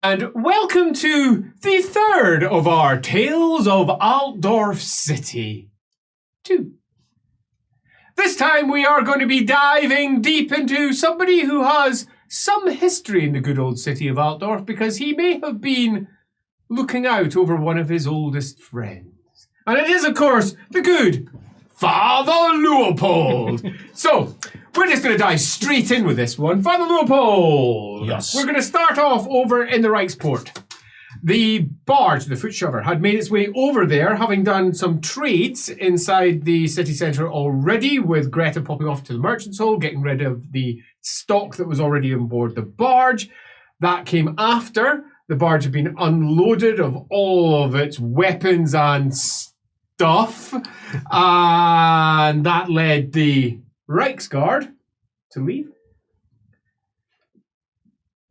And welcome to the third of our Tales of Altdorf City 2. This time we are going to be diving deep into somebody who has some history in the good old city of Altdorf because he may have been looking out over one of his oldest friends. And it is, of course, the good Father Luitpold. So, we're just going to dive straight in with this one. Father Luitpold. Yes. We're going to start off over in the Reichsport. The barge, the foot shover, had made its way over there, having done some trades inside the city centre already, with Greta popping off to the merchant's hall, getting rid of the stock that was already on board the barge. That came after the barge had been unloaded of all of its weapons and stuff, and that led the Reichsguard to leave,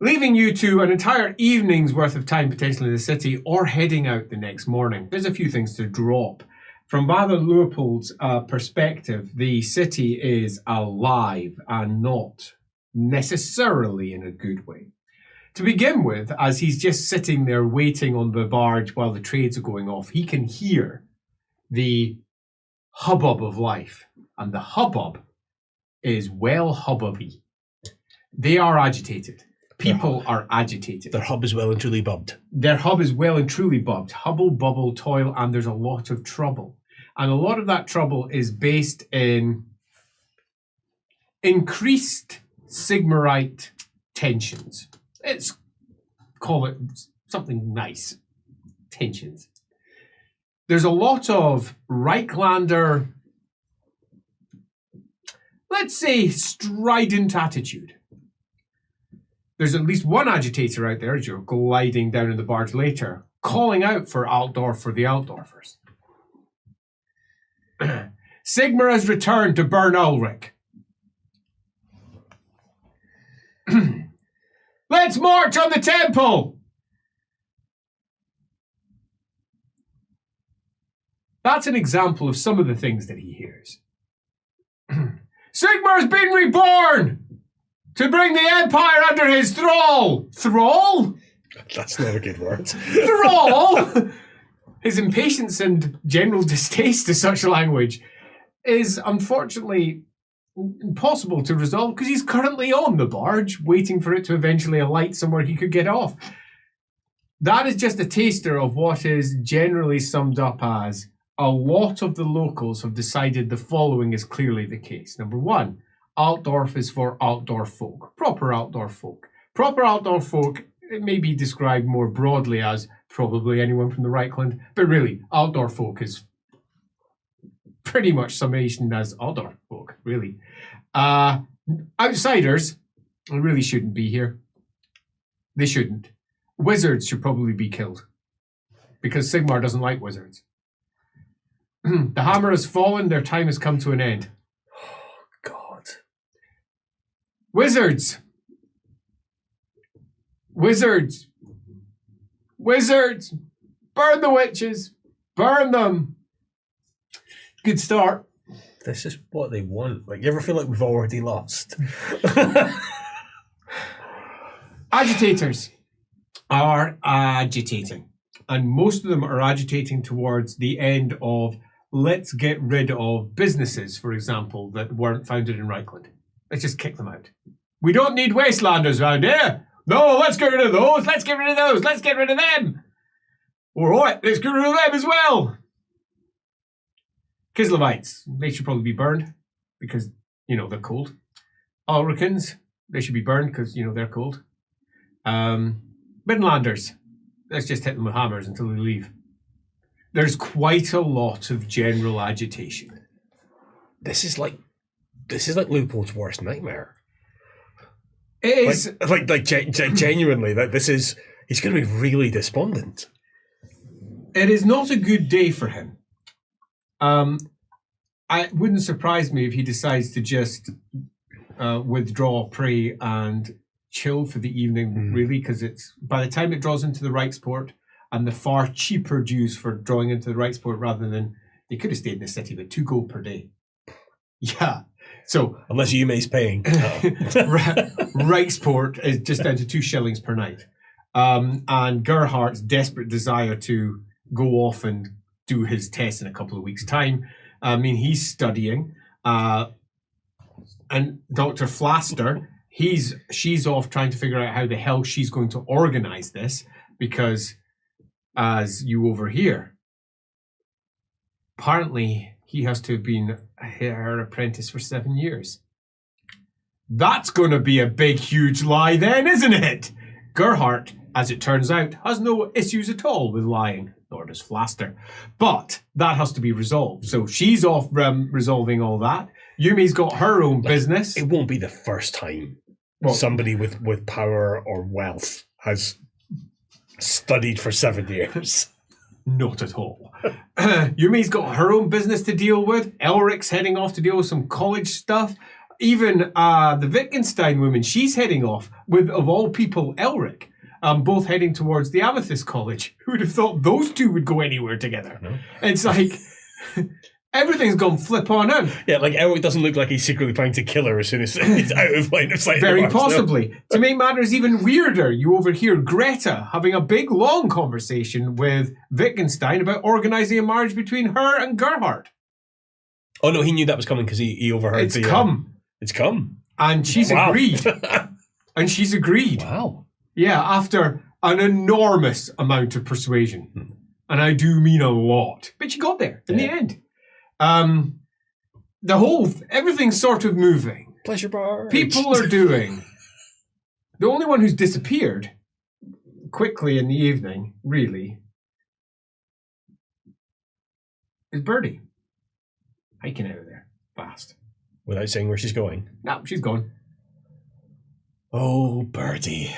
leaving you to an entire evening's worth of time potentially in the city, or heading out the next morning. There's a few things to drop. From Father Luitpold's perspective, the city is alive and not necessarily in a good way. To begin with, as he's just sitting there waiting on the barge while the trades are going off, he can hear the hubbub of life, and the hubbub is well hubbubby. They are agitated. People are agitated. Their hub is well and truly bubbed. Their hub is well and truly bubbed. Hubble, bubble, toil, and there's a lot of trouble. And a lot of that trouble is based in increased Sigmarite tensions. Let's call it something nice. Tensions. There's a lot of Reichlander, let's say, strident attitude. There's at least one agitator out there, as you're gliding down in the barge later, calling out for Altdorf for the Altdorfers. Sigmar has returned to burn Ulrich. Let's march on the temple! That's an example of some of the things that he hears. Sigmar has been reborn to bring the Empire under his thrall. Thrall? That's not a good word. Thrall? His impatience and general distaste to such language is unfortunately impossible to resolve because he's currently on the barge, waiting for it to eventually alight somewhere he could get off. That is just a taster of what is generally summed up as a lot of the locals have decided the following is clearly the case. Number one, Altdorf is for Altdorf folk, proper Altdorf folk. Proper Altdorf folk, it may be described more broadly as probably anyone from the Reichland, but really, Altdorf folk is pretty much summation as Altdorf folk, really. Outsiders really shouldn't be here. They shouldn't. Wizards should probably be killed because Sigmar doesn't like wizards. The hammer has fallen, their time has come to an end. Oh, God. Wizards! Wizards! Wizards! Burn the witches! Burn them! Good start. This is what they want. Like, you ever feel like we've already lost? Agitators are agitating. And most of them are agitating towards the end of let's get rid of businesses, for example, that weren't founded in Reichland. Let's just kick them out. We don't need wastelanders around here. No, let's get rid of those. Let's get rid of those. Let's get rid of them. All right, let's get rid of them as well. Kislevites, they should probably be burned because, you know, they're cold. Ulrichans, they should be burned because, you know, they're cold. Midlanders, let's just hit them with hammers until they leave. There's quite a lot of general agitation. This is like Luitpold's worst nightmare. It is genuinely, that this is, he's going to be really despondent. It is not a good day for him. It wouldn't surprise me if he decides to just withdraw, pray, and chill for the evening, really, because it's by the time it draws into the Reichsport and the far cheaper dues for drawing into the Reichsport rather than, they could have stayed in the city, but 2 gold per day. Yeah. So unless Yume's paying. Reichsport is just down to 2 shillings per night. And Gerhardt's desperate desire to go off and do his test in a couple of weeks' time. I mean, he's studying. And Dr. Flaster, she's off trying to figure out how the hell she's going to organize this, because as you overhear, apparently he has to have been her apprentice for 7 years. That's going to be a big, huge lie then, isn't it? Gerhardt, as it turns out, has no issues at all with lying, nor does Flaster. But that has to be resolved. So she's off resolving all that. Yumi's got her own business. It won't be the first time somebody with power or wealth has studied for 7 years. Not at all. Yumi's got her own business to deal with. Elric's heading off to deal with some college stuff. Even the Wittgenstein woman, she's heading off with, of all people, Elric. Both heading towards the Amethyst College. Who would have thought those two would go anywhere together? No. It's like, everything's gone flip on out. Yeah, like Elric doesn't look like he's secretly planning to kill her as soon as he's out of line of sight. Very possibly. No. To make matters even weirder, you overhear Greta having a big, long conversation with Wittgenstein about organising a marriage between her and Gerhardt. Oh no, he knew that was coming because he overheard It's come. It's come. And she's agreed. And she's agreed. Wow. Yeah, after an enormous amount of persuasion. And I do mean a lot. But she got there in the end. Everything's sort of moving. Pleasure bar. People are doing. The only one who's disappeared quickly in the evening, really, is Birdie. Hiking out of there fast. Without saying where she's going? No, she's gone. Oh, Birdie.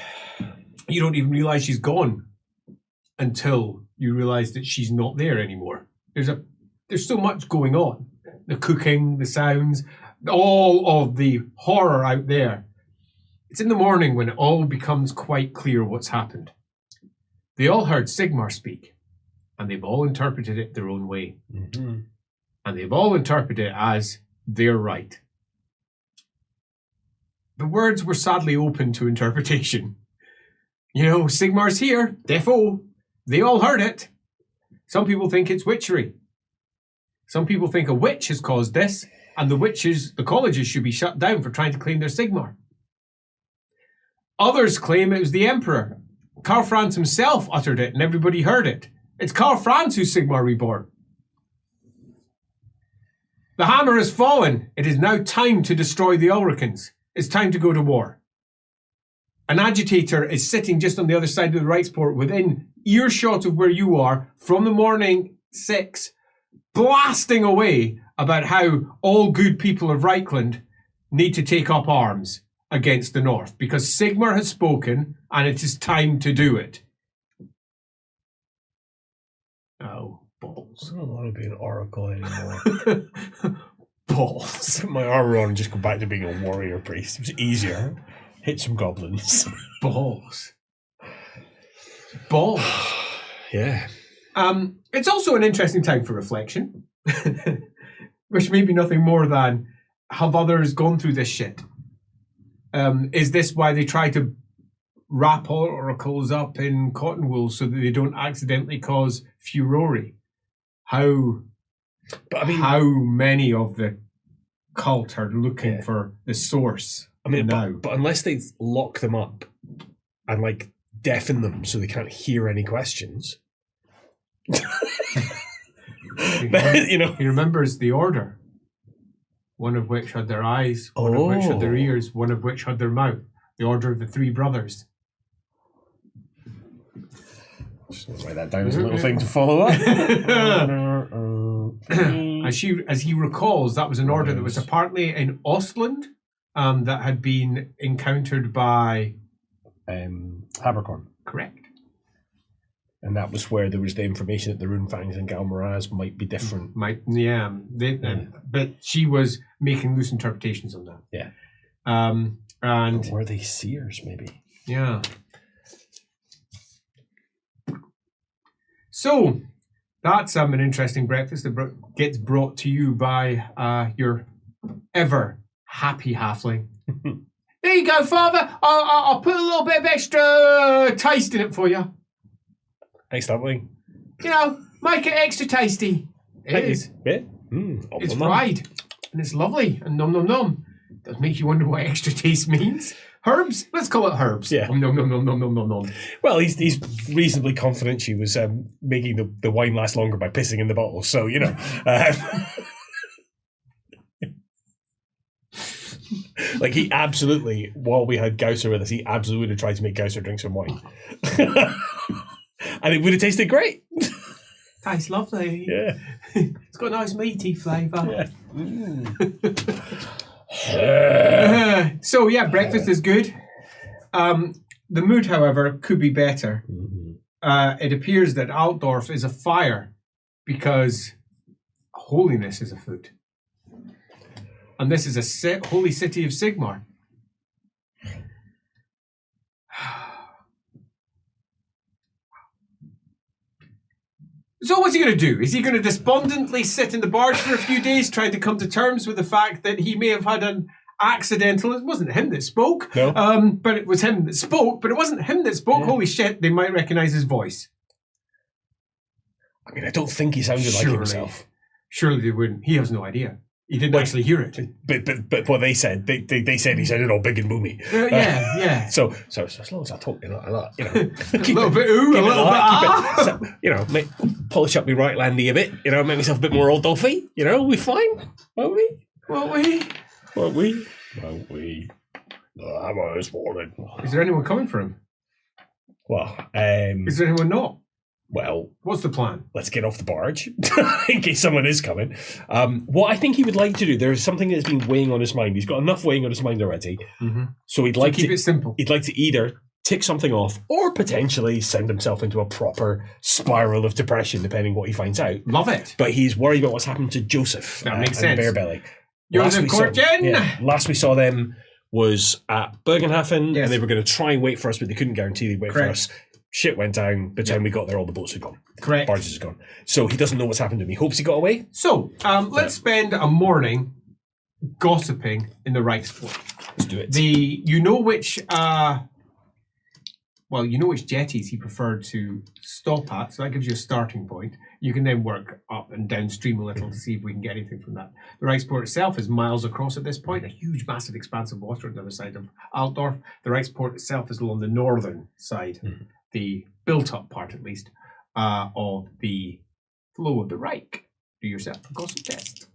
You don't even realise she's gone until you realise that she's not there anymore. There's so much going on. The cooking, the sounds, all of the horror out there. It's in the morning when it all becomes quite clear what's happened. They all heard Sigmar speak, and they've all interpreted it their own way. Mm-hmm. And they've all interpreted it as they're right. The words were sadly open to interpretation. You know, Sigmar's here, defo. They all heard it. Some people think it's witchery. Some people think a witch has caused this, and the colleges should be shut down for trying to claim their Sigmar. Others claim it was the Emperor. Karl Franz himself uttered it, and everybody heard it. It's Karl Franz who's Sigmar reborn. The hammer has fallen. It is now time to destroy the Ulricans. It's time to go to war. An agitator is sitting just on the other side of the Reichsport within earshot of where you are from the morning 6, blasting away about how all good people of Reichland need to take up arms against the North because Sigmar has spoken and it is time to do it. Oh, balls. I don't want to be an oracle anymore. Balls. Put my armor on and just go back to being a warrior priest. It was easier. Hit some goblins. Balls. Balls. Yeah. It's also an interesting time for reflection, which may be nothing more than, have others gone through this shit? Is this why they try to wrap oracles up in cotton wool so that they don't accidentally cause furore? How many of the cult are looking for the source? But unless they lock them up and like deafen them so they can't hear any questions. He remembers the order. One of which had their eyes, one of which had their ears, one of which had their mouth. The order of the three brothers. Just write that down as a little thing to follow up. As he recalls, that was an order that was apparently in Ostland, that had been encountered by Habercorn. Correct. And that was where there was the information that the Runefangs and Galmaraz might be different. But she was making loose interpretations on that. Yeah. And were they seers, maybe? Yeah. So that's an interesting breakfast that gets brought to you by your ever happy halfling. There you go, Father. I'll put a little bit of extra taste in it for you. Thanks, Dumpling. You know, make it extra tasty. It is. Yeah. It's fried. And it's lovely. And nom nom nom. Does make you wonder what extra taste means. Herbs? Let's call it herbs. Yeah. Nom nom nom nom nom nom nom nom. Well, he's reasonably confident she was making the wine last longer by pissing in the bottle. So, you know. Like, he absolutely, while we had Gausser with us, he absolutely would have tried to make Gausser drink some wine. And it would have tasted great. Tastes lovely. Yeah. It's got a nice meaty flavour. Yeah. So, yeah, breakfast is good. The mood, however, could be better. It appears that Altdorf is afire because holiness is afoot. And this is a holy city of Sigmar. So what's he going to do? Is he going to despondently sit in the barge for a few days, trying to come to terms with the fact that he may have had an accidental... It wasn't him that spoke, no. But it was him that spoke, but it wasn't him that spoke. Yeah. Holy shit, they might recognise his voice. I mean, I don't think he sounded like himself. Surely they wouldn't. He has no idea. He didn't actually hear it. But what they said, they said he sounded all big and boomy. Yeah. So as long as I talk a lot, you know, a little bit ooh, a little bit so, you know, polish up my right landy a bit, you know, make myself a bit more Altdorfy, you know, we're fine, won't we? Won't we? Won't we? Won't we? The hammer is falling. Is there anyone coming for him? Well, is there anyone not? Well, what's the plan? Let's get off the barge in case someone is coming. What I think he would like to do, there's something that's been weighing on his mind. He's got enough weighing on his mind already. Mm-hmm. So he'd like to keep it simple. He'd like to either tick something off or potentially send himself into a proper spiral of depression, depending what he finds out. Love it. But he's worried about what's happened to Joseph. That makes sense. Bearbelly. Joseph Kortgen. Last we saw them was at Bergenhafen, and they were going to try and wait for us, but they couldn't guarantee they'd wait for us. Shit went down. By the time we got there, all the boats had gone. Correct. Barges had gone. So he doesn't know what's happened to him. He hopes he got away. So let's spend a morning gossiping in the Reichsport. Let's do it. You know which jetties he preferred to stop at, so that gives you a starting point. You can then work up and downstream a little to see if we can get anything from that. The Reichsport itself is miles across at this point, a huge, massive expanse of water on the other side of Altdorf. The Reichsport itself is along the northern side, the built-up part at least, of the flow of the Reich. Do yourself a gossip test.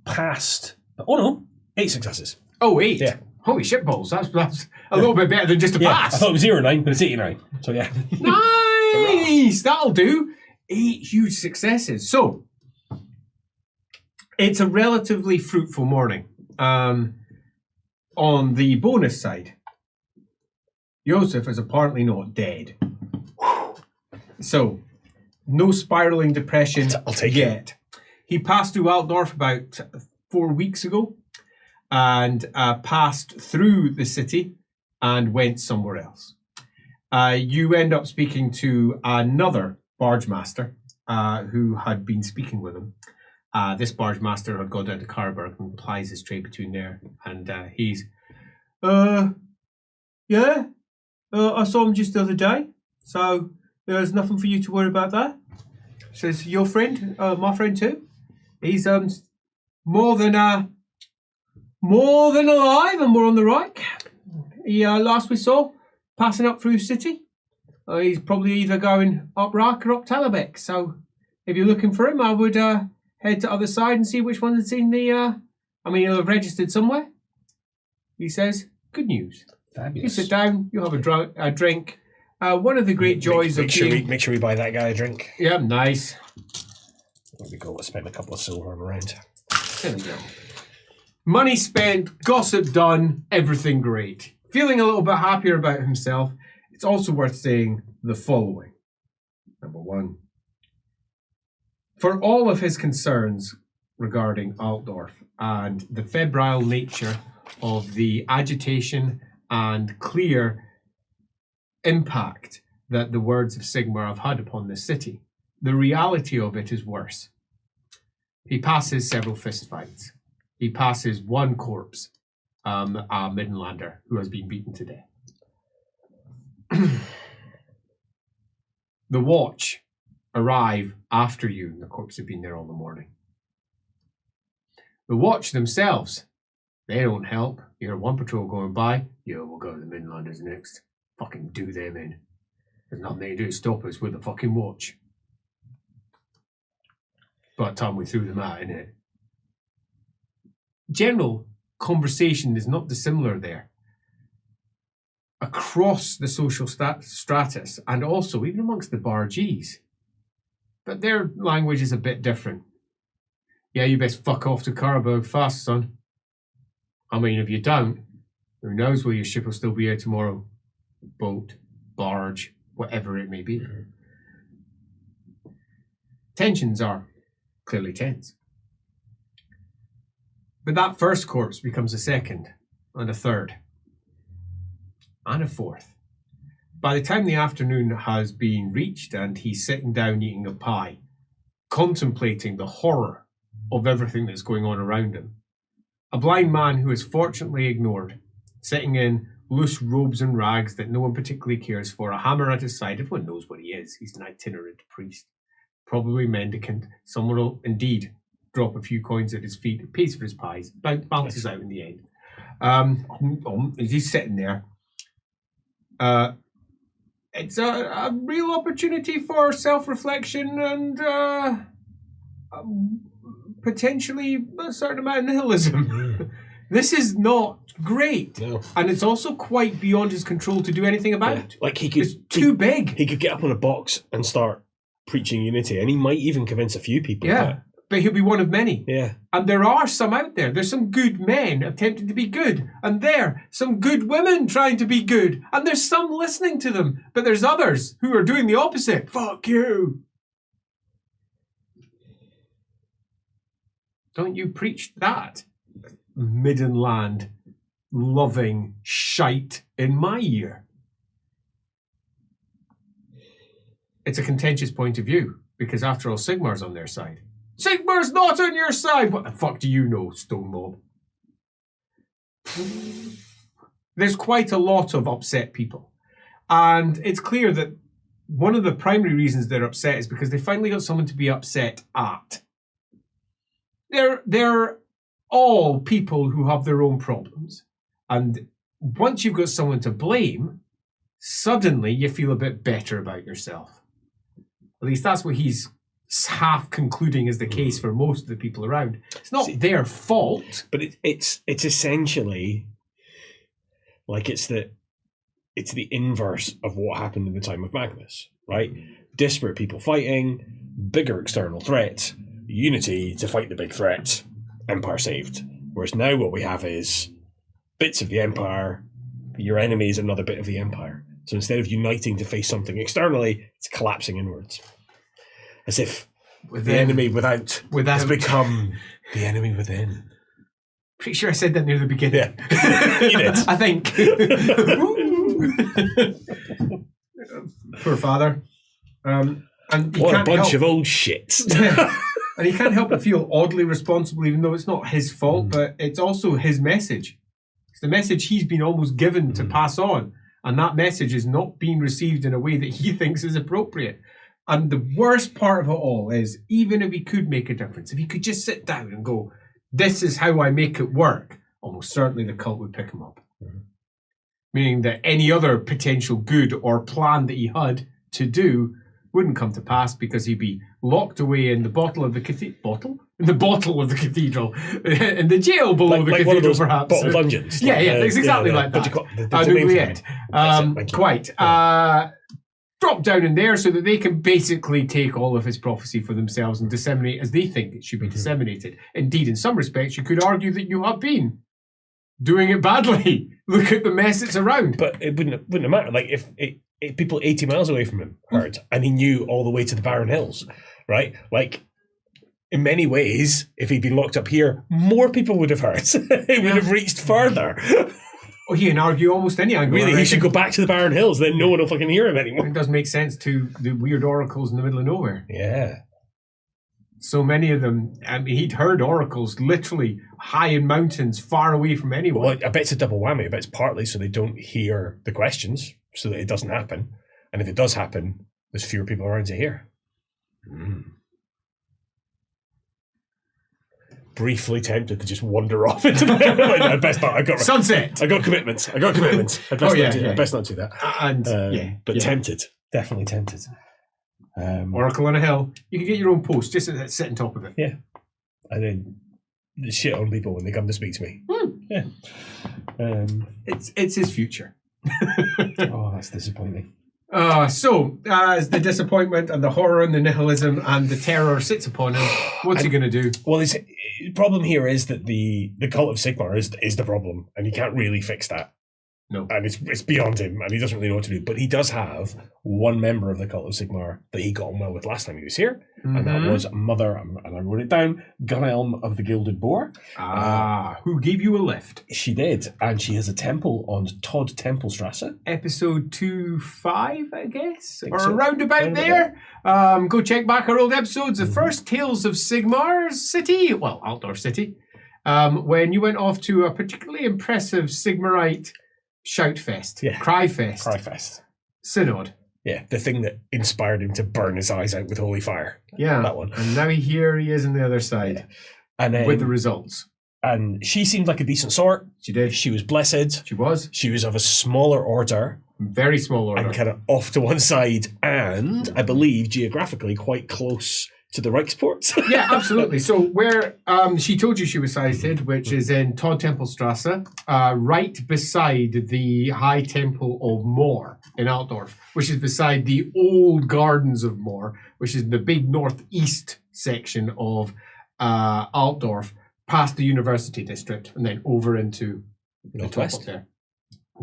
Passed. Oh no, 8 successes. Oh, 8? Yeah. Holy shit balls, that's a little bit better than just a pass. I thought it was 0 9, but it's 89. So yeah. Nice! That'll do. 8 huge successes. So, it's a relatively fruitful morning. On the bonus side, Joseph is apparently not dead. So, no spiraling depression I'll take yet. He passed through Altdorf about 4 weeks ago and passed through the city and went somewhere else. You end up speaking to another barge master who had been speaking with him. This barge master had gone down to Karberg and plies his trade between there, and he's, I saw him just the other day, so there's nothing for you to worry about there. Says, your friend, my friend too, he's more than alive and more on the right. He, last we saw, passing up through the city. He's probably either going up Reich or up Talabek. So if you're looking for him, I would head to the other side and see which one has seen the... he'll have registered somewhere. He says, good news. Fabulous. You sit down, you have a drink. One of the great joys make sure we buy that guy a drink. Yeah, nice. There we go. Let's spend a couple of silver on around. There we go. Money spent, gossip done, everything great. Feeling a little bit happier about himself, it's also worth saying the following. Number 1. For all of his concerns regarding Altdorf and the febrile nature of the agitation and clear impact that the words of Sigmar have had upon this city, the reality of it is worse. He passes several fistfights. he passes one corpse, a Middenlander who has been beaten to death. The watch arrive after you, and the corpse have been there all the morning. The watch themselves, they don't help. You hear one patrol going by, we'll go to the Midlanders next. Fucking do them in. There's nothing they can do to stop us with the fucking watch. By the time we threw them out, innit? General conversation is not dissimilar there. Across the social stratus, and also even amongst the bargees. But their language is a bit different. Yeah, you best fuck off to Carabao fast, son. I mean, if you don't, who knows where your ship will still be here tomorrow. Boat, barge, whatever it may be. Tensions are clearly tense. But that first corpse becomes a second, and a third, and a fourth. By the time the afternoon has been reached and he's sitting down eating a pie, contemplating the horror of everything that's going on around him, a blind man who is fortunately ignored, sitting in loose robes and rags that no one particularly cares for, a hammer at his side. Everyone knows what he is. He's an itinerant priest, probably mendicant. Someone will indeed drop a few coins at his feet, pays for his pies, bounces out in the end. He's sitting there. It's a real opportunity for self-reflection and potentially a certain amount of nihilism. This is not great. No. And it's also quite beyond his control to do anything about it. Like it's too big. He could get up on a box and start preaching unity, and he might even convince a few people. Yeah, but he'll be one of many. Yeah. And there are some out there. There's some good men attempting to be good. And some good women trying to be good. And there's some listening to them. But there's others who are doing the opposite. Fuck you. Don't you preach that, Middenland loving shite in my ear? It's a contentious point of view, because after all, Sigmar's on their side. Sigmar's not on your side! What the fuck do you know, Stone Mob? There's quite a lot of upset people. And it's clear that one of the primary reasons they're upset is because they finally got someone to be upset at. They're all people who have their own problems. And once you've got someone to blame, suddenly you feel a bit better about yourself. At least that's what he's half concluding is the case for most of the people around. It's not their fault. But it's essentially like it's the inverse of what happened in the time of Magnus, right? Disparate people fighting, bigger external threat, unity to fight the big threat, empire saved. Whereas now what we have is bits of the empire, your enemy is another bit of the empire. So instead of uniting to face something externally, it's collapsing inwards. As if the enemy without has become the enemy within. Pretty sure I said that near the beginning. Yeah. You did. I think. Poor father. And what a bunch of old shits. And he can't help but feel oddly responsible, even though it's not his fault, but it's also his message. It's the message he's been almost given to pass on. And that message is not being received in a way that he thinks is appropriate. And the worst part of it all is, even if he could make a difference, if he could just sit down and go, this is how I make it work, almost certainly the cult would pick him up. Mm-hmm. Meaning that any other potential good or plan that he had to do wouldn't come to pass because he'd be locked away in the bottle of the cathedral. In the bottle of the cathedral. In the jail below the cathedral, one of those perhaps. Bottle dungeons. Yeah, it's exactly like that. Quite. Drop down in there so that they can basically take all of his prophecy for themselves and disseminate as they think it should be disseminated. Indeed, in some respects, you could argue that you have been doing it badly. Look at the mess it's around. But it wouldn't matter. Like if people 80 miles away from him heard, and he knew all the way to the Barren Hills, right? Like, in many ways, if he'd been locked up here, more people would have heard. It would have reached further. Oh, he can argue almost any angle. Really, he should go back to the Barren Hills, then no one will fucking hear him anymore. It does make sense to the weird oracles in the middle of nowhere. Yeah. So many of them, I mean, he'd heard oracles literally high in mountains, far away from anyone. Well, I bet it's a double whammy. I bet it's partly so they don't hear the questions, so that it doesn't happen. And if it does happen, there's fewer people around to hear. Briefly tempted to just wander off into the I'd best not. Sunset. I got commitments. I'd best not do that. But tempted. Definitely tempted. Oracle on a hill. You can get your own post. Just sit on top of it. Yeah. And then shit on people when they come to speak to me. Yeah. It's his future. Oh, that's disappointing. So, as the disappointment and the horror and the nihilism and the terror sits upon him, what's he going to do? Well, the problem here is that the cult of Sigmar is the problem, and he can't really fix that. No. And it's beyond him, and he doesn't really know what to do. But he does have one member of the cult of Sigmar that he got on well with last time he was here, and that was Mother, and I wrote it down, Gunelm of the Gilded Boar. Who gave you a lift? She did, and she has a temple on Todd Templestrasse. Episode 2.5, I guess, or so. around about there. Go check back our old episodes. The first Tales of Sigmar's City, well, Altdorf City, when you went off to a particularly impressive Sigmarite Shout Fest, Cry Fest, Synod. Yeah, the thing that inspired him to burn his eyes out with holy fire. Yeah, that one. And now here he is on the other side, with the results. And she seemed like a decent sort. She did. She was blessed. She was. She was of a smaller order. Very small order. And kind of off to one side, and I believe geographically quite close to the Reichsport. Yeah, absolutely. So where she told you she was sighted, which is in Todd Templestrasse, right beside the High Temple of Moor in Altdorf, which is beside the old Gardens of Moor, which is the big northeast section of Altdorf, past the University District, and then over into Northwest. The top up there.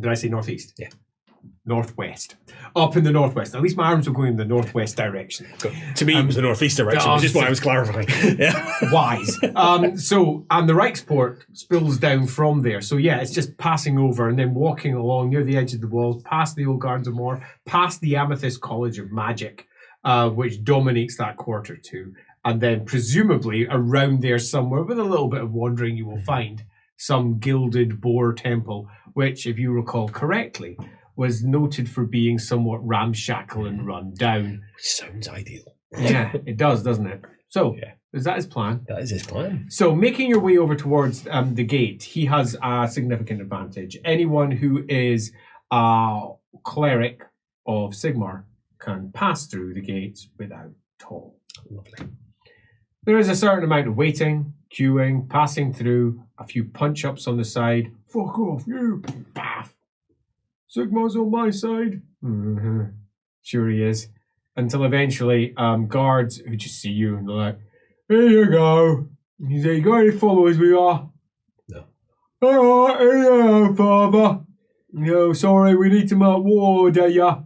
Did I say northeast? Yeah. Northwest. Up in the northwest. At least my arms were going in the northwest direction. To me, it was the northeast direction, which is why I was clarifying. Yeah. Wise. And the Reichsport spills down from there. So yeah, it's just passing over and then walking along near the edge of the wall, past the old Gardens of Moor, past the Amethyst College of Magic, which dominates that quarter too. And then presumably around there somewhere, with a little bit of wandering, you will find some Gilded Boar temple, which, if you recall correctly, was noted for being somewhat ramshackle and run down. Sounds ideal. Yeah, it does, doesn't it? So, is that his plan? That is his plan. So, making your way over towards the gate, he has a significant advantage. Anyone who is a cleric of Sigmar can pass through the gates without toll. Lovely. There is a certain amount of waiting, queuing, passing through, a few punch-ups on the side. Fuck off, you! Baff! Sigmar's on my side. Mm-hmm. Sure he is. Until eventually, guards who just see you and they're like, "Here you go." You say, "You got any followers we are?" No. "All right, here you go, father. No, sorry, we need to make war order ya.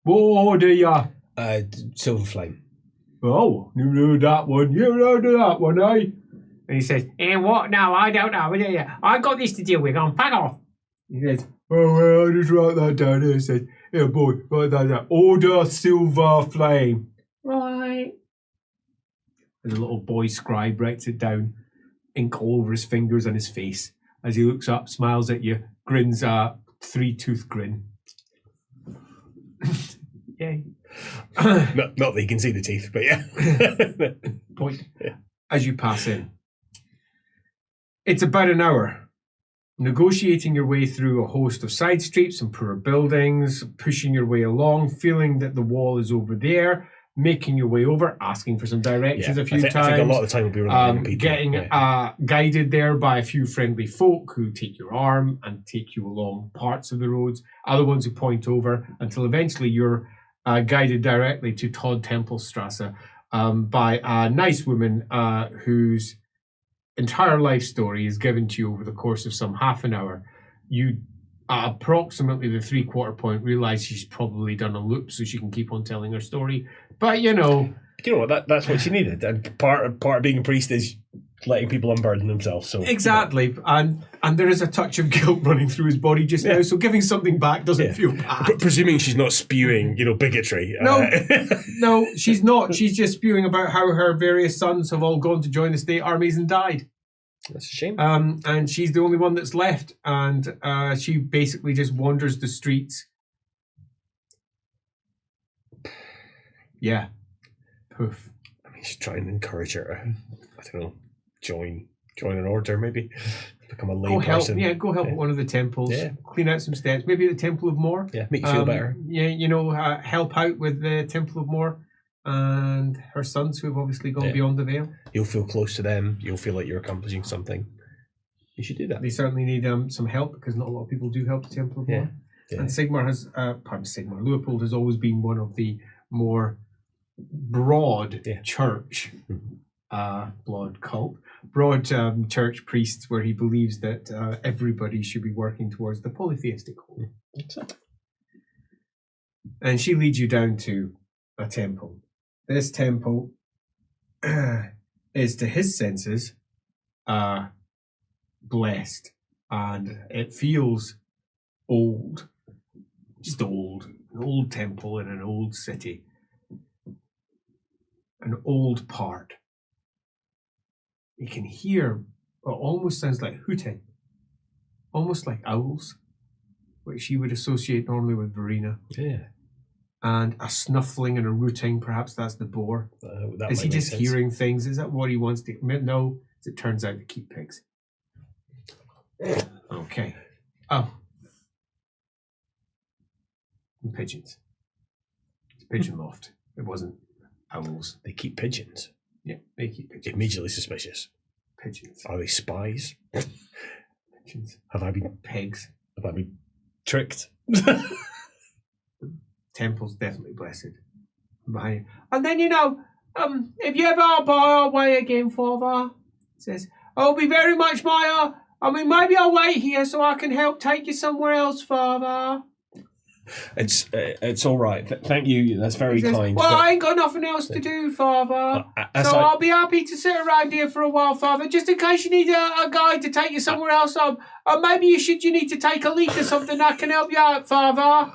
War order ya." Silver Flame. "Oh, you know that one. You know that one, eh?" And he says, "What? No, I don't know. I got this to deal with. I'm back off." He says, "Oh, well, I'll just write that down here." He says, "Here, boy, write that down. Order Silver Flame." Right. And the little boy scribe writes it down, ink all over his fingers and his face, as he looks up, smiles at you, grins a three-tooth grin. Yay. Not that you can see the teeth, but yeah. Point. As you pass in. It's about an hour. Negotiating your way through a host of side streets and poor buildings, pushing your way along, feeling that the wall is over there, making your way over, asking for some directions a few times. I think a lot of the time will be relying on people. Getting guided there by a few friendly folk who take your arm and take you along parts of the roads, other ones who point over, until eventually you're guided directly to Todd Templestrasse by a nice woman whose entire life story is given to you over the course of some half an hour. You, at approximately the 3/4 point, realize she's probably done a loop so she can keep on telling her story. But you know what? That's what she needed. And part of being a priest is letting people unburden themselves. So exactly, and there is a touch of guilt running through his body just now. So giving something back doesn't feel bad. Presuming she's not spewing, bigotry. No, no, she's not. She's just spewing about how her various sons have all gone to join the state armies and died. That's a shame. And she's the only one that's left, and she basically just wanders the streets. Yeah. Poof. I mean, she's trying to encourage her to, I don't know, join an order, maybe. Become a lay person. Go help at one of the temples. Yeah. Clean out some steps. Maybe the Temple of Moor. Yeah, make you feel better. Yeah, help out with the Temple of Moor and her sons who have obviously gone beyond the veil. You'll feel close to them. You'll feel like you're accomplishing something. You should do that. They certainly need some help because not a lot of people do help the Temple of Moor. Yeah. And Luitpold has always been one of the more broad church church priests where he believes that everybody should be working towards the polytheistic whole. And she leads you down to a temple. This temple is, to his senses, blessed, and it feels old. Just old. An old temple in an old city. An old part. You can hear what almost sounds like hooting. Almost like owls, which you would associate normally with Verena. Yeah. And a snuffling and a rooting, perhaps that's the boar. Is he just hearing things? Is that what he wants to... No, as it turns out, to keep pigs. Okay. Oh. And pigeons. It's a pigeon loft. It wasn't owls. They keep pigeons. Yeah, they keep pigeons. Immediately suspicious. Pigeons. Are they spies? Pigeons. Have I been... Pigs. Have I been tricked? Temple's definitely blessed. Behind. And then, if you ever are by our way again, Father, it says, I'll be very much maybe I'll wait here so I can help take you somewhere else, Father. It's all right. Thank you. That's very kind. Well, I ain't got nothing else to do, Father. I'll be happy to sit around here for a while, Father, just in case you need a guide to take you somewhere else. Or maybe you need to take a leak or something that can help you out, Father.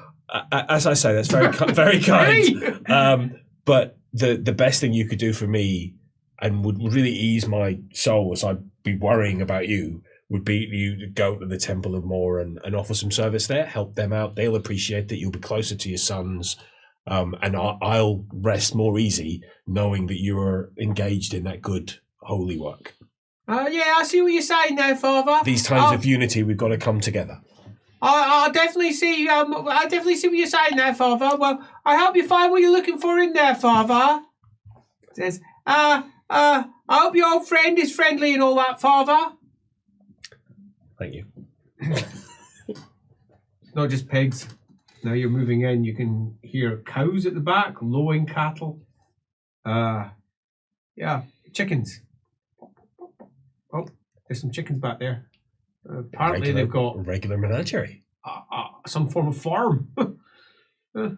As I say, that's very very kind. But the best thing you could do for me, and would really ease my soul as I'd be worrying about you, would be you to go to the Temple of Moor and offer some service there, help them out. They'll appreciate that. You'll be closer to your sons, and I'll rest more easy knowing that you are engaged in that good, holy work. Yeah, I see what you're saying now, Father. These times of unity, we've got to come together. I definitely see. I definitely see what you're saying there, Father. Well, I hope you find what you're looking for in there, Father. It says, I hope your old friend is friendly and all that, Father. Thank you. Not just pigs. Now you're moving in, you can hear cows at the back, lowing cattle. Chickens. Oh, there's some chickens back there. Apparently they've got a regular menagerie. Some form of farm. They're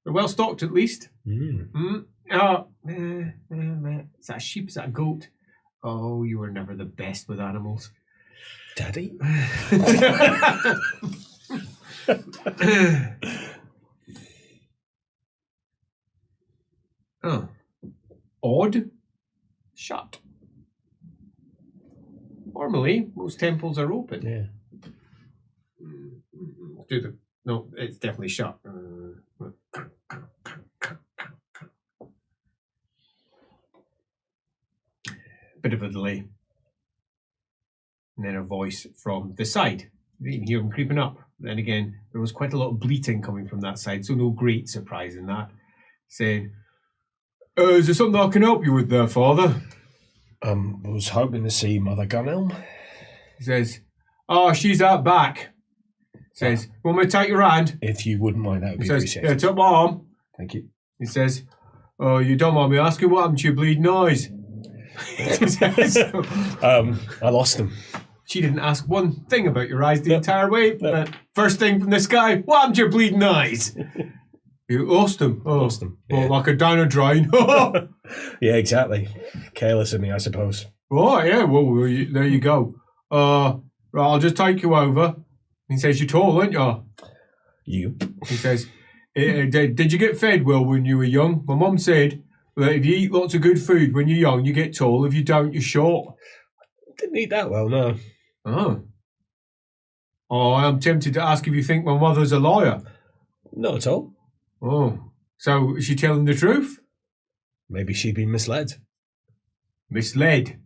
well stocked at least. Mm. Is that a sheep? Is that a goat? Oh, you were never the best with animals. Daddy? Oh. Odd. Shut. Normally, most temples are open. Yeah. No, it's definitely shut. Bit of a delay. And then a voice from the side. You can hear him creeping up. Then again, there was quite a lot of bleating coming from that side, so no great surprise in that. Saying, is there something I can help you with there, Father? I was hoping to see Mother Gunhelm. He says, she's out back. He says, want me to take your hand? If you wouldn't mind, that would be appreciated. Yeah, take my arm. Thank you. He says, you don't mind me asking what happened to your bleeding eyes? I lost them. She didn't ask one thing about your eyes the entire way. But first thing from this guy, what happened to your bleeding eyes? You lost them. Lost them. Well, like a dino drain. Yeah, exactly. Careless of me, I suppose. Oh, yeah, well, there you go. Right, I'll just take you over. He says, you're tall, aren't you? You. He says, did you get fed well when you were young? My mum said that if you eat lots of good food when you're young, you get tall. If you don't, you're short. Didn't eat that well, no. Oh, I'm tempted to ask if you think my mother's a liar. Not at all. Oh, so is she telling the truth? Maybe she'd been misled. Misled?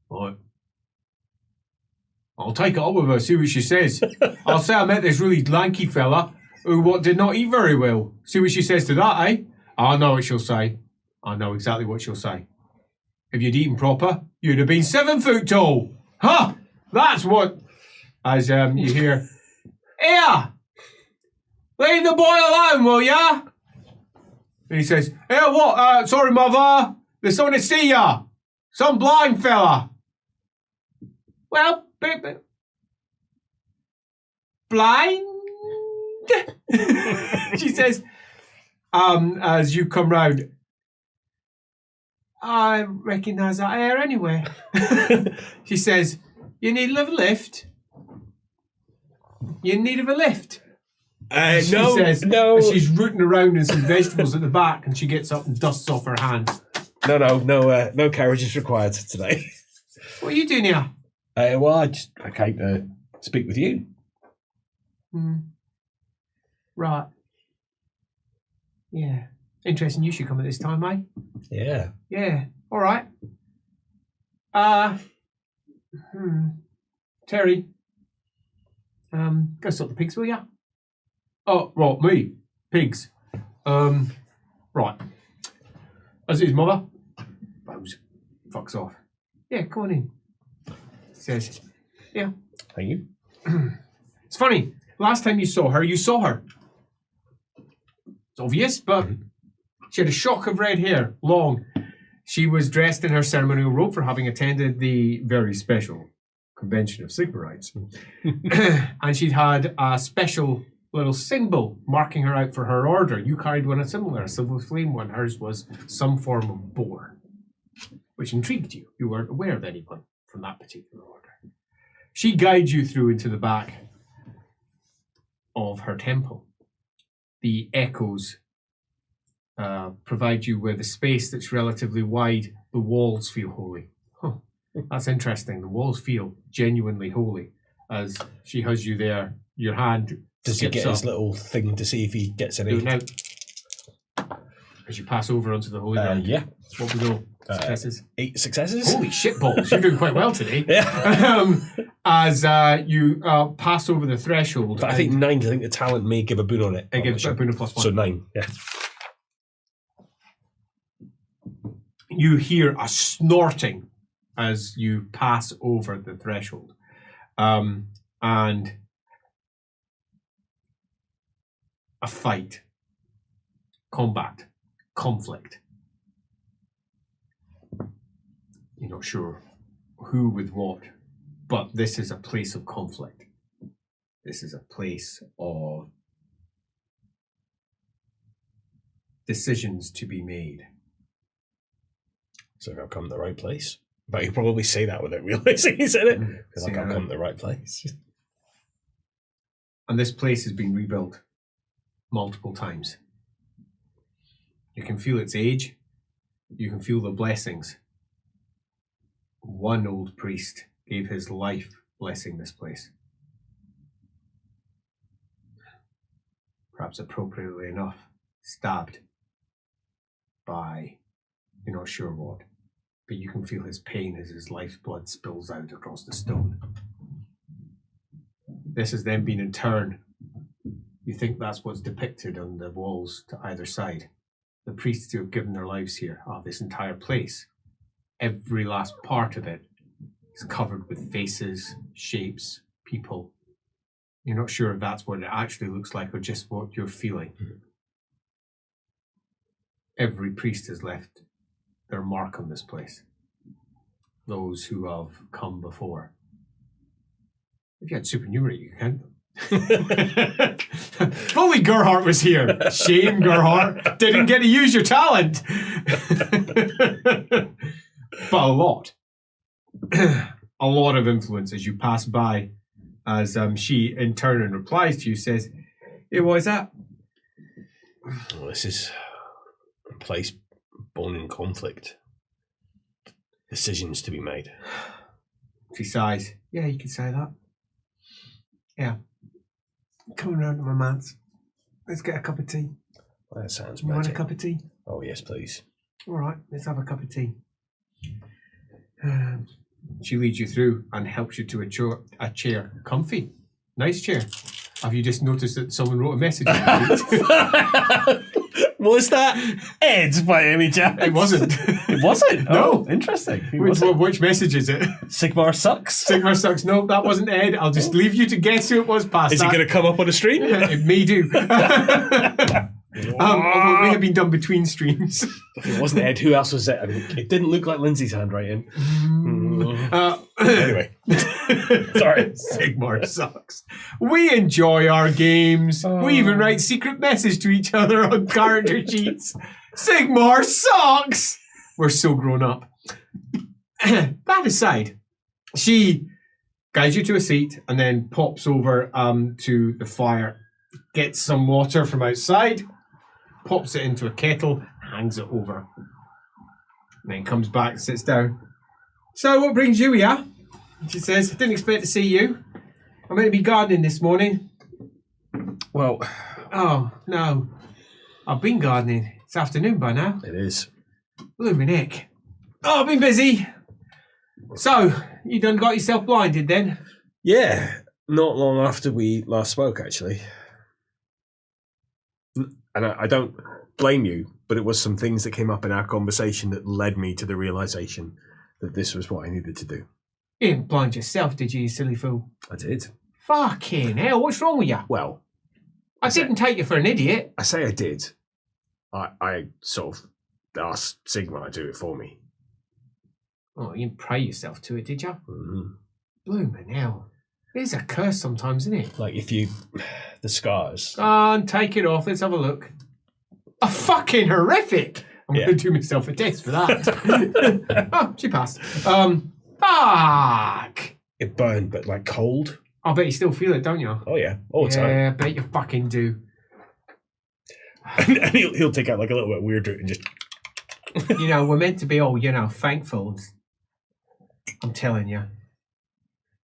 Right. I'll take it up with her, see what she says. I'll say I met this really lanky fella who did not eat very well. See what she says to that, eh? I know what she'll say. I know exactly what she'll say. If you'd eaten proper, you'd have been 7 foot tall. Huh? That's what... As you hear, here, leave the boy alone, will ya? And he says, here, what? Sorry, mother. There's someone to see ya. Some blind fella. Well, blind? She says, as you come round, I recognise that hair anyway. She says, you need a little lift. You in need of a lift? No, says, no. She's rooting around in some vegetables at the back, and she gets up and dusts off her hand. No carriage is required today. What are you doing here? Well, I came to speak with you. Right. Yeah. Interesting. You should come at this time, eh? Yeah. Yeah. All right. Terry. Go sort the pigs, will ya? Oh, right, me. Pigs. Right. As it is, mother. Rose. Fucks off. Yeah, come on in. Says, yeah. Thank you. It's funny. Last time you saw her. It's obvious, but she had a shock of red hair, long. She was dressed in her ceremonial robe for having attended the very special Convention of Sigma Rights. And she'd had a special little symbol marking her out for her order. You carried one similar, a silver flame one. Hers was some form of boar, which intrigued you. You weren't aware of anyone from that particular order. She guides you through into the back of her temple. The echoes provide you with a space that's relatively wide. The walls feel holy. That's interesting. The walls feel genuinely holy as she has you there. Your hand Does he get his little thing to see if he gets any? Now, as you pass over onto the holy ground. Yeah. What we know? Successes? 8 successes. Holy shit balls. You're doing quite well today. Yeah. As you pass over the threshold. But I think 9, I think the talent may give a boon on it. It gives a boon of +1. So 9, yeah. You hear a snorting as you pass over the threshold. And a fight, combat, conflict. You're not sure who with what, but this is a place of conflict. This is a place of decisions to be made. So I've come to the right place. But you probably say that without realising he said it. Because I've come to the right place. And this place has been rebuilt multiple times. You can feel its age. You can feel the blessings. One old priest gave his life blessing this place. Perhaps appropriately enough, stabbed by, you're not sure what, but you can feel his pain as his lifeblood spills out across the stone. This has then been in turn. You think that's what's depicted on the walls to either side. The priests who have given their lives here, this entire place, every last part of it is covered with faces, shapes, people. You're not sure if that's what it actually looks like or just what you're feeling. Every priest has left their mark on this place. Those who have come before. If you had supernumerary, you could count them. If only Gerhardt was here. Shame, Gerhardt. Didn't get to use your talent. But a lot. a lot of influence as you pass by, as she in turn and replies to you, says, "Hey, what is that?" Well, this is a place born in conflict. Decisions to be made. She sighs. "Yeah, you can say that. Yeah. Come around to my man's. Let's get a cup of tea. Well, that sounds You want a magic. cup of tea? Oh, yes, please. All right, let's have a cup of tea." She leads you through and helps you to a chair. Comfy. Nice chair. Have you just noticed that someone wrote a message? Was that Ed by any chance? It wasn't. It wasn't? No. Oh, interesting. Who was it? Which message is it? Sigmar sucks? Sigmar sucks. No, that wasn't Ed. I'll just leave you to guess who it was past Is that. it going to come up on a stream? It may do. It may have been done between streams. If it wasn't Ed, who else was it? I mean, it didn't look like Lindsay's handwriting. Anyway. Sorry. Sigmar sucks. We enjoy our games. We even write secret message to each other on character sheets. Sigmar sucks. We're so grown up. That aside, she guides you to a seat and then pops over to the fire, gets some water from outside, pops it into a kettle, hangs it over, and then comes back and sits down. "So what brings you here?" She says, "I didn't expect to see you. I'm meant to be gardening this morning." Well, "Oh, no. I've been gardening. It's afternoon by now." it is. "Blooming heck. Oh, I've been busy. So, you done got yourself blinded then?" Yeah, not long after we last spoke, actually. And I don't blame you, but it was some things that came up in our conversation that led me to the realization that this was what I needed to do. You didn't blind yourself, did you silly fool? I did. Fucking hell, what's wrong with you? Well, I didn't take you for an idiot. I say I did. I sort of asked Sigma to do it for me. Oh, you didn't pray yourself to it, did you? Mm-hmm. Blooming hell. It's a curse sometimes, isn't it? Like if you... The scars. Go on, take it off. Let's have a look. A fucking horrific. I'm going to do myself a test for that. Oh, she passed. Fuck. It burned, but like cold. I bet you still feel it, don't you? Oh yeah, all the time. Yeah, I bet you fucking do. And he'll take out like a little bit of weird root and just... You know, we're meant to be all, thankful. I'm telling you.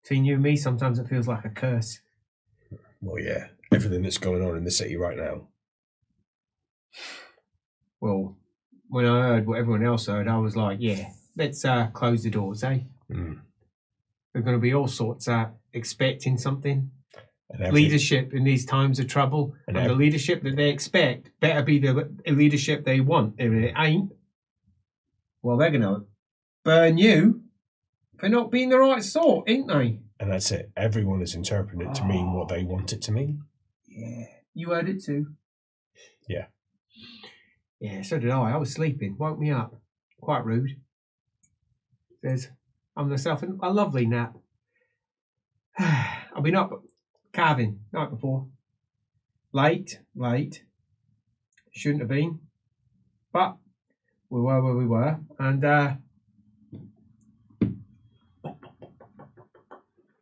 Between you and me, sometimes it feels like a curse. Well, yeah. Everything that's going on in the city right now. Well, when I heard what everyone else heard, I was like, yeah, let's close the doors, eh? Mm. There are going to be all sorts expecting something. And Leadership in these times of trouble. And the leadership that they expect better be the leadership they want. If it ain't, well, they're going to burn you for not being the right sort, ain't they? And that's it. Everyone is interpreting it to mean what they want it to mean. Yeah. You heard it too? Yeah. Yeah, so did I. I was sleeping. Woke me up. Quite rude. Says, I'm myself a lovely nap. I've been up carving night before. Late. Shouldn't have been. But we were where we were. And there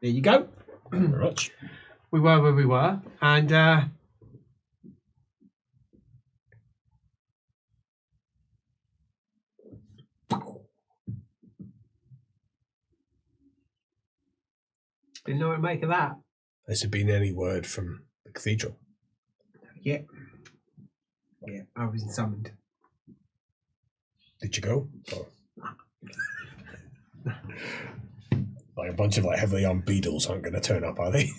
you go. Very much. We were where we were. And didn't know what to make of that. Has there been any word from the cathedral? Yeah, I was summoned. Did you go? Oh. Like a bunch of heavily armed beetles aren't going to turn up, are they?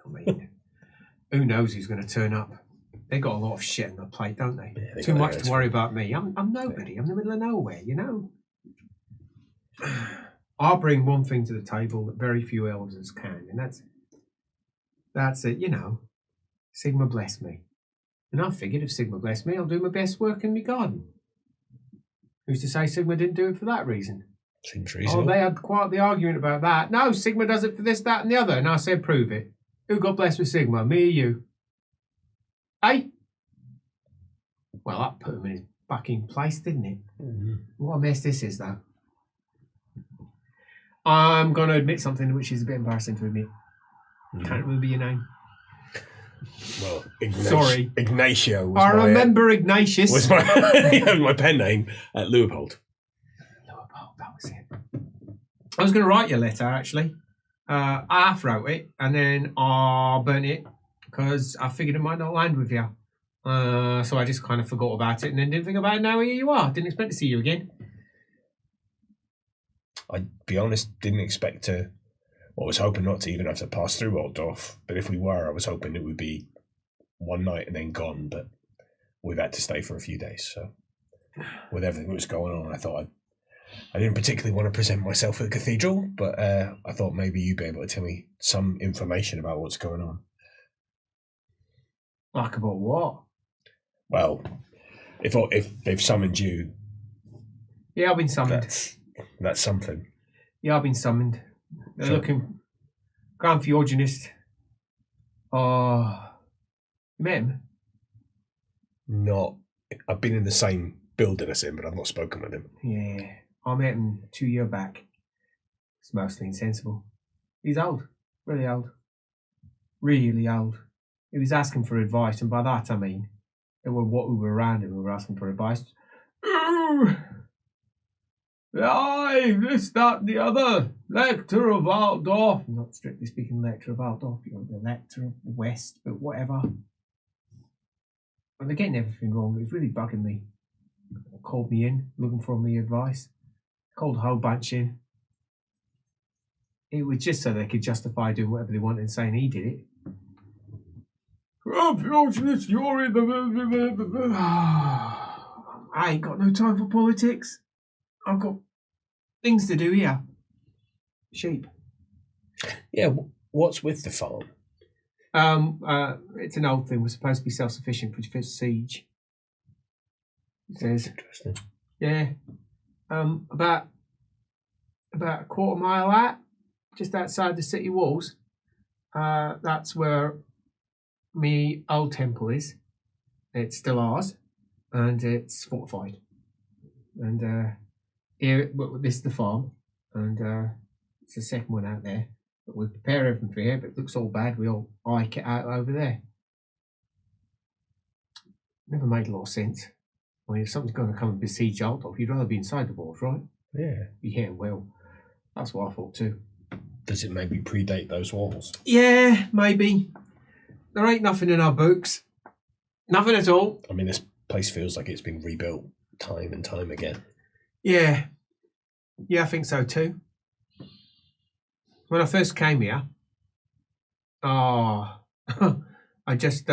I mean, who knows who's going to turn up? They got a lot of shit on their plate, don't they? Yeah, Too much to worry about me. I'm nobody. I'm in the middle of nowhere, I'll bring one thing to the table that very few elders can, and that's it. Sigma blessed me, and I figured if Sigma blessed me, I'll do my best work in my garden. Who's to say Sigma didn't do it for that reason? Seems reasonable. Oh, they had quite the argument about that. No, Sigma does it for this, that, and the other. And I said, prove it. Who got blessed with Sigma? Me or you? Hey? Well, that put him in his fucking place, didn't it? Mm-hmm. What a mess this is, though. I'm going to admit something which is a bit embarrassing to admit. Can't remember your name. Well, Sorry. Ignacio was I remember Ignatius. Was my, my pen name at Luitpold. Luitpold, that was it. I was going to write you a letter, actually. I half wrote it, and then I burnt it because I figured it might not land with you. So I just kind of forgot about it and then didn't think about it. Now here you are. Didn't expect to see you again. I'd be honest, didn't expect to. Well, I was hoping not to even have to pass through Altdorf, but if we were, I was hoping it would be one night and then gone, but we've had to stay for a few days, so with everything that was going on, I thought I didn't particularly want to present myself at the cathedral, but I thought maybe you'd be able to tell me some information about what's going on. Like about what? Well, if they've summoned you... Yeah, I've been summoned. That's something. Yeah, I've been summoned. They're looking... Grand Theogenist. Oh... You met him? Not... I've been in the same building as him, but I've not spoken with him. Yeah, I met him 2 years back. It's mostly insensible. He's old. Really old. Really old. He was asking for advice, and by that I mean, there were what we were around him who were asking for advice. Aye, this, that, and the other. Lector of Altdorf. Not strictly speaking Lector of Altdorf, you're the Lector of the West, but whatever. And they're getting everything wrong. It was really bugging me. They called me in, looking for me advice. Called a whole bunch in. It was just so they could justify doing whatever they wanted and saying he did it. Unfortunate, you're in the... I ain't got no time for politics. I've got things to do here. Sheep. Yeah, what's with the farm? It's an old thing. We're supposed to be self-sufficient for siege. It says. Interesting. Yeah. About a quarter mile out, just outside the city walls. That's where me old temple is. It's still ours, and it's fortified. And here, this is the farm, and it's the second one out there. But we prepare everything for here, but it looks all bad. We all hike it out over there. Never made a lot of sense. I mean, if something's going to come and besiege Altdorf, you'd rather be inside the walls, right? Yeah. Yeah, well, that's what I thought too. Does it maybe predate those walls? Yeah, maybe. There ain't nothing in our books. Nothing at all. I mean, this place feels like it's been rebuilt time and time again. Yeah. Yeah, I think so too. When I first came here, I just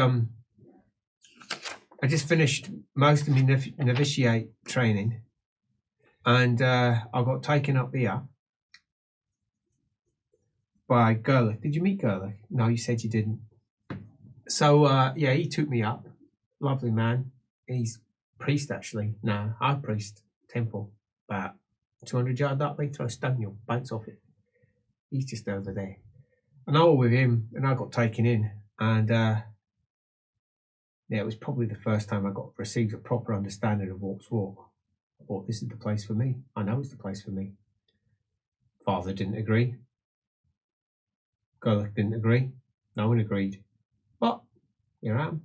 finished most of my novitiate training, and I got taken up here by Gilded. Did you meet Gilded? No, you said you didn't. So yeah, he took me up. Lovely man. He's priest actually. No, high priest temple. About 200 yards up. They throw a stone, you'll bounce off it. He's just over there. And I was with him, and I got taken in, and yeah, it was probably the first time I received a proper understanding of Walk's Walk. I thought, this is the place for me. I know it's the place for me. Father didn't agree. Gullick didn't agree. No one agreed. But here I am.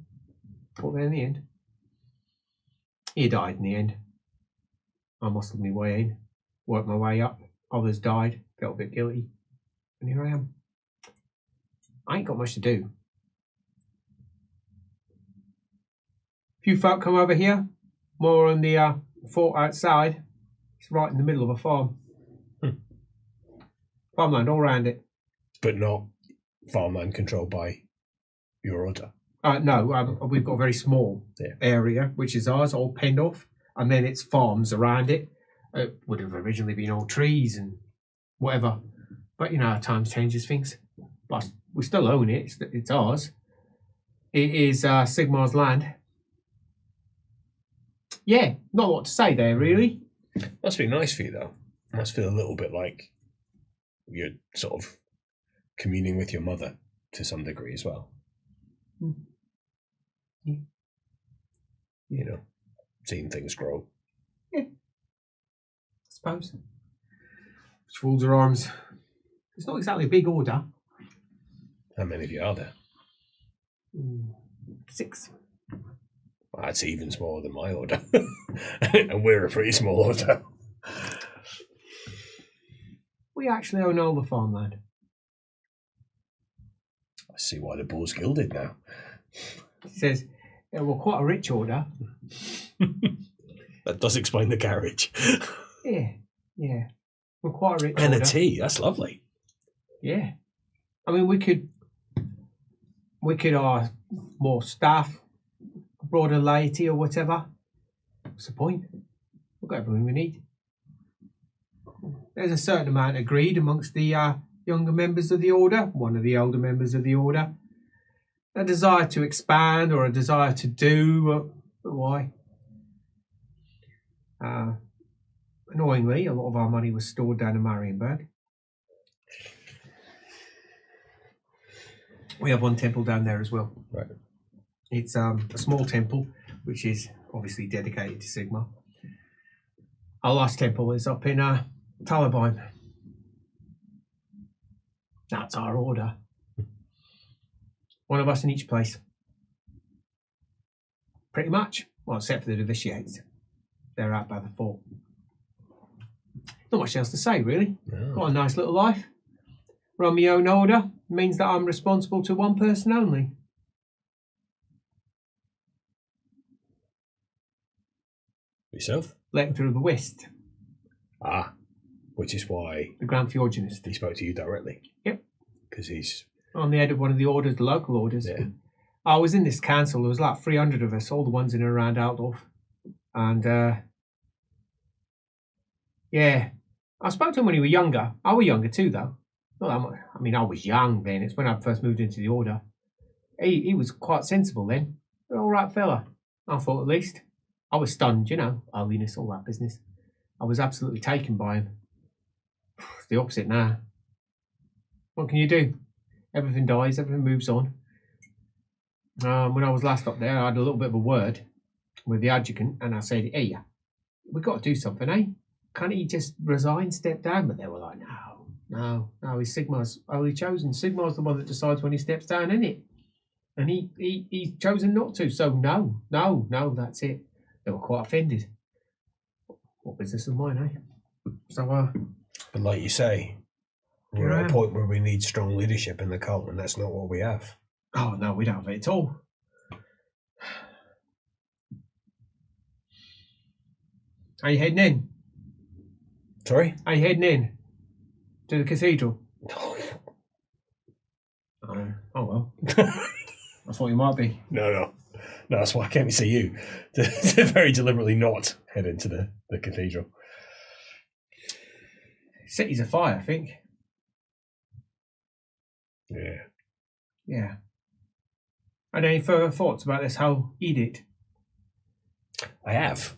Got there in the end. He died in the end. I muscled my way in, worked my way up. Others died, felt a bit guilty. And here I am. I ain't got much to do. Few folk come over here, more on the fort outside. It's right in the middle of a farm. Farmland all around it. But not farmland controlled by your order? No, we've got a very small area, which is ours, all penned off. And then it's farms around it. It would have originally been all trees and whatever. But, you know, how times changes things. But we still own it. It's ours. It is Sigmar's land. Yeah, not a lot to say there, really. Must be nice for you, though. Must feel a little bit like you're sort of communing with your mother to some degree as well. Yeah. You know, seeing things grow. Yeah. I suppose. She folds her arms. It's not exactly a big order. How many of you are there? 6. Well, that's even smaller than my order. And we're a pretty small order. We actually own all the farmland. I see why the Boar's Gilded now. He says, yeah, we're quite a rich order. That does explain the carriage. Yeah. We're quite a rich And order. a tea, that's lovely. Yeah. I mean, we could more staff, broader laity or whatever. What's the point? We've got everything we need. There's a certain amount agreed amongst the younger members of the order, one of the older members of the order. A desire to expand or a desire to do, but why? Annoyingly, a lot of our money was stored down in Marienburg. We have one temple down there as well. Right. It's a small temple, which is obviously dedicated to Sigma. Our last temple is up in Talabheim. That's our order. One of us in each place. Pretty much. Well, except for the novitiates. They're out by the fort. Not much else to say, really. No. Got a nice little life. Run my own order means that I'm responsible to one person only. Yourself? Lector of the West, Ah, which is why the Grand Fjordgenist. he spoke to you directly. Yep. Because he's... I'm the head of one of the orders, the local orders. Yeah. I was in this council. There was like 300 of us, all the ones in and around Altdorf. And, yeah, I spoke to him when he was younger. I was younger too, though. Not that much. I mean, I was young then. It's when I first moved into the order. He was quite sensible then. All right fella, I thought at least. I was stunned, holiness, all that business. I was absolutely taken by him. It's the opposite now. What can you do? Everything dies, everything moves on. When I was last up there, I had a little bit of a word with the adjutant, and I said, hey, we've got to do something, eh? Can't he just resign, step down? But they were like, no, he's Sigmar's only chosen. Sigmar's the one that decides when he steps down, innit? And he's chosen not to, so no, that's it. They were quite offended. What business of mine, eh? So, But like you say, we're Yeah. at a point where we need strong leadership in the cult, and that's not what we have. oh no, we don't have it at all. Are you heading in? Sorry? Are you heading in? To the cathedral? Oh well. I thought you might be. No, that's why I came to see you. To very deliberately not head into the cathedral. City's afire, I think. Yeah. Yeah. And any further thoughts about this whole edict? I have.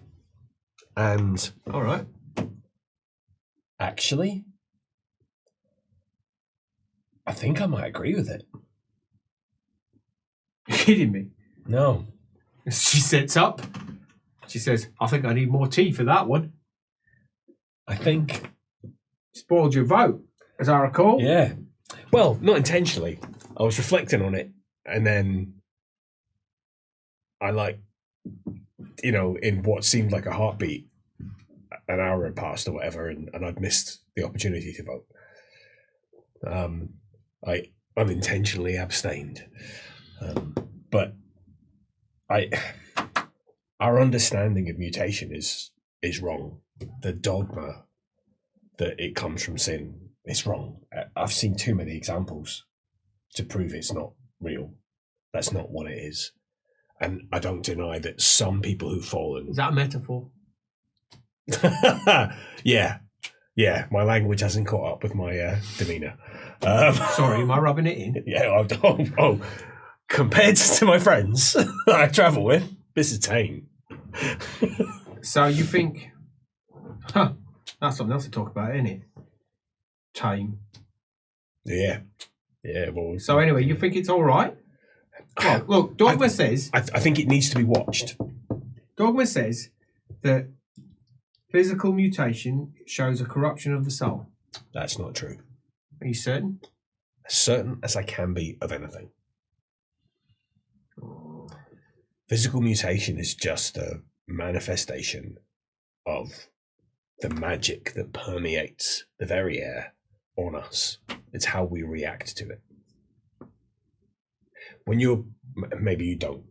And All right. actually, I think I might agree with it. You're kidding me? No. She sits up. She says, I think I need more tea for that one. I think... Spoiled your vote, as I recall. Yeah. Well, not intentionally. I was reflecting on it, and then I in what seemed like a heartbeat, an hour had passed or whatever, and I'd missed the opportunity to vote. I unintentionally abstained. But our understanding of mutation is wrong. The dogma that it comes from sin is wrong. I've seen too many examples to prove it's not real. That's not what it is. And I don't deny that some people who've fallen... Is that a metaphor? Yeah. My language hasn't caught up with my demeanour. Sorry, am I rubbing it in? Yeah. Compared to my friends that I travel with, this is tame. So you think... that's something else to talk about, isn't it? Tame. Yeah. Well. So anyway, you think it's all right? Well, look, Dogma says... I think it needs to be watched. Dogma says that physical mutation shows a corruption of the soul. That's not true. Are you certain? As certain as I can be of anything. Physical mutation is just a manifestation of the magic that permeates the very air on us. It's how we react to it. When you're, maybe you don't,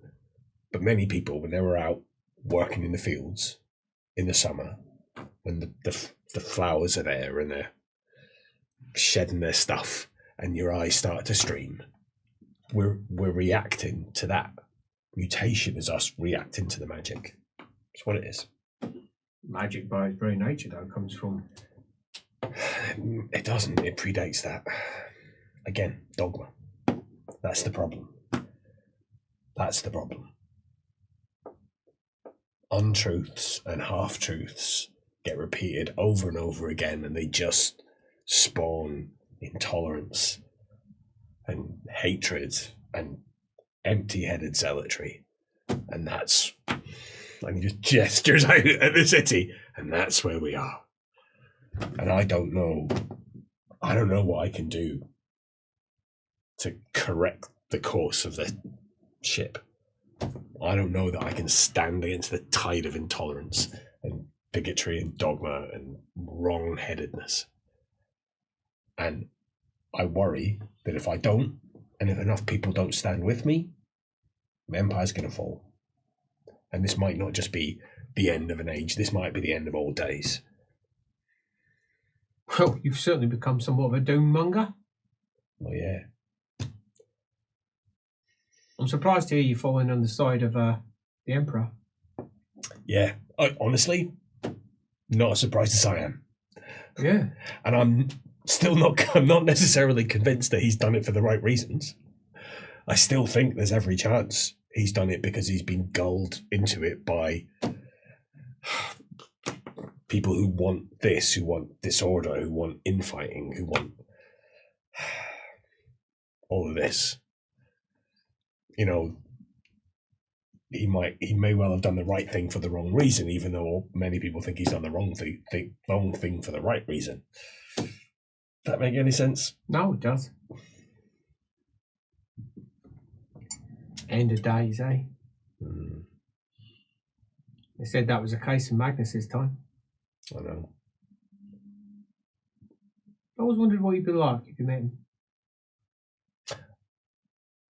but many people, when they were out working in the fields in the summer, when the flowers are there and they're shedding their stuff and your eyes start to stream, we're reacting to that. Mutation is us reacting to the magic. That's what it is. Magic by its very nature, though, comes from... It doesn't. It predates that. Again, dogma. That's the problem. That's the problem. Untruths and half-truths get repeated over and over again, and they just spawn intolerance and hatred and empty-headed zealotry. And that's... And he just gestures out at the city, and that's where we are. And I don't know what I can do to correct the course of the ship. I don't know that I can stand against the tide of intolerance and bigotry and dogma and wrong-headedness. And I worry that if I don't, and if enough people don't stand with me, my empire's going to fall. And this might not just be the end of an age, this might be the end of all days. Well, you've certainly become somewhat of a doom-monger. Oh, yeah. I'm surprised to hear you falling on the side of the Emperor. Yeah, honestly, not as surprised as I am. Yeah. And I'm not necessarily convinced that he's done it for the right reasons. I still think there's every chance he's done it because he's been gulled into it by people who want this, who want disorder, who want infighting, who want all of this. You know, he may well have done the right thing for the wrong reason, even though many people think he's done the wrong thing for the right reason. Does that make any sense? No, it does. End of days, eh? Mm. They said that was the case in Magnus's time. I know. I always wondered what he'd be like if you met him.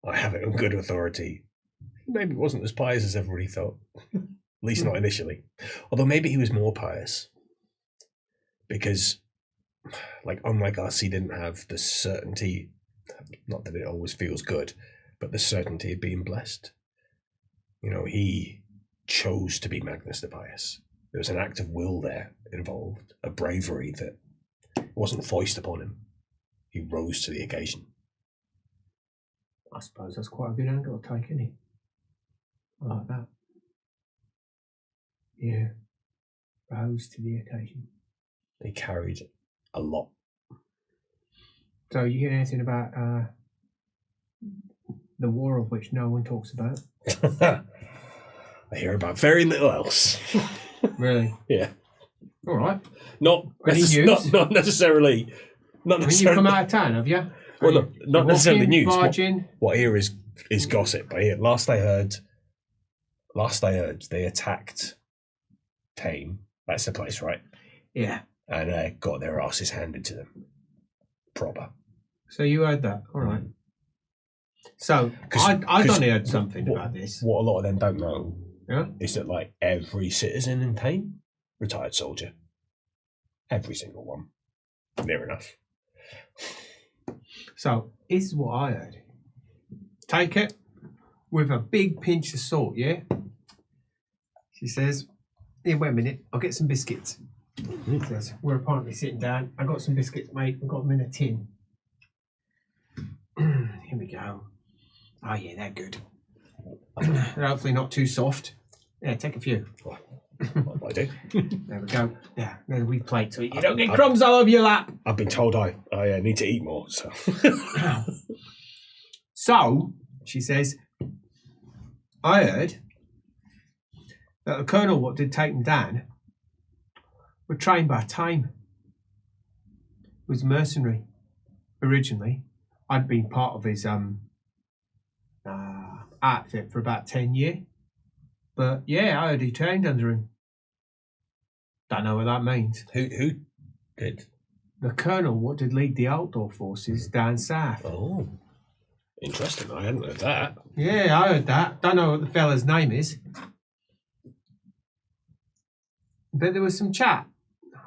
I have it on good authority. Maybe he wasn't as pious as everybody thought. At least not initially. Although maybe he was more pious. Because, unlike us, he didn't have the certainty, not that it always feels good, but the certainty of being blessed. You know, he chose to be Magnus the Pious. There was an act of will there involved, a bravery that wasn't foisted upon him. He rose to the occasion. I suppose that's quite a good angle to take, isn't it? I like that. Yeah. Rose to the occasion. He carried a lot. So you hear anything about the war of which no one talks about? I hear about very little else. Really? Yeah. All right. Not necessarily. Not necessarily. You've come out of town, have you? Well, no, not necessarily news. Margin. What I hear is gossip. Last I heard, they attacked Tame. That's the place, right? Yeah. And got their asses handed to them. Proper. So you heard that? All right. So I'd only heard something about this. What a lot of them don't know is that every citizen in Tame, retired soldier. Every single one. Near enough. So this is what I heard. Take it with a big pinch of salt, yeah? She says, here, wait a minute, I'll get some biscuits. She says, we're apparently sitting down. I got some biscuits, mate. I've got them in a tin. Here we go. Oh, yeah, they're good. They're hopefully not too soft. Yeah, take a few. I do. There we go. Yeah, there's a wee plate so you don't get crumbs all over your lap. I've been told I need to eat more. So, so she says, I heard that the colonel what did take them down were trained by Time. was mercenary. Originally, I'd been part of his outfit for about 10 years. But yeah, I heard he trained under him. Don't know what that means. Who did? The colonel what did lead the Altdorf forces down south. Oh, interesting. I hadn't heard that. Yeah, I heard that. Don't know what the fella's name is. But there was some chat.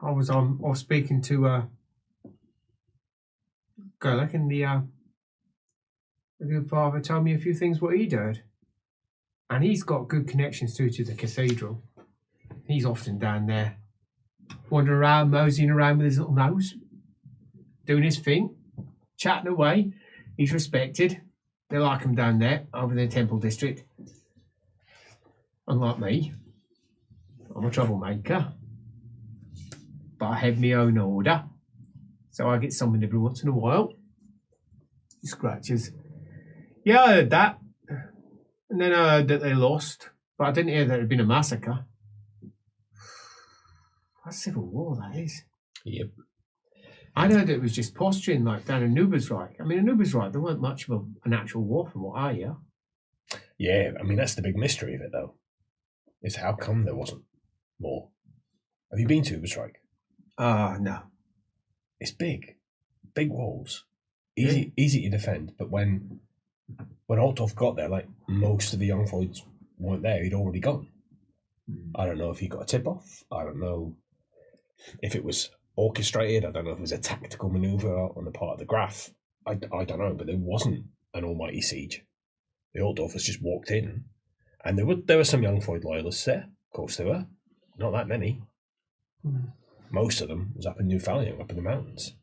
I was speaking to a girl in the good father told me a few things what he'd heard. And he's got good connections to the cathedral. He's often down there, wandering around, moseying around with his little nose, doing his thing, chatting away. He's respected. They like him down there, over in the Temple District. Unlike me, I'm a troublemaker. But I have my own order. So I get summoned every once in a while. Scratches. Yeah, I heard that. And then I heard that they lost. But I didn't hear there had been a massacre. That's civil war, that is. Yep. I heard it was just posturing, like down in Nubersreich. I mean, in Nubersreich, there weren't much of an actual war from what I hear. Yeah, I mean, that's the big mystery of it, though. Is how come there wasn't more? Have you been to Uberstrike? No. It's big. Big walls. Easy to defend, but when Altdorf got there, like, most of the young Floyds weren't there. He'd already gone. I don't know if he got a tip-off. I don't know if it was orchestrated. I don't know if it was a tactical maneuver on the part of the Graf. I don't know, but there wasn't an almighty siege. The Altdorfers just walked in, and there were some young Floyd loyalists there. Of course there were. Not that many. Most of them was up in Newfoundland, up in the mountains.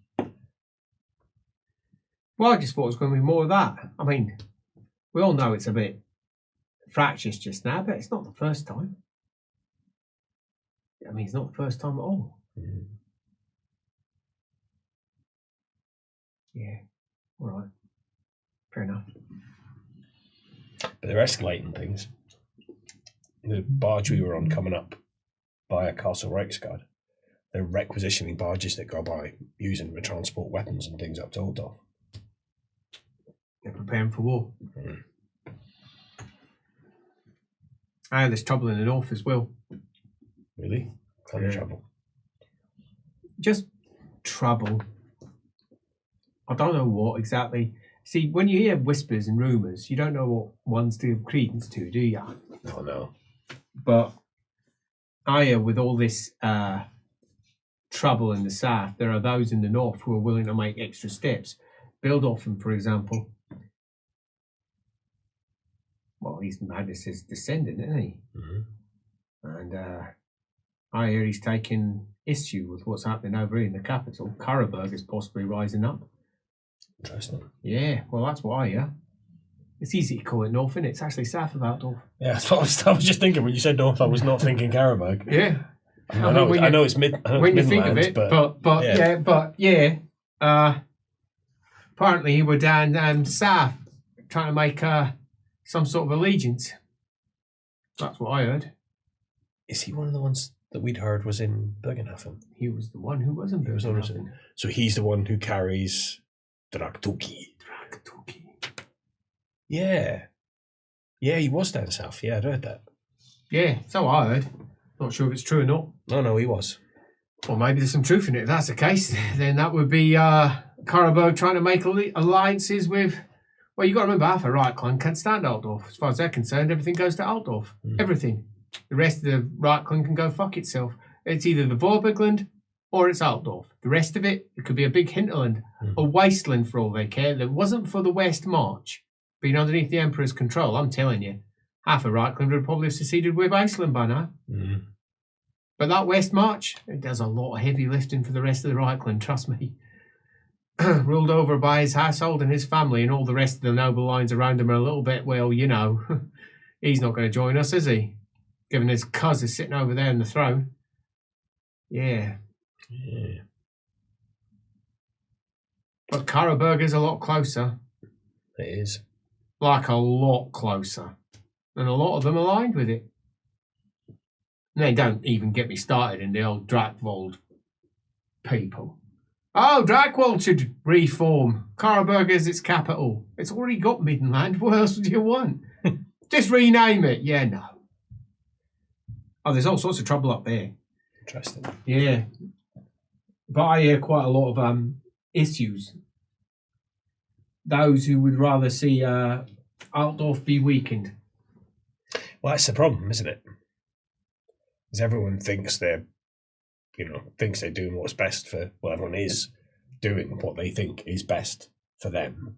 Well, I just thought it was going to be more of that. I mean, we all know it's a bit fractious just now, but it's not the first time. I mean, it's not the first time at all. Yeah, all right. Fair enough. But they're escalating things. The barge we were on coming up by a Castle Reichsguard, they're requisitioning barges that go by using to transport weapons and things up to Altdorf. They're preparing for war. And there's trouble in the north as well. Really? Kind of trouble. Just trouble. I don't know what exactly. See, when you hear whispers and rumours, you don't know what ones to give credence to, do you? Oh, no. But I hear with all this trouble in the south, there are those in the north who are willing to make extra steps. Bildorfen, for example. Well, he's Magnus's descendant, isn't he? And I hear he's taking issue with what's happening over here in the capital. Karaburg is possibly rising up. Interesting. Yeah, well, that's what I hear. It's easy to call it north, isn't it? It's actually south of Altdorf. Yeah, that's what I was just thinking when you said north. I was not thinking Karaburg. Yeah. I know it's mid. When you think of it, but apparently he were down south trying to make some sort of allegiance. That's what I heard. Is he one of the ones that we'd heard was in Bergenhafen? He was the one who was in Bergenhafen. So he's the one who carries Dragtuki. Yeah. Yeah, he was down south. Yeah, I'd heard that. Yeah, so I heard. Not sure if it's true or not. No, he was. Well, maybe there's some truth in it. If that's the case, then that would be Karaburg trying to make alliances with... Well, you've got to remember, half of Reichland can't stand Altdorf. As far as they're concerned, everything goes to Altdorf. Everything. The rest of the Reichland can go fuck itself. It's either the Vorburgland or it's Altdorf. The rest of it could be a big hinterland, a wasteland for all they care. That wasn't for the West March being underneath the Emperor's control. I'm telling you, half of Reichland would probably have seceded with Iceland by now. But that West March, it does a lot of heavy lifting for the rest of the Reichland, trust me. Ruled over by his household and his family, and all the rest of the noble lines around him are a little bit, well, you know, he's not going to join us, is he? Given his cuz is sitting over there in the throne. Yeah. But Karaburg is a lot closer. It is. Like a lot closer. And a lot of them aligned with it. And they don't even get me started in the old Drakvold people. Oh, Dracwold should reform. Karlberg is its capital. It's already got Middenland. What else do you want? Just rename it. Yeah, no. Oh, there's all sorts of trouble up there. Interesting. Yeah. But I hear quite a lot of issues. Those who would rather see Altdorf be weakened. Well, that's the problem, isn't it? Because everyone thinks they're doing what's best for, well, everyone is doing what they think is best for them.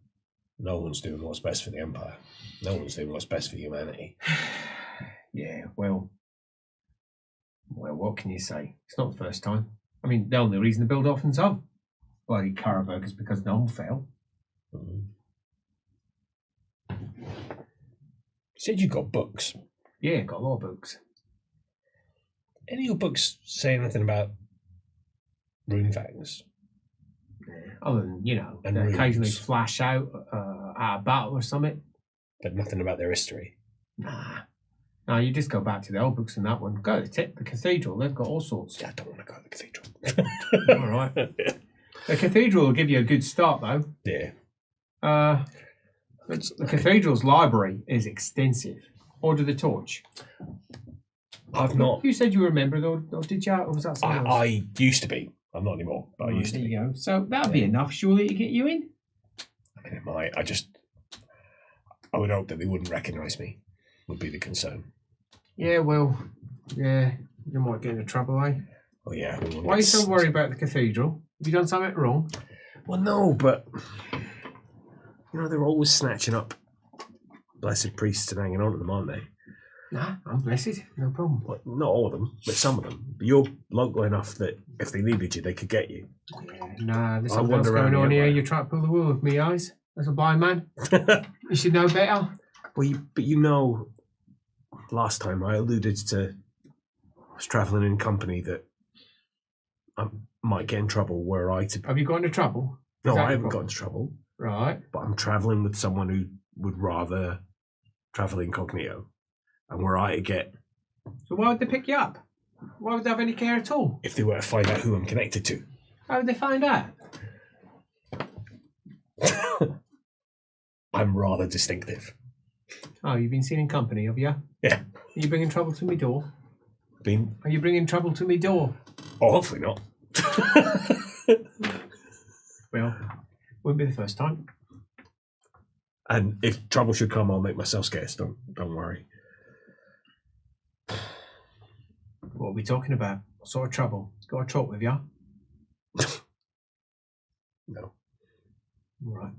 No one's doing what's best for the Empire. No one's doing what's best for humanity. Yeah, well, what can you say? It's not the first time. I mean, the only reason the build orphans have bloody Karlberg is because none fell. Mm-hmm. You said you got books. Yeah, got a lot of books. Any of your books say anything about rune fangs? Other than, And they occasionally runes. flash out at a battle or something. But nothing about their history. Nah. No, you just go back to the old books in that one. Go to the cathedral, they've got all sorts. Yeah, I don't want to go to the cathedral. All right. The cathedral will give you a good start, though. Yeah. The cathedral's library is extensive. Order the Torch. I've not. You said you were a member, though, or did you? Or was that something else? I used to be. I'm not anymore, but I used to There be. you go. So that'd be enough, surely, to get you in. I mean, it might. I would hope that they wouldn't recognise me, would be the concern. Yeah, well, yeah, you might get into trouble, eh? Oh, yeah. Why are you so worried about the cathedral? Have you done something wrong? Well, no, but they're always snatching up blessed priests and hanging on to them, aren't they? Nah, I'm blessed. No problem. Well, not all of them, but some of them. But you're local enough that if they needed you, they could get you. Yeah, nah, there's I something else wander around going on here, here. right? You're trying to pull the wool with me eyes. As a blind man, you should know better. Well, last time I alluded to I was travelling in company that I might get in trouble were I to... Have you got into trouble? No, Is that I the haven't got problem? into trouble, Right. but I'm travelling with someone who would rather travel incognito. And were I to get... So why would they pick you up? Why would they have any care at all? If they were to find out who I'm connected to. How would they find out? I'm rather distinctive. Oh, you've been seen in company, have you? Yeah. Are you bringing trouble to me door? Been... Are you bringing trouble to me door? Oh, hopefully not. Well, wouldn't be the first time. And if trouble should come, I'll make myself scarce. Don't worry. What are we talking about? What sort of trouble? Got a talk with you? No. All right.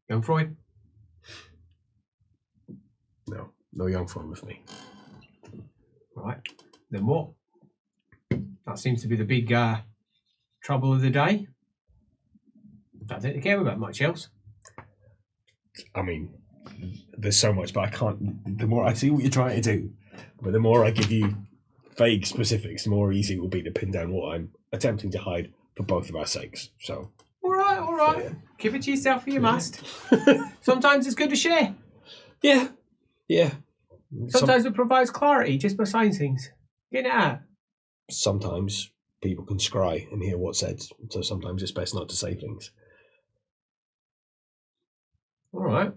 Young Freud? No young fun with me. Right. Then what? That seems to be the big trouble of the day. Don't think they care about much else. I mean, there's so much, but I can't... The more I see what you're trying to do, but the more I give you vague specifics, the more easy it will be to pin down what I'm attempting to hide for both of our sakes. So... All right. Yeah. Keep it to yourself for you must. Sometimes it's good to share. Yeah. Sometimes it provides clarity just by saying things. Get it out. Sometimes people can scry and hear what's said, so sometimes it's best not to say things. All right.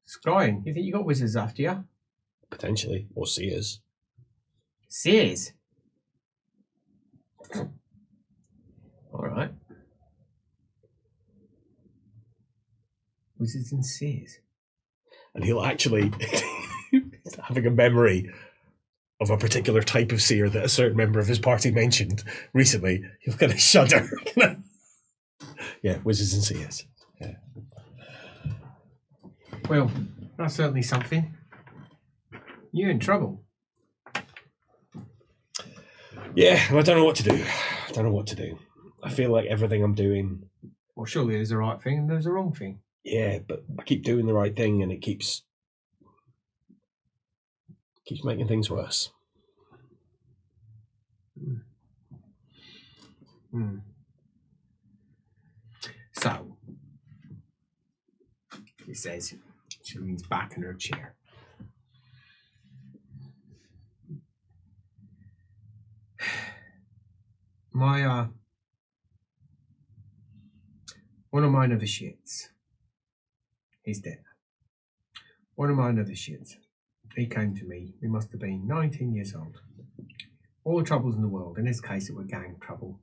Scrying. You think you got wizards after you? Potentially. Or seers. Seers. All right. Wizards and seers. And he'll actually... having a memory of a particular type of seer that a certain member of his party mentioned recently, he'll kind of shudder. Yeah, wizards and seers. Yeah. Well, that's certainly something. You're in trouble. Yeah, and I don't know what to do. I feel like everything I'm doing... Well, surely there's a right thing and there's a wrong thing. Yeah, but I keep doing the right thing and it keeps making things worse. So, he says, she leans back in her chair. my one of my novitiates, he's dead. One of my novitiates, he came to me. He must have been 19 years old. All the troubles in the world. In this case, it was gang trouble.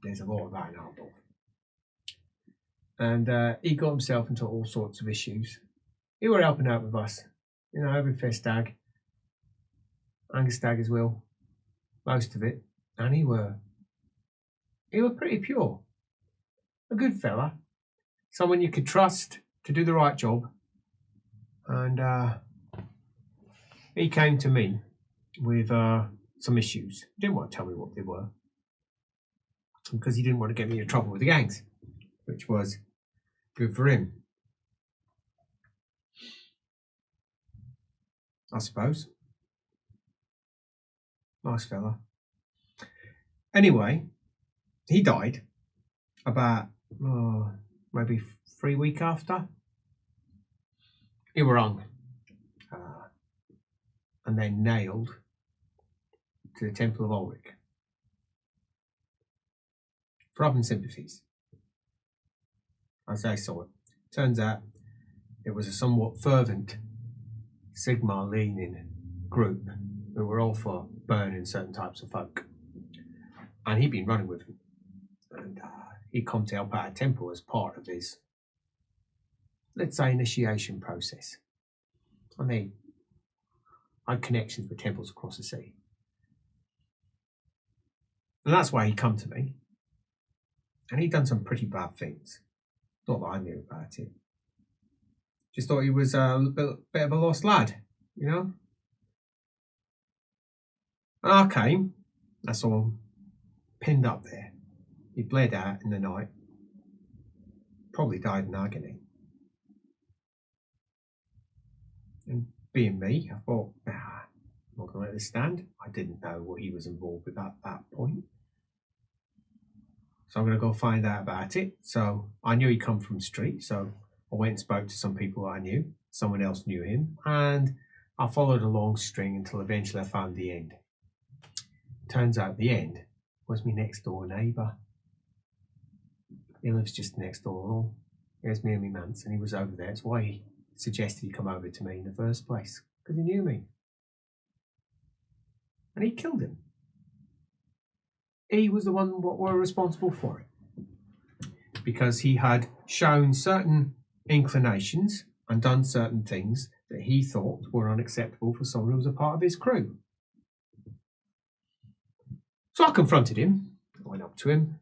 There's a lot of that in Altdorf. And he got himself into all sorts of issues. He were helping out with us, you know, every fair stag, Angus stag as well, most of it. And he were pretty pure, a good fella, someone you could trust to do the right job. And he came to me with some issues. He didn't want to tell me what they were because he didn't want to get me in trouble with the gangs, which was good for him, I suppose. Nice fella. Anyway, he died about maybe 3 weeks after. He were hung and then nailed to the Temple of Ulrich for having sympathies, as I saw it. Turns out it was a somewhat fervent Sigmar-leaning group who were all for burning certain types of folk. And he'd been running with them. And he'd come to help out a temple as part of his, let's say, initiation process. And they had connections with temples across the sea. And that's why he'd come to me. And he'd done some pretty bad things. Not that I knew about it. Just thought he was a bit of a lost lad, you know? And I came, I saw him pinned up there. He bled out in the night. Probably died in agony. And being me, I thought, I'm not going to let this stand. I didn't know what he was involved with at that point. So I'm going to go find out about it. So I knew he'd come from the street. So I went and spoke to some people I knew. Someone else knew him. And I followed a long string until eventually I found the end. Turns out the end was my next door neighbour. He lives just next door. Here's me and my manse, and he was over there. That's why he suggested he come over to me in the first place, because he knew me. And he killed him. He was the one what were responsible for it, because he had shown certain inclinations and done certain things that he thought were unacceptable for someone who was a part of his crew. So I confronted him. I went up to him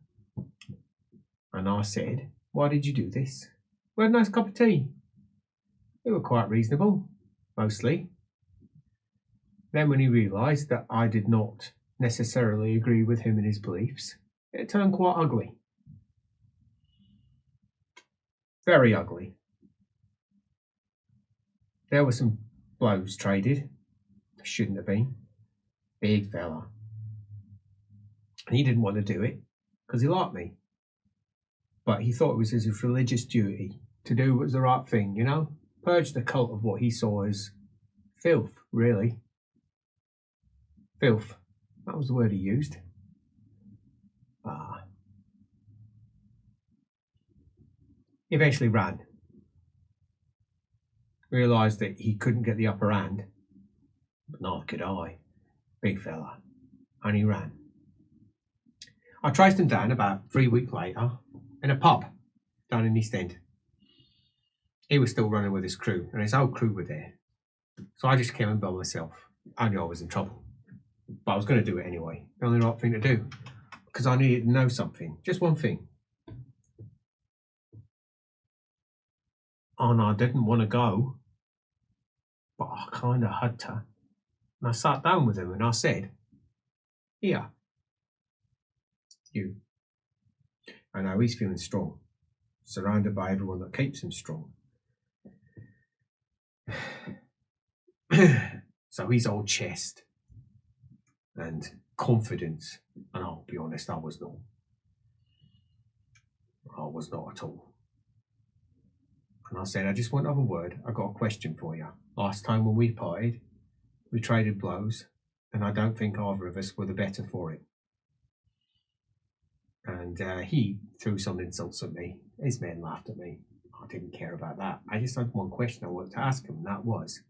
and I said, "Why did you do this? We had a nice cup of tea." They were quite reasonable, mostly. Then when he realised that I did not necessarily agree with him and his beliefs, it turned quite ugly. Very ugly. There were some blows traded. There shouldn't have been. Big fella. And he didn't want to do it because he liked me. But he thought it was his religious duty to do what was the right thing, you know? Purge the cult of what he saw as filth, really. Filth. That was the word he used. He eventually ran. Realised that he couldn't get the upper hand. But neither could I. Big fella. And he ran. I traced him down about 3 weeks later in a pub down in East End. He was still running with his crew, and his whole crew were there. So I just came in by myself. I knew I was in trouble, but I was going to do it anyway. The only right thing to do, because I needed to know something, just one thing. And I didn't want to go, but I kind of had to. And I sat down with him and I said, "Here, you." I know he's feeling strong, surrounded by everyone that keeps him strong. So he's all chest and confidence, and I'll be honest, I was not. I was not at all. And I said, "I just want to have a word. I got a question for you. Last time when we parted, we traded blows, and I don't think either of us were the better for it. And he threw some insults at me. His men laughed at me. I didn't care about that. I just had one question I wanted to ask him, and that was,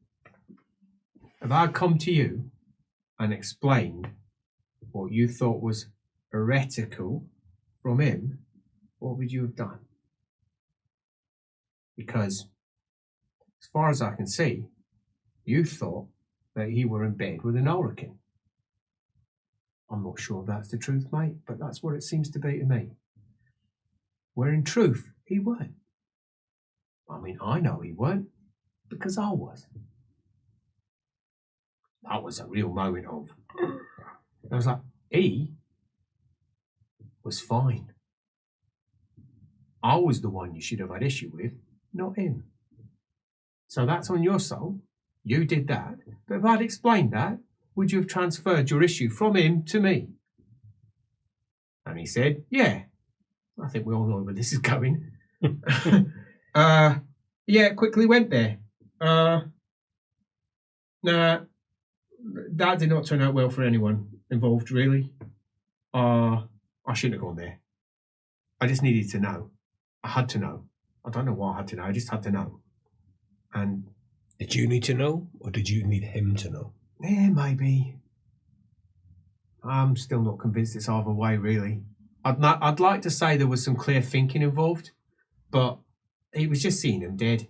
if I had come to you and explained what you thought was heretical from him, what would you have done? Because, as far as I can see, you thought that he were in bed with an Ulrican. I'm not sure if that's the truth, mate, but that's what it seems to be to me. Where in truth, he weren't. I mean, I know he weren't, because I was. That was a real moment of... I was like, he was fine. I was the one you should have had issue with, not him. So that's on your soul. You did that. But if I'd explained that, would you have transferred your issue from him to me? And he said, yeah. I think we all know where this is going. Yeah, quickly went there. Nah, that did not turn out well for anyone involved, really. I shouldn't have gone there. I just needed to know. I had to know. I don't know why I had to know. I just had to know. And did you need to know, or did you need him to know? Yeah, maybe. I'm still not convinced it's either way, really. I'd like to say there was some clear thinking involved, but it was just seeing him dead.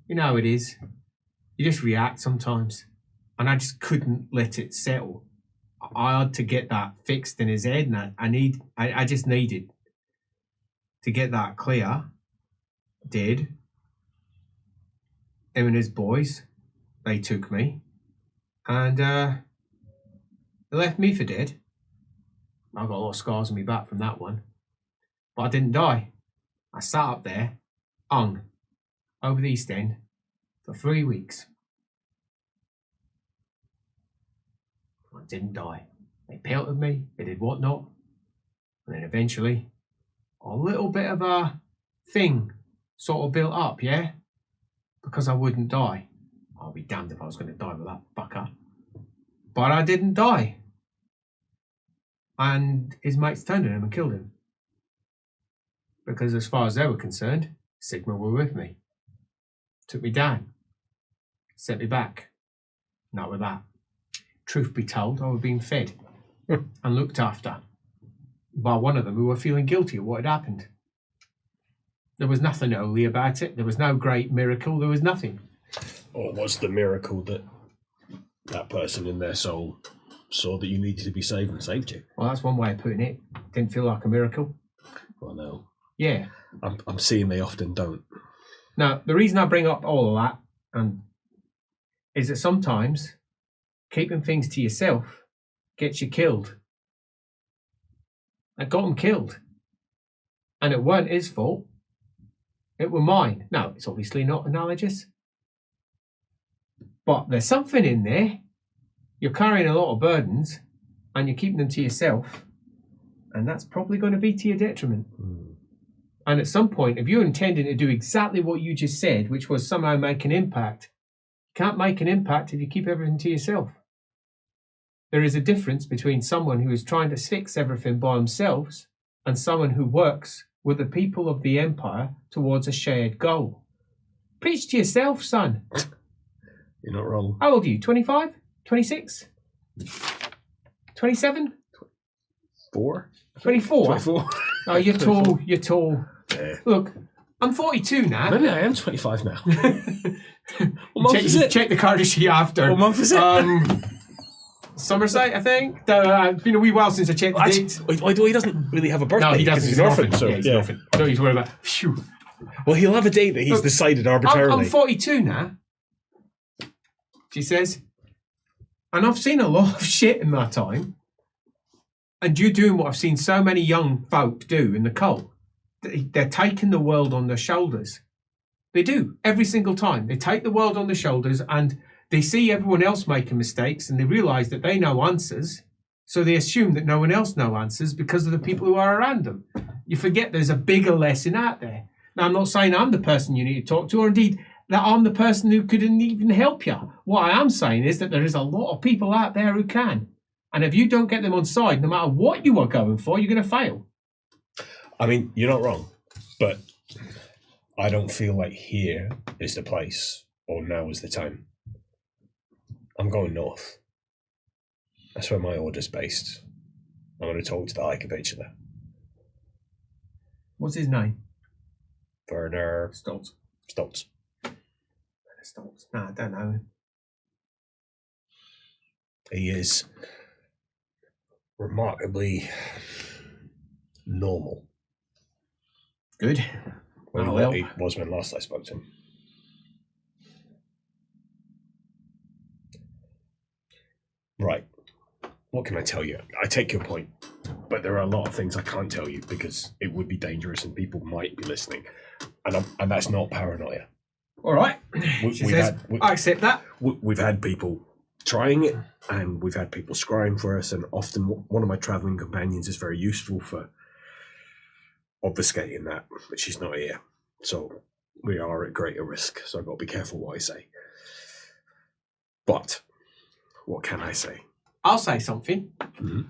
You know how it is. You just react sometimes. And I just couldn't let it settle. I had to get that fixed in his head, and I just needed to get that clear. Did. Him and his boys, they took me. And they left me for dead. I got a lot of scars on my back from that one. But I didn't die. I sat up there, hung, over the East End, for 3 weeks. I didn't die. They pelted me, they did whatnot. And then eventually, a little bit of a thing sort of built up, yeah? Because I wouldn't die. I'll be damned if I was going to die with that fucker. But I didn't die. And his mates turned on him and killed him. Because as far as they were concerned, Sigma were with me. Took me down. Sent me back. Not with that. Truth be told, I was being fed and looked after by one of them who were feeling guilty of what had happened. There was nothing holy about it. There was no great miracle. There was nothing. Or was the miracle that that person in their soul saw that you needed to be saved and saved you? Well, that's one way of putting it. Didn't feel like a miracle. Well, no. Yeah. I'm seeing they often don't. Now, the reason I bring up all of that is that sometimes keeping things to yourself gets you killed. I got him killed. And it weren't his fault. It were mine. Now, it's obviously not analogous. But there's something in there. You're carrying a lot of burdens and you're keeping them to yourself. And that's probably going to be to your detriment. And at some point, if you're intending to do exactly what you just said, which was somehow make an impact, you can't make an impact if you keep everything to yourself. There is a difference between someone who is trying to fix everything by themselves and someone who works with the people of the empire towards a shared goal. Preach to yourself, son. You're not wrong. How old are you? 25? 26? 27? 4? 24? 24. Oh, you're tall. You're tall. Yeah. Look, I'm 42 now. Maybe I am 25 now. What month is it? Check the card sheet after. What month is it? Somerset, I think. It's been a wee while since I checked the dates. He doesn't really have a birthday. No, he doesn't. He's an orphan. So, he's an orphan. Don't need to worry about. Phew. Well, he'll have a date that he's decided arbitrarily. I'm 42 now, she says. And I've seen a lot of shit in that time. And you're doing what I've seen so many young folk do in the cult. They're taking the world on their shoulders. They do, every single time. They take the world on their shoulders and they see everyone else making mistakes and they realise that they know answers. So they assume that no one else knows answers because of the people who are around them. You forget there's a bigger lesson out there. Now, I'm not saying I'm the person you need to talk to, or indeed that I'm the person who couldn't even help you. What I am saying is that there is a lot of people out there who can. And if you don't get them on side, no matter what you are going for, you're going to fail. I mean, you're not wrong, but I don't feel like here is the place or now is the time. I'm going north. That's where my order's based. I'm going to talk to the High Capitular. What's his name? Werner Stoltz. Stoltz. Stoltz. No, I don't know him. He is remarkably normal. Good. Well, he was when last I spoke to him. Right. What can I tell you? I take your point, but there are a lot of things I can't tell you because it would be dangerous and people might be listening, and that's not paranoia. All right. I accept that. We've had people trying it, and we've had people scrying for us, and often one of my travelling companions is very useful for obfuscating that, but she's not here, so we are at greater risk. So I've got to be careful what I say. But what can I say? I'll say something. Mm-hmm.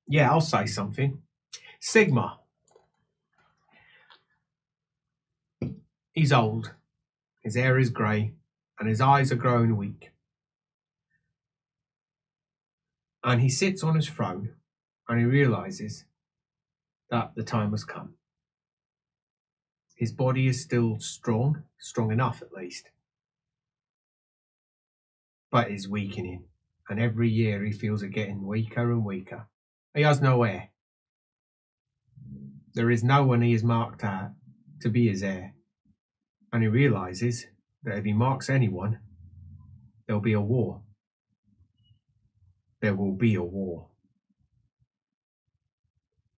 Yeah, I'll say something. Sigma. He's old. His hair is grey, and his eyes are growing weak. And he sits on his throne, and he realises that the time has come. His body is still strong enough at least, but is weakening, and every year he feels it getting weaker and weaker. He has no heir. There is no one he is marked out to be his heir, and he realises that if he marks anyone, there'll be a war. There will be a war.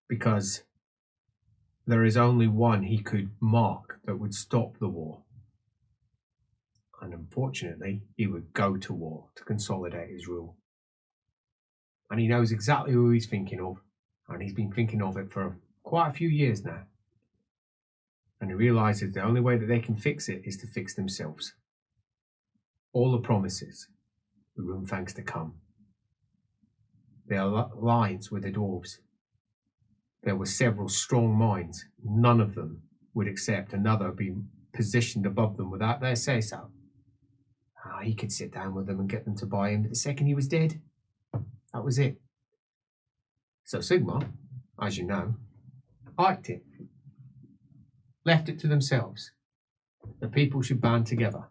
Because there is only one he could mark that would stop the war. And unfortunately, he would go to war to consolidate his rule. And he knows exactly who he's thinking of, and he's been thinking of it for quite a few years now. And he realises the only way that they can fix it is to fix themselves. All the promises, the Roomfangs to come. Their alliance with the dwarves. There were several strong minds. None of them would accept another being positioned above them without their say-so. He could sit down with them and get them to buy him, but the second he was dead, that was it. So Sigma, as you know, liked it. Left it to themselves. The people should band together.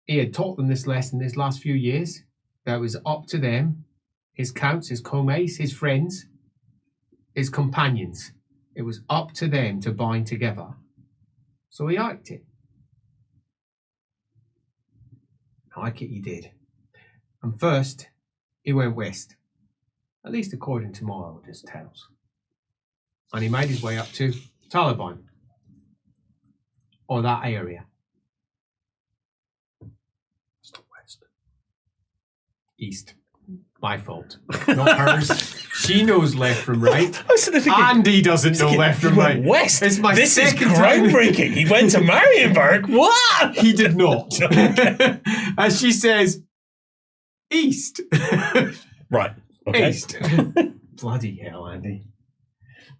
He had taught them this lesson this last few years, that it was up to them, his counts, his comrades, his friends, his companions. It was up to them to bind together. So he liked it. Like it he did. And first, he went west. At least according to my oldest tales. And he made his way up to Taliban. Or that area. It's not west. East. My fault. Not hers. She knows left from right. Andy doesn't know left from right. West. It's my this is second time. groundbreaking. He went to Marienburg. What? He did not. And she says, east. Right. Okay. East. Bloody hell, Andy.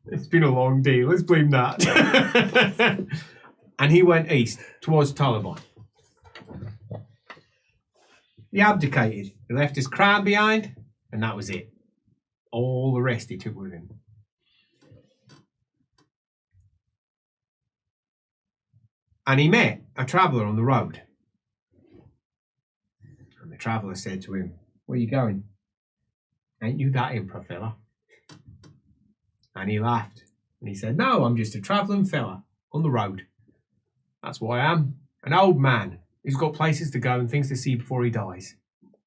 It's been a long day. Let's blame that. And he went east towards Taliban. He abdicated. He left his crown behind, and that was it. All the rest he took with him. And he met a traveller on the road. And the traveller said to him, "Where are you going? Ain't you that emperor fella?" And he laughed. And he said, "No, I'm just a travelling fella on the road. That's what I am. An old man who's got places to go and things to see before he dies.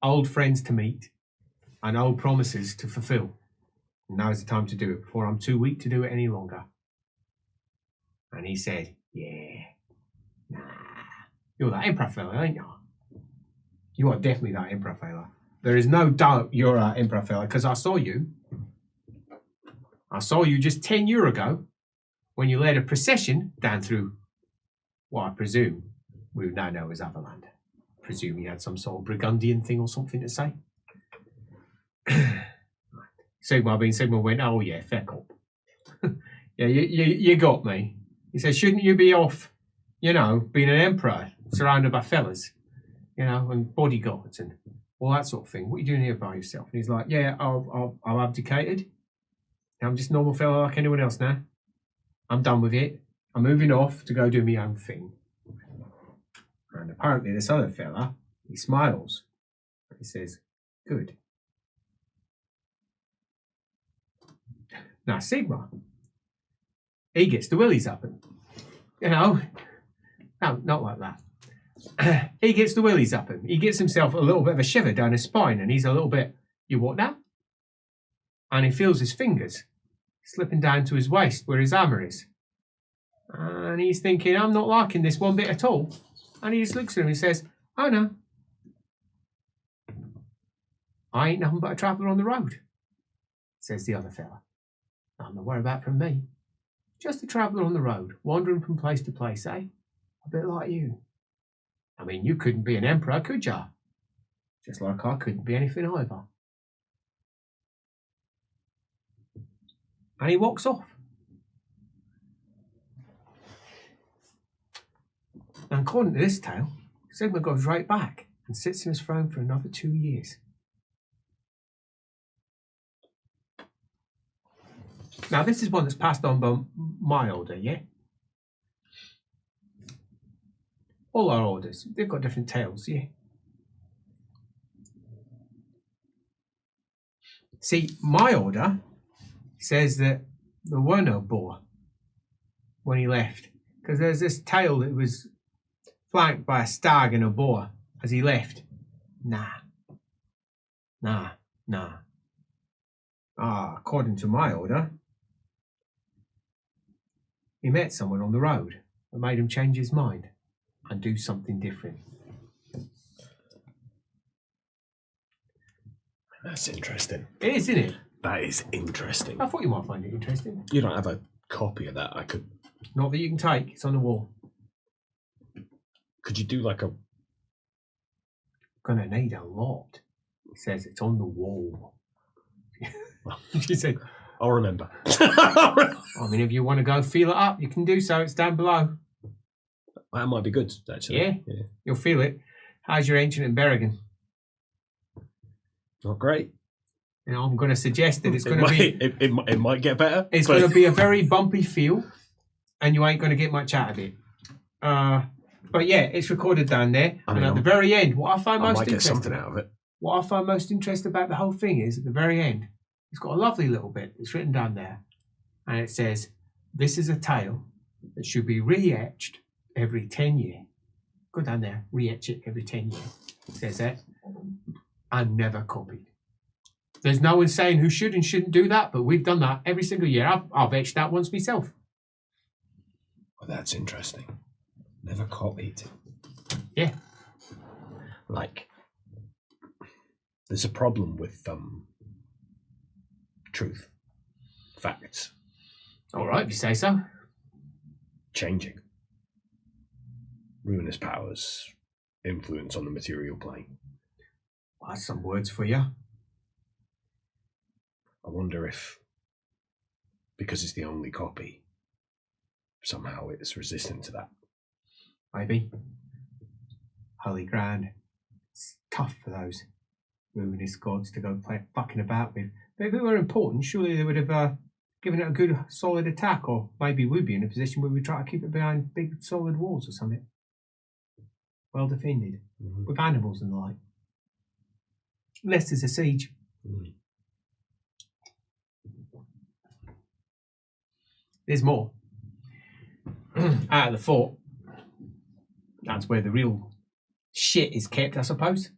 Old friends to meet. And old promises to fulfill. And now's the time to do it before I'm too weak to do it any longer." And he said, "Yeah, nah, you're that emperor fella, ain't you? You are definitely that emperor fella. There is no doubt you're that emperor fella, because I saw you. I saw you just 10 years ago when you led a procession down through what I presume we would now know as Averland. Presume you had some sort of Burgundian thing or something to say. Sigma being Sigma went, oh yeah, feck up. Yeah, you got me. He says, shouldn't you be off, being an emperor surrounded by fellas, and bodyguards and all that sort of thing? What are you doing here by yourself? And he's like, yeah, I've abdicated. I'm just a normal fella like anyone else now. I'm done with it. I'm moving off to go do my own thing. And apparently this other fella, he smiles. He says, good. Now Sigma, he gets the willies up him. No, not like that. He gets the willies up him. He gets himself a little bit of a shiver down his spine, and he's a little bit, you what now? And he feels his fingers slipping down to his waist where his hammer is. And he's thinking, I'm not liking this one bit at all. And he just looks at him and says, oh no, I ain't nothing but a traveller on the road, says the other fella. I'm not worried about from me. Just a traveller on the road, wandering from place to place, eh? A bit like you. I mean, you couldn't be an emperor, could ya? Just like I couldn't be anything either. And he walks off. And according to this tale, Sigma goes right back and sits in his throne for another 2 years. Now, this is one that's passed on by my order, yeah? All our orders, they've got different tales, yeah? See, my order says that there were no boar when he left, because there's this tale that was flanked by a stag and a boar as he left. Nah. According to my order, he met someone on the road that made him change his mind and do something different. That's interesting. It is, isn't it? That is interesting. I thought you might find it interesting. You don't have a copy of that? I could. Not that you can take. It's on the wall. Could you do like a? Gonna need a lot. It says it's on the wall. She said, I'll remember. I mean, if you want to go feel it up, you can do so. It's down below. That might be good, actually. Yeah. You'll feel it. How's your ancient in Berrigan? Not great. I'm going to suggest that it's going to be... It might get better. It's going to be a very bumpy feel, and you ain't going to get much out of it. But yeah, it's recorded down there. And at the very end, what I find most interesting... get something out of it. What I find most interesting about the whole thing is, at the very end, it's got a lovely little bit. It's written down there. And it says, this is a tale that should be re-etched every 10 years. Go down there, re-etch it every 10 years. It says that. And never copied. There's no one saying who should and shouldn't do that, but we've done that every single year. I've etched that once myself. Well, that's interesting. Never copied. Yeah. Like, there's a problem with truth, facts. All right, if you say so. Changing. Ruinous powers, influence on the material plane. Well, that's some words for you. I wonder if, because it's the only copy, somehow it's resistant to that. Maybe. Holy Grand. It's tough for those ruinous gods to go fucking about with. But if it were important, surely they would have given it a good solid attack, or maybe we'd be in a position where we try to keep it behind big solid walls or something. Well defended. Mm-hmm. With animals and the like. Unless there's a siege. Mm. There's more. Out of the fort. That's where the real shit is kept, I suppose.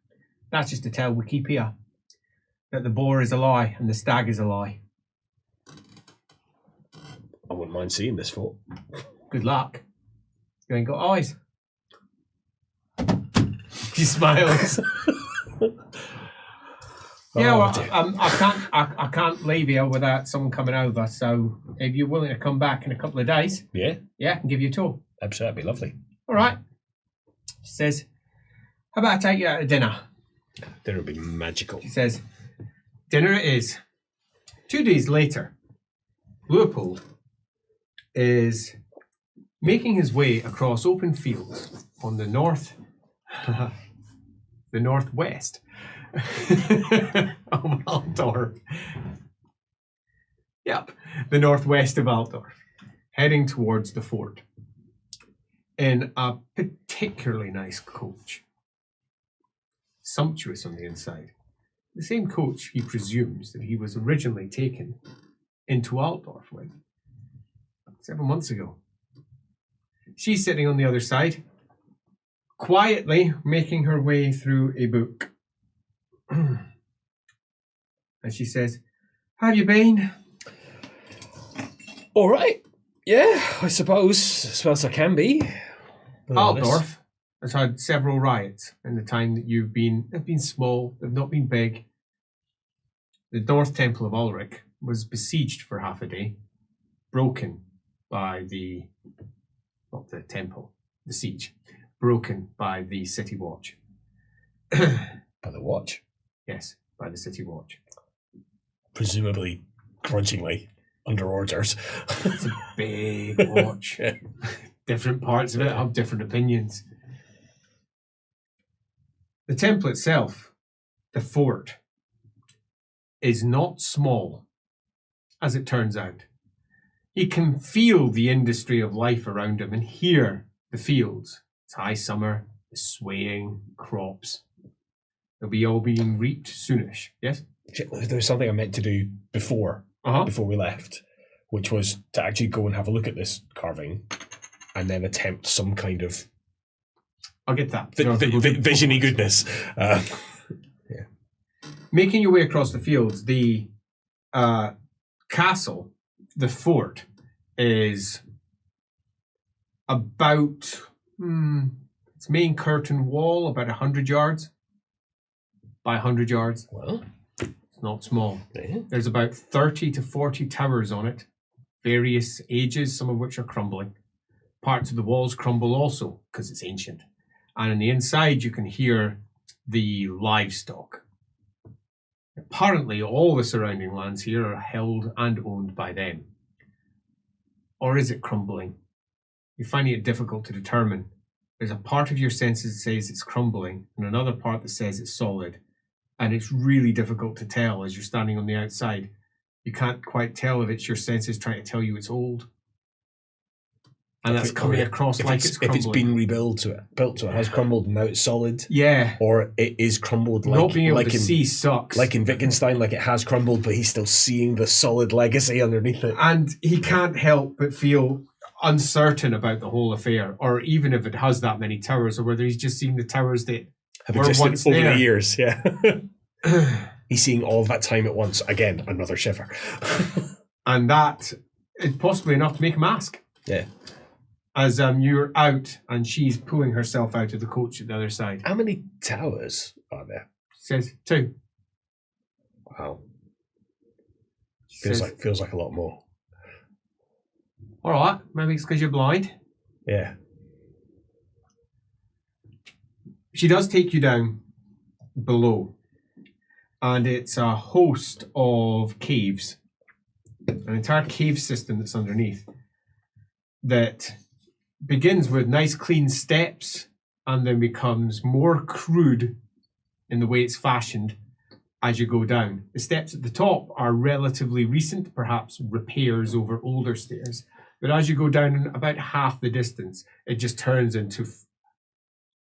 That's just a tale we keep here. That the boar is a lie and the stag is a lie. I wouldn't mind seeing this fort. Good luck. You ain't got eyes. She smiles. Yeah, well, I can't leave here without someone coming over. So if you're willing to come back in a couple of days, yeah, I can give you a tour. Absolutely, that'd be lovely. All right. She says, "How about I take you out to dinner?" Dinner would be magical. She says, Dinner it is. 2 days later, Luitpold is making his way across open fields on the northwest of Altdorf. Yep, the northwest of Altdorf, heading towards the fort in a particularly nice coach. Sumptuous on the inside. The same coach he presumes that he was originally taken into Altdorf with 7 months ago. She's sitting on the other side, quietly making her way through a book. And she says, "Have you been?" All right. Yeah, I suppose I can be. Altdorf has had several riots in the time that you've been. They've been small, they've not been big. The North Temple of Ulrich was besieged for half a day, broken by not the temple, the siege, broken by the city watch. By the watch? Yes, by the city watch. Presumably, grudgingly, under orders. It's a big watch. Yeah. Different parts of it have different opinions. The temple itself, the fort, is not small, as it turns out. He can feel the industry of life around him and hear the fields. It's high summer, the swaying crops. They'll be all being reaped soonish, yes? There was something I meant to do before we left, which was to actually go and have a look at this carving and then attempt some kind of I'll get that. Vision-y goodness. Yeah. Making your way across the fields, the castle, the fort, is about its main curtain wall about 100 yards by 100 yards. Well, it's not small. Yeah. There's about 30 to 40 towers on it, various ages, some of which are crumbling. Parts of the walls crumble also because it's ancient. And on the inside, you can hear the livestock. Apparently, all the surrounding lands here are held and owned by them. Or is it crumbling? You're finding it difficult to determine. There's a part of your senses that says it's crumbling, and another part that says it's solid. And it's really difficult to tell as you're standing on the outside. You can't quite tell if it's your senses trying to tell you it's old. And that's coming across like it's crumbling. If it's been built so it has crumbled and now it's solid. Yeah. Or it is crumbled like... Not being able like to see sucks. Like in Wittgenstein, like it has crumbled, but he's still seeing the solid legacy underneath it. And he can't help but feel uncertain about the whole affair, or even if it has that many towers, or whether he's just seeing the towers that have were existed once over there. The years, yeah. He's seeing all of that time at once. Again, another shiver. And that is possibly enough to make him ask. Yeah. As you're out and she's pulling herself out of the coach at the other side. How many towers are there? She says 2. Wow. Feels like a lot more. All right, maybe it's because you're blind. Yeah. She does take you down below, and it's a host of caves, an entire cave system that's underneath that begins with nice clean steps and then becomes more crude in the way it's fashioned as you go down. The steps at the top are relatively recent, perhaps repairs over older stairs, but as you go down about half the distance, it just turns into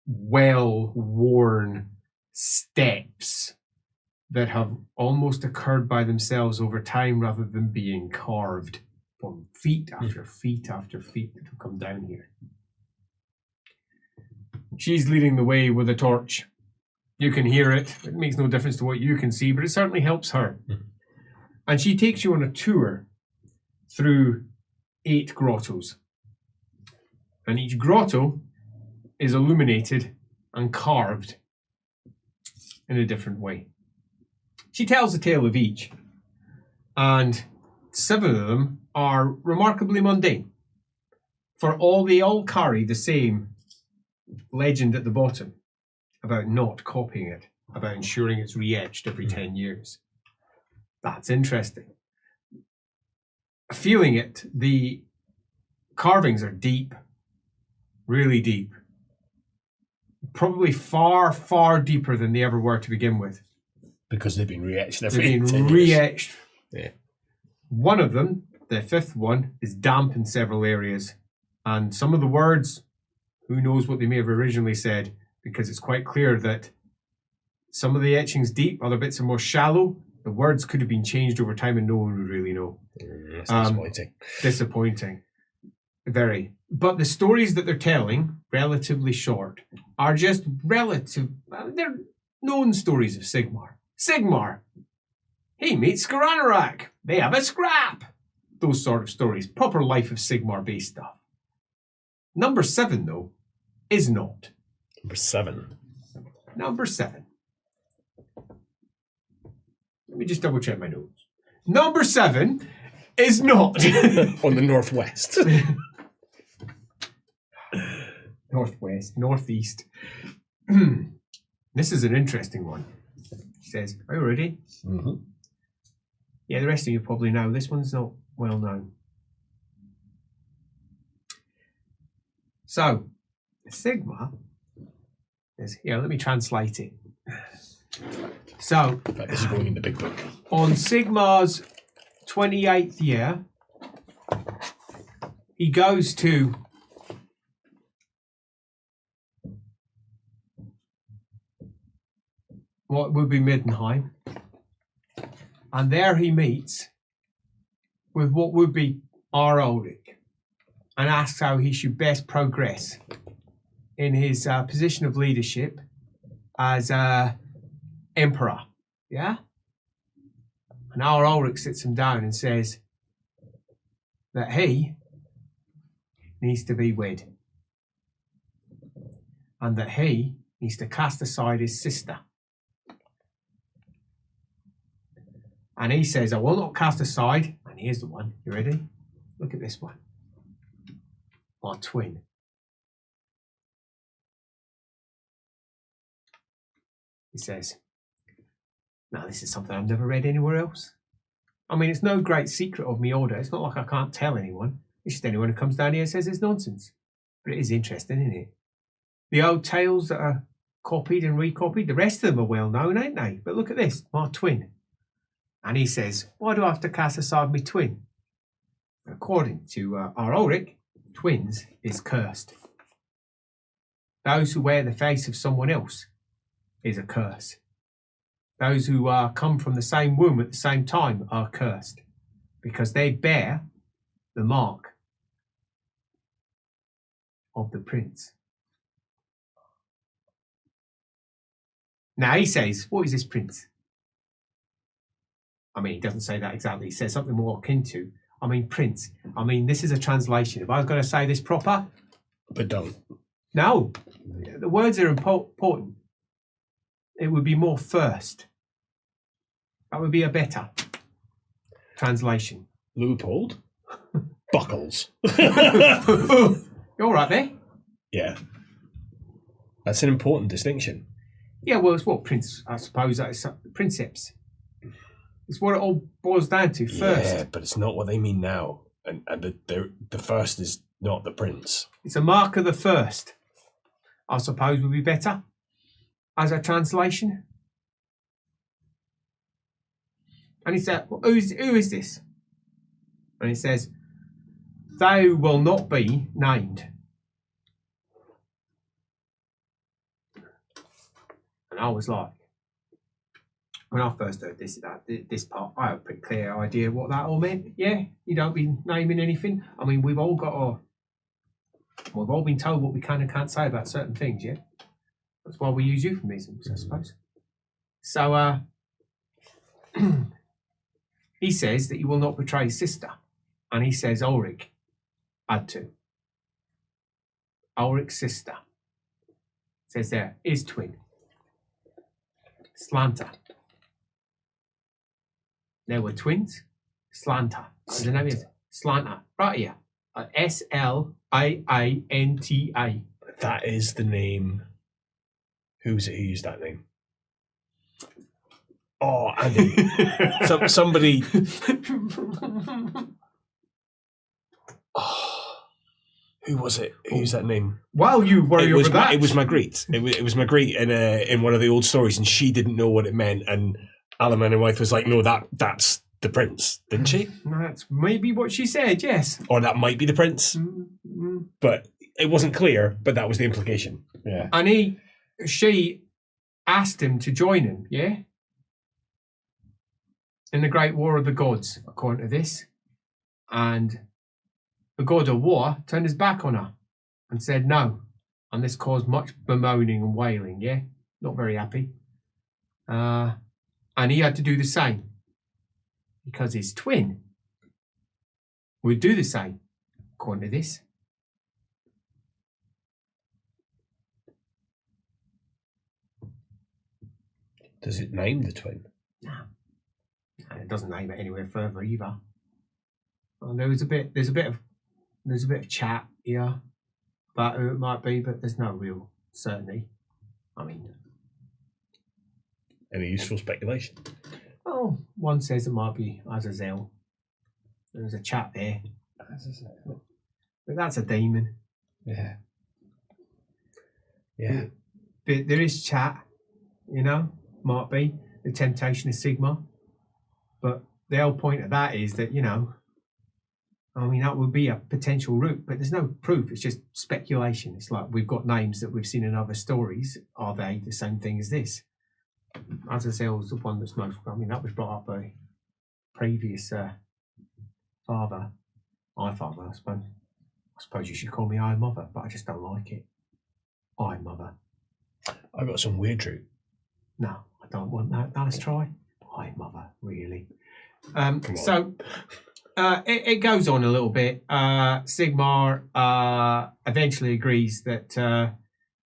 well-worn steps that have almost occurred by themselves over time rather than being carved from feet after feet after feet that have come down here. She's leading the way with a torch. You can hear it. It makes no difference to what you can see, but it certainly helps her. And she takes you on a tour through 8 grottos. And each grotto is illuminated and carved in a different way. She tells a tale of each, and 7 of them are remarkably mundane. For they all carry the same legend at the bottom about not copying it, about ensuring it's re-etched every 10 years. That's interesting. Feeling it, the carvings are deep, really deep. Probably far, far deeper than they ever were to begin with. Because they've been re-etched. They've been re-etched. Yeah. One of them, the fifth one, is damp in several areas. And some of the words, who knows what they may have originally said, because it's quite clear that some of the etchings deep, other bits are more shallow. The words could have been changed over time and no one would really know. That's disappointing. Disappointing. Very. But the stories that they're telling, relatively short, are just they're known stories of Sigmar. Sigmar! He meets Garanarak. They have a scrap. Those sort of stories. Proper Life of Sigmar based stuff. Number 7, though, is not. Number 7. Number 7. Let me just double check my notes. Number 7 is not. On the northwest. Northwest, northeast. This is an interesting one. She says, are you ready? Mm-hmm. Yeah, the rest of you probably know. This one's not well known. So, Sigma is, let me translate it. So, This is going in the big book. On Sigmar's 28th year, he goes to what would be Middenheim, and there he meets with what would be R. Ulrich and asks how he should best progress in his position of leadership as emperor. Yeah? And R. Ulrich sits him down and says that he needs to be wed and that he needs to cast aside his sister. And he says, I will not cast aside, and here's the one, you ready? Look at this one. My twin. He says, now this is something I've never read anywhere else. I mean, it's no great secret of me order. It's not like I can't tell anyone. It's just anyone who comes down here says it's nonsense. But it is interesting, isn't it? The old tales that are copied and recopied, the rest of them are well known, ain't they? But look at this, my twin. And he says, why do I have to cast aside my twin? According to R. Ulrich, twins is cursed. Those who wear the face of someone else is a curse. Those who come from the same womb at the same time are cursed because they bear the mark of the prince. Now he says, what is this prince? I mean, he doesn't say that exactly. He says something more akin to, I mean, prince. I mean, this is a translation. If I was going to say this proper. But don't. No. The words are important. It would be more first. That would be a better translation. Luitpold? Buckles. You're all right there? Yeah. That's an important distinction. Yeah, well, it's what prince, I suppose, that's princeps. It's what it all boils down to first. Yeah, but it's not what they mean now. And the first is not the prince. It's a mark of the first, I suppose, would be better as a translation. And he said, well, who is this? And he says, thou will not be named. And I was like, when I first heard this part, I had a pretty clear idea what that all meant. Yeah, you don't be naming anything. I mean, we've all been told what we can and can't say about certain things, yeah? That's why we use euphemisms, I suppose. So, he says that he will not betray his sister. And he says Ulrich had to. Ulrich's sister. It says there, his twin. Slanter. There were twins. Slanter. The name is Slanter. Right here. S-L-A-A-N-T-A. That is the name. Who's it who used that name? Oh, Andy. Somebody. Oh, who was it? Who's that name? While you worry over that, it was Marguerite. It was Marguerite in one of the old stories, and she didn't know what it meant. And Alan and wife was like, "No, that's the prince," didn't she? That's maybe what she said. Yes, or that might be the prince, but it wasn't clear. But that was the implication. Yeah, and she asked him to join him. Yeah. In the Great War of the Gods, according to this. And the god of war turned his back on her and said no. And this caused much bemoaning and wailing, yeah? Not very happy. And he had to do the same. Because his twin would do the same, according to this. Does it name the twin? No. And it doesn't name it anywhere further either. And there's a bit of chat here about who it might be, but there's no real certainty. I mean, any useful speculation? Oh, one says it might be Azazel. There's a chat there. Azazel. But that's a demon. Yeah. Yeah. But there is chat, might be. The temptation of Sigma. But the whole point of that is that, that would be a potential route, but there's no proof. It's just speculation. It's like we've got names that we've seen in other stories. Are they the same thing as this? Azazel's the one that's most. That was brought up by previous father. I father, I suppose. I suppose you should call me I Mother, but I just don't like it. I Mother. I got some weird route. No, I don't want that. Now let's try. I Mother, really. So it goes on a little bit. Sigmar eventually agrees that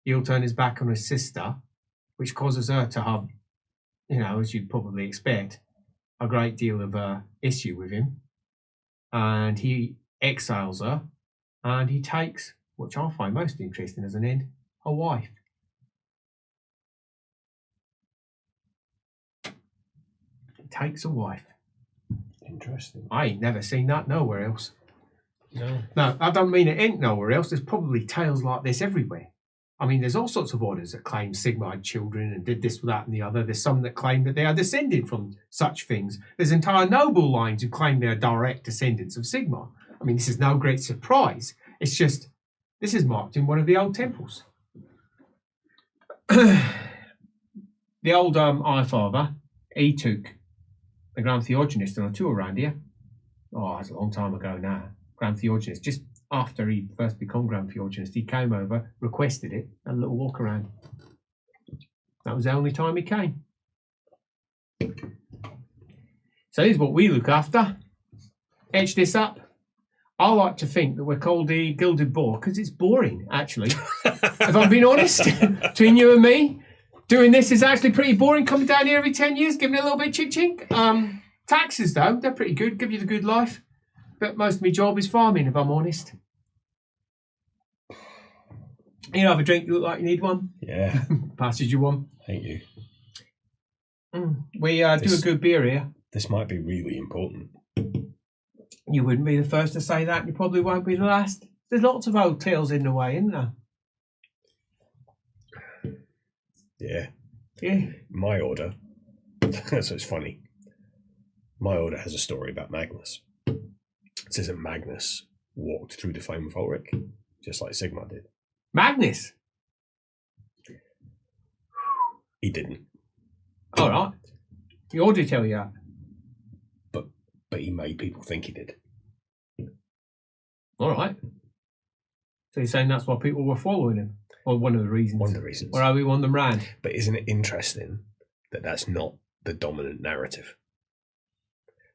he'll turn his back on his sister, which causes her to have, as you'd probably expect, a great deal of issue with him. And he exiles her, and he takes, which I find most interesting as an end, a wife. He takes a wife. Interesting. I ain't never seen that nowhere else. No. No, I don't mean it ain't nowhere else. There's probably tales like this everywhere. I mean, there's all sorts of orders that claim Sigma had children and did this, that, and the other. There's some that claim that they are descended from such things. There's entire noble lines who claim they are direct descendants of Sigma. I mean, this is no great surprise. It's just, this is marked in one of the old temples. The old Ifather, he took the Grand Theogenist on a tour around here. Oh, that's a long time ago now. Grand Theogenist, just after he first became Grand Theogenist, he came over, requested it, and a little walk around. That was the only time he came. So here's what we look after. Etch this up. I like to think that we're called the Gilded Boar because it's boring, actually. If I'm being honest, between you and me, doing this is actually pretty boring. Coming down here every 10 years, giving it a little bit chink-chink. Taxes, though, they're pretty good, give you the good life. But most of my job is farming, if I'm honest. You have a drink, you look like you need one. Yeah. Passes you one. Thank you. We do a good beer here. This might be really important. You wouldn't be the first to say that, and you probably won't be the last. There's lots of old tales in the way, isn't there? Yeah. Yeah. My order, so it's funny, my order has a story about Magnus. It says that Magnus walked through the flame of Ulrich, just like Sigmar did. Magnus? He didn't. All right. The order tell you that. But he made people think he did. All right. So you're saying that's why people were following him? Or one of the reasons? One of the reasons. Or how we won them round? But isn't it interesting that that's not the dominant narrative?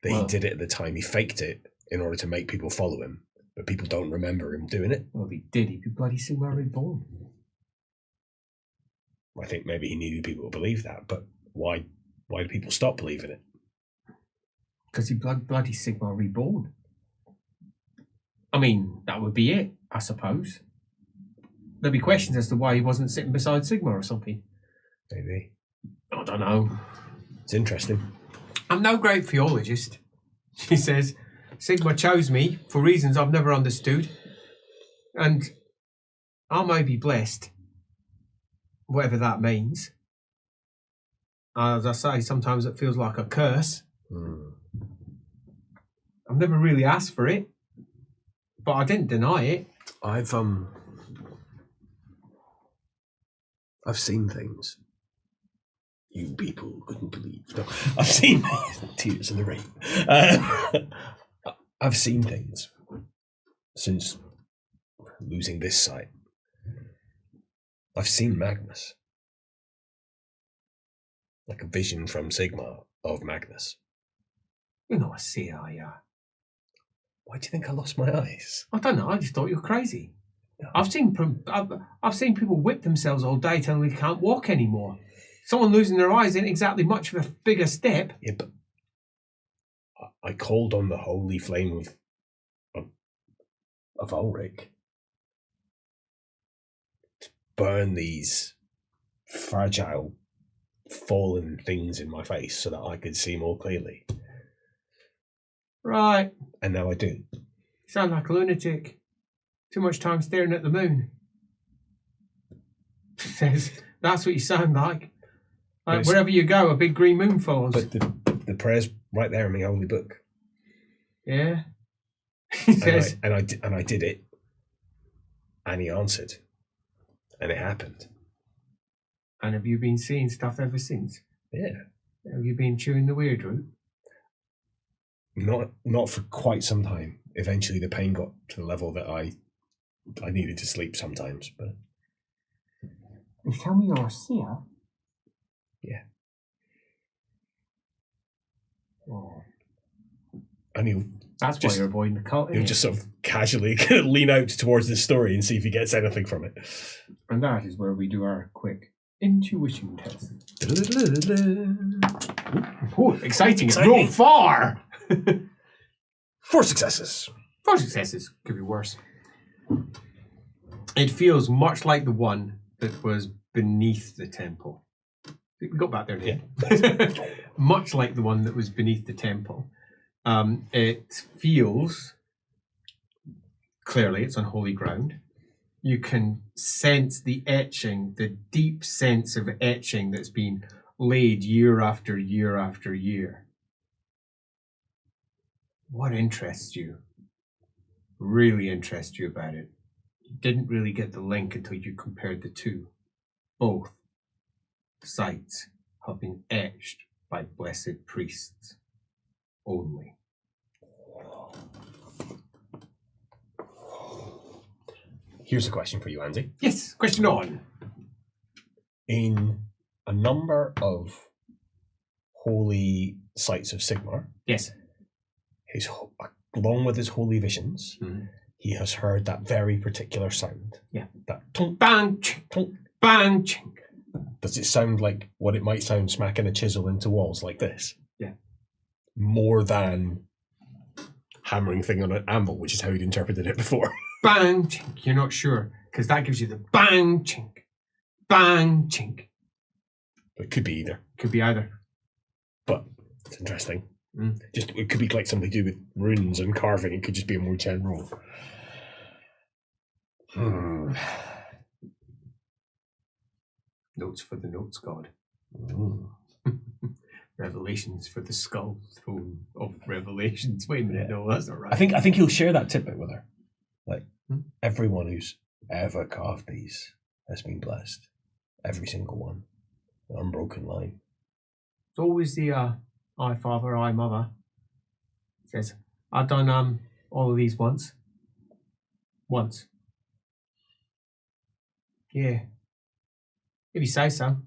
That he did it at the time. He faked it in order to make people follow him. But people don't remember him doing it. Well, if he did, he'd be bloody Sigmar reborn. I think maybe he needed people to believe that. But why do people stop believing it? Because he bloody Sigmar reborn. I mean, that would be it, I suppose. There'd be questions as to why he wasn't sitting beside Sigmar or something. Maybe. I don't know. It's interesting. I'm no great theologist, she says. Sigma chose me for reasons I've never understood. And I may be blessed, whatever that means. As I say, sometimes it feels like a curse. I've never really asked for it, but I didn't deny it. I've seen things you people couldn't believe. No, I've seen tears in the rain. I've seen things since losing this sight. I've seen Magnus. Like a vision from Sigma of Magnus. You're not a seer, are you? Why do you think I lost my eyes? I don't know. I just thought you were crazy. No. I've seen people whip themselves all day telling they can't walk anymore. Someone losing their eyes ain't exactly much of a bigger step. Yeah, but I called on the holy flame of Ulrich to burn these fragile, fallen things in my face so that I could see more clearly. Right. And now I do. You sound like a lunatic. Too much time staring at the moon. Says that's what you sound like. Like wherever you go, a big green moon follows. But the prayer's right there in my holy book. Yeah. He says, and I did it, and he answered, and it happened. And have you been seeing stuff ever since? Yeah. Have you been chewing the weird root? Not for quite some time. Eventually, the pain got to the level that I needed to sleep sometimes. But you tell me you're a seer? Yeah. Oh. And that's why you're avoiding the cult. He'll just sort of casually lean out towards the story and see if he gets anything from it. And that is where we do our quick intuition test. Ooh, exciting. Roll far! 4 successes. 4 successes. Could be worse. It feels much like the one that was beneath the temple. We got back there, didn't we? Much like the one that was beneath the temple. It feels, clearly it's on holy ground. You can sense the etching, the deep sense of etching that's been laid year after year after year. What interests you? Really interests you about it? You didn't really get the link until you compared the two. Both sites have been etched by blessed priests only. Here's a question for you, Andy. Yes, question on. In a number of holy sites of Sigmar, yes, along with his holy visions, he has heard that very particular sound. Yeah. That tunk, bang, chink, tunk, bang, chink. Does it sound like what it might sound smacking a chisel into walls like this? Yeah. More than hammering thing on an anvil, which is how he'd interpreted it before. Bang, chink. You're not sure, because that gives you the bang, chink. Bang, chink. It could be either. Could be either. But it's interesting. Just it could be like something to do with runes and carving. It could just be a more general. Notes for the notes god. Revelations for the skull throne of revelations. Wait a minute, no, that's not right. I think he'll share that tidbit with her. Like everyone who's ever carved these has been blessed. Every single one. An unbroken line. It's always the I father, I mother. It says, I've done all of these once. Once. Yeah. If you say so.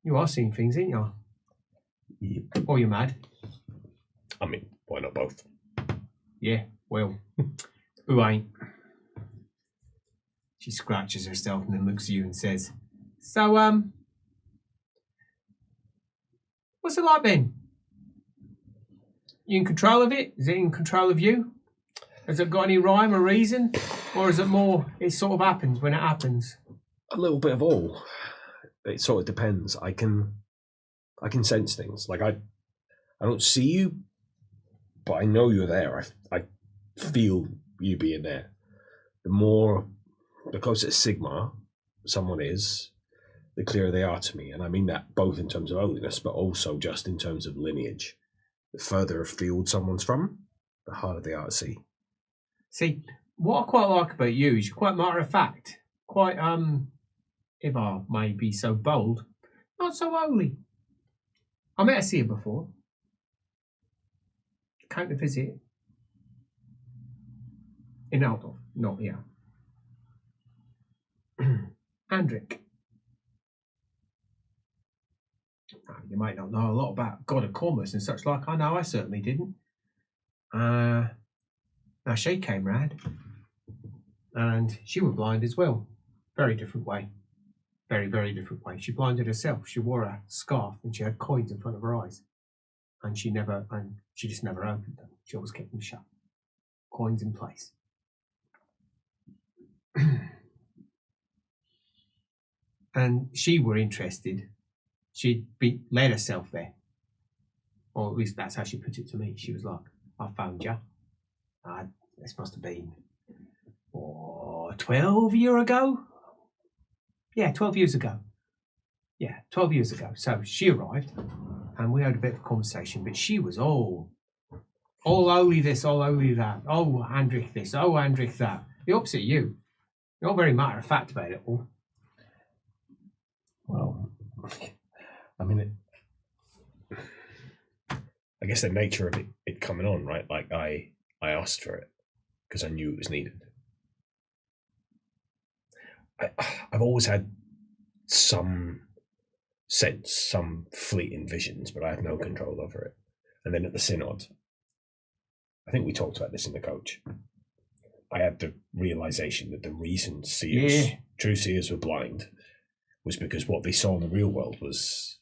You are seeing things, ain't you? Yep. Or you're mad. I mean, why not both? Yeah, well, who ain't? She scratches herself and then looks at you and says, so, what's it like then? You in control of it? Is it in control of you? Has it got any rhyme or reason? Or is it more, it sort of happens when it happens? A little bit of all. It sort of depends. I can I can sense things. Like I don't see you, but I know you're there. I feel you being there. The closer to Sigma someone is, the clearer they are to me. And I mean that both in terms of holiness, but also just in terms of lineage. The further afield someone's from, the harder they are to see. See, what I quite like about you is you're quite matter of fact. Quite, if I may be so bold, not so holy. I met her see her before. Came to visit. In Altdorf, not here. Andric. Now, you might not know a lot about God of Commerce and such like. I know I certainly didn't. Now she came round and she was blind as well. Very different way. Very, very different way. She blinded herself. She wore a scarf and she had coins in front of her eyes. And she just never opened them. She always kept them shut. Coins in place. And she were interested. She'd led herself there. Or at least that's how she put it to me. She was like, I found you. This must have been 12 years ago? Yeah, 12 years ago. Yeah, 12 years ago. So she arrived and we had a bit of a conversation, but she was all holy this, all holy that. Oh, Andric this, oh, Andric that. The opposite of you. You're not very matter of fact about it all. Well, I mean, I guess the nature of it coming on, right? Like I asked for it because I knew it was needed. I've always had some sense, some fleeting visions, but I had no control over it. And then at the synod, I think we talked about this in the coach. I had the realization that the reason true seers were blind was because what they saw in the real world was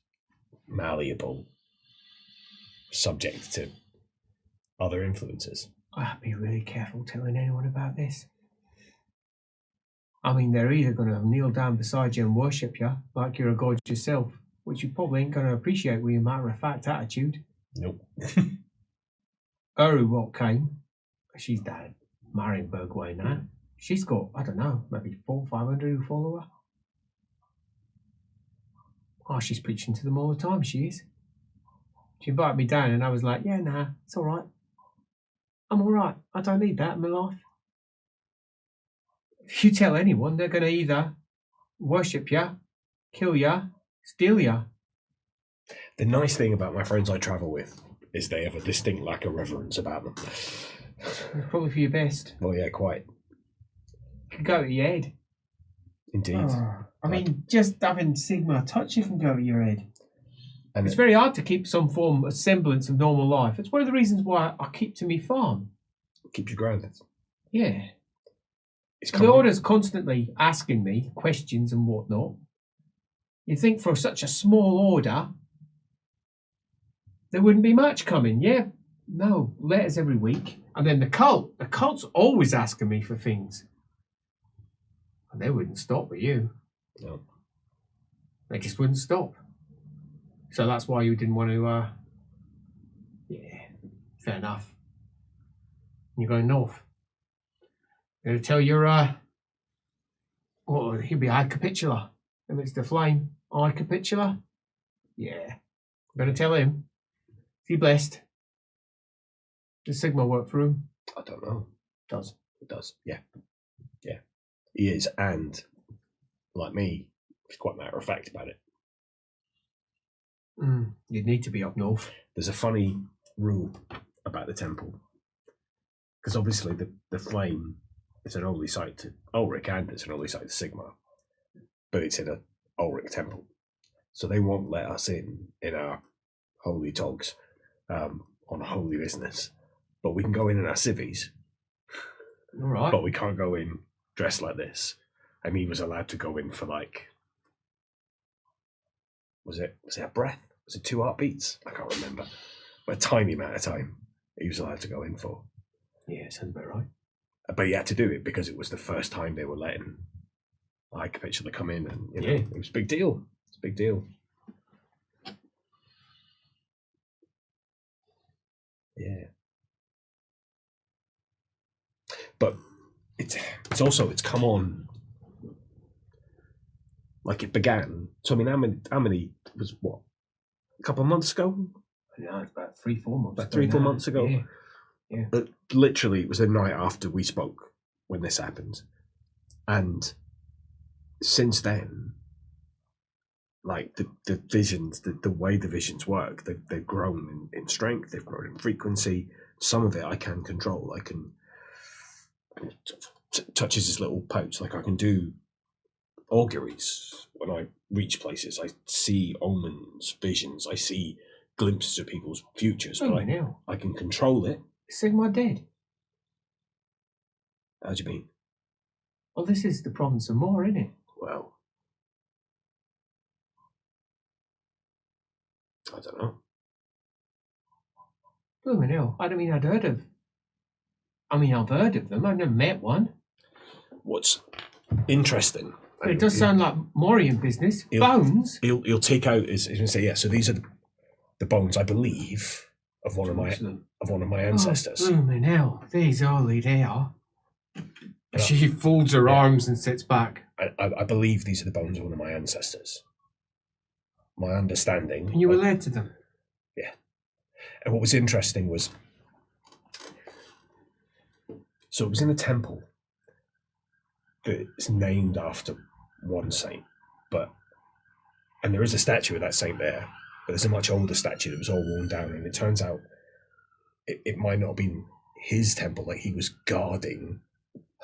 malleable, subject to other influences. I'd be really careful telling anyone about this. I mean, they're either going to kneel down beside you and worship you like you're a god yourself, which you probably ain't going to appreciate with your matter-of-fact attitude. Nope. What came, she's down at Marienburg way now. She's got, I don't know, maybe 400 or 500 who follow her. Oh, she's preaching to them all the time, she is. She invited me down and I was like, yeah, nah, it's all right. I'm all right. I don't need that in my life. If you tell anyone, they're going to either worship you, kill you, steal you. The nice thing about my friends I travel with is they have a distinct lack of reverence about them. It's probably for your best. Well, yeah, quite. It could go to your head. Indeed. I mean, just having Sigma touch you can go to your head. And it's very hard to keep some form of semblance of normal life. It's one of the reasons why I keep to me farm. Keep you grounded. Yeah. The order's constantly asking me questions and whatnot. You think for such a small order, there wouldn't be much coming. Yeah, no, letters every week. And then the cult's always asking me for things. And they wouldn't stop with you. No. They just wouldn't stop. So that's why you didn't want to, yeah, fair enough. You're going north. You're going to tell your, he'll be high capitula. If it's the flame, high capitula. Yeah. I'm going to tell him. Is he blessed? Does Sigma work for him? I don't know. It does, yeah. Yeah. He is, and like me, he's quite matter of fact about it. You'd need to be up north. There's a funny rule about the temple. Because obviously the flame is an holy site to Ulrich and it's an holy site to Sigma. But it's in a Ulrich temple. So they won't let us in our holy togs on holy business. But we can go in our civvies. All right. But we can't go in dressed like this. And he was allowed to go in for like, was it a breath? Was it 2 heartbeats? I can't remember. But a tiny amount of time he was allowed to go in for. Yeah, sounds about right. But he had to do it because it was the first time they were letting high capitula come in, and it was a big deal. It's a big deal. Yeah. But it's come on. Like it began. So I mean, how many was what? A couple of months ago? Yeah, it's about 3-4 months. About 3-4 months ago. Yeah. Yeah. But literally, it was the night after we spoke when this happened, and since then, like the visions, the way the visions work, they've grown in strength, they've grown in frequency. Some of it I can control. I can touches his little pouch. Like I can do auguries when I reach places. I see omens, visions. I see glimpses of people's futures. Oh, But I can control it. Is Sigmar dead? How do you mean? Well, this is the province of Moor, isn't it? Well, I don't know. Blooming hell. I don't mean I've heard of. I mean, I've heard of them. I've never met one. What's interesting? But it does sound like Morian business. Bones. He'll take out. He's going to say, yeah. So these are the bones, I believe, of one of my ancestors. Oh, blooming hell. These early they are. She folds her arms and sits back. I believe these are the bones of one of my ancestors. My understanding. And you were led to them? Yeah. And what was interesting was, so it was in a temple that is named after one saint, and there is a statue of that saint there, but there's a much older statue that was all worn down, and it turns out it might not have been his temple, like he was guarding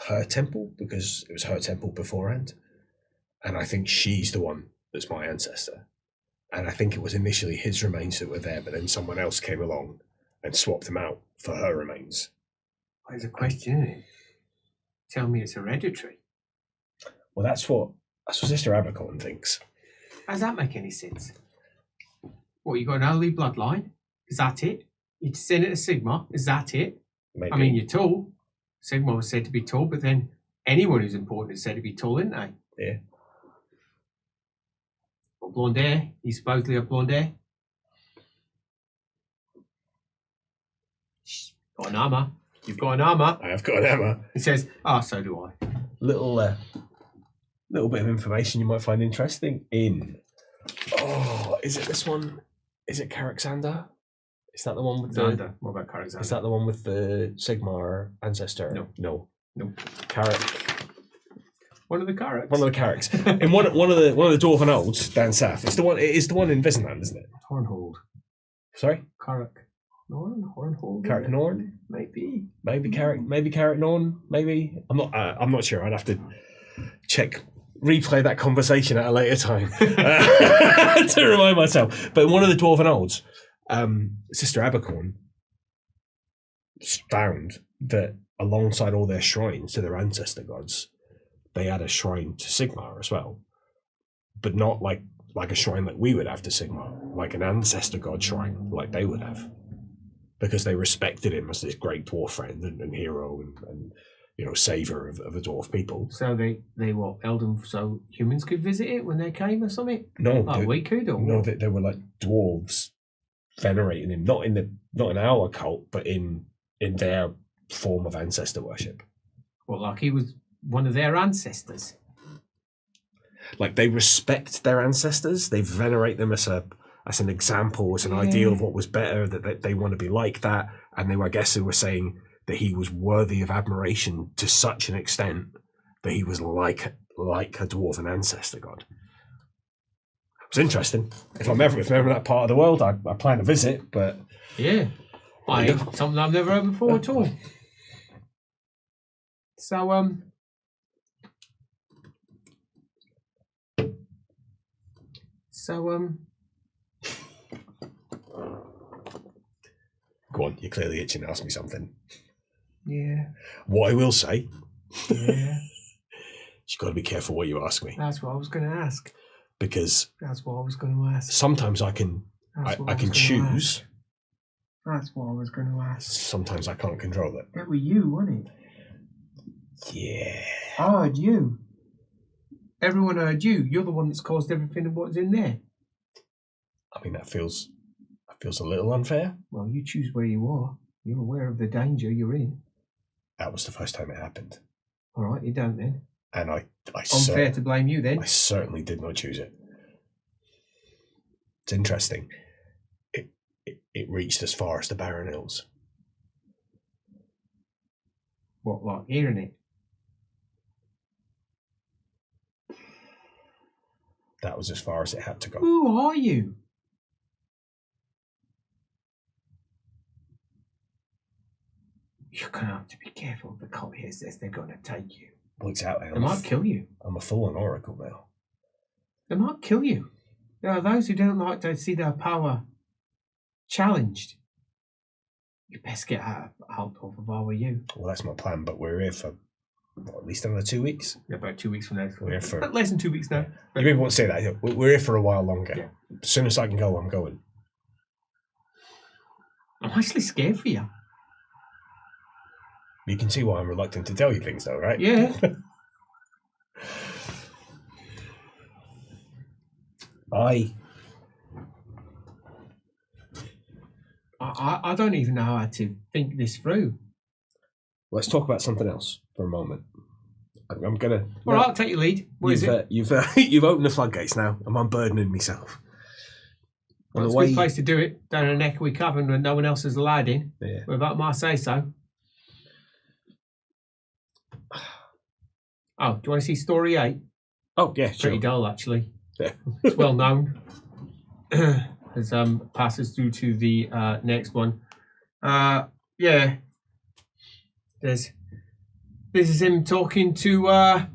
her temple because it was her temple beforehand, and I think she's the one that's my ancestor, and I think it was initially his remains that were there, but then someone else came along and swapped them out for her remains. There's a question, isn't it? Tell me it's hereditary. Well, that's what Sister Abercorn thinks. How does that make any sense? What, you got an early bloodline? Is that it? You descend to Sigmar? Is that it? Maybe. I mean, you're tall. Sigmar was said to be tall, but then anyone who's important is said to be tall, isn't they? Yeah. Well, blonde hair. You supposedly have blonde hair. Got an armour. You've got an armour. I have got an armour. He says, so do I. Little bit of information you might find interesting in. Oh, is it this one? Is it Carricksander? Is that the one with Xander. What about Carricksander? Is that the one with the Sigmar ancestor? No. Carrick. One of the Carricks. One of the Carricks. In one of the Dwarven Olds down south. It's the one. It is the one in Visenland, isn't it? Hornhold. Sorry. Carrick. Hornhold. Carrick Norn. Maybe Carrick Norn. Maybe. I'm not sure. I'd have to replay that conversation at a later time to remind myself. But in one of the Dwarven Olds, Sister Abercorn found that alongside all their shrines to their ancestor gods, they had a shrine to Sigmar as well, but not like a shrine like we would have to Sigmar, like an ancestor god shrine like they would have, because they respected him as this great dwarf friend and hero and savior of the dwarf people. So they what, Elden, so humans could visit it when they came or something? No, we could, or no, they were like dwarves venerating him, not in our cult, but in their form of ancestor worship. Well, like he was one of their ancestors. Like they respect their ancestors, they venerate them as an example, as an ideal of what was better, that they want to be like that, and they were saying that he was worthy of admiration to such an extent that he was like a dwarven ancestor god. It's interesting. If I'm ever in that part of the world, I plan to visit. But yeah, something I've never heard before at all. So go on. You're clearly itching to ask me something. Yeah. What I will say. Yeah. You've got to be careful what you ask me. That's what I was going to ask. Because that's what I was going to ask. Sometimes I can choose. That's what I was going to ask. Sometimes I can't control it. That was you, wasn't it? Yeah. I heard you. Everyone heard you. You're the one that's caused everything of what's in there. I mean, that feels a little unfair. Well, you choose where you are. You're aware of the danger you're in. That was the first time it happened. All right, you don't then. And Unfair to blame you then. I certainly did not choose it. It's interesting. It reached as far as the Barren Hills. What, like hearing it? That was as far as it had to go. Who are you? You're going to have to be careful if the cult hears this. They're going to take you. Well, exactly. They might kill you. I'm a full-on oracle now. They might kill you. There are those who don't like to see their power challenged. You best get out of Altdorf if I were you. Well, that's my plan, but we're here for at least another 2 weeks. Yeah, about 2 weeks from now. We're here for... Less than 2 weeks now. You maybe won't say that. We're here for a while longer. Yeah. As soon as I can go, I'm going. I'm actually scared for you. You can see why I'm reluctant to tell you things, though, right? Yeah. I don't even know how to think this through. Let's talk about something else for a moment. I'm gonna. All right, I'll take your lead. What is it? You've opened the floodgates now. I'm unburdening myself. Well, it's a good place to do it, down in an echoey cavern when no one else is allowed in. Yeah. Without my say so. Oh, do you want to see story 8? Oh yeah, It's pretty sure. dull actually. Yeah. It's well known. As passes through to the next one. Yeah. This is him talking to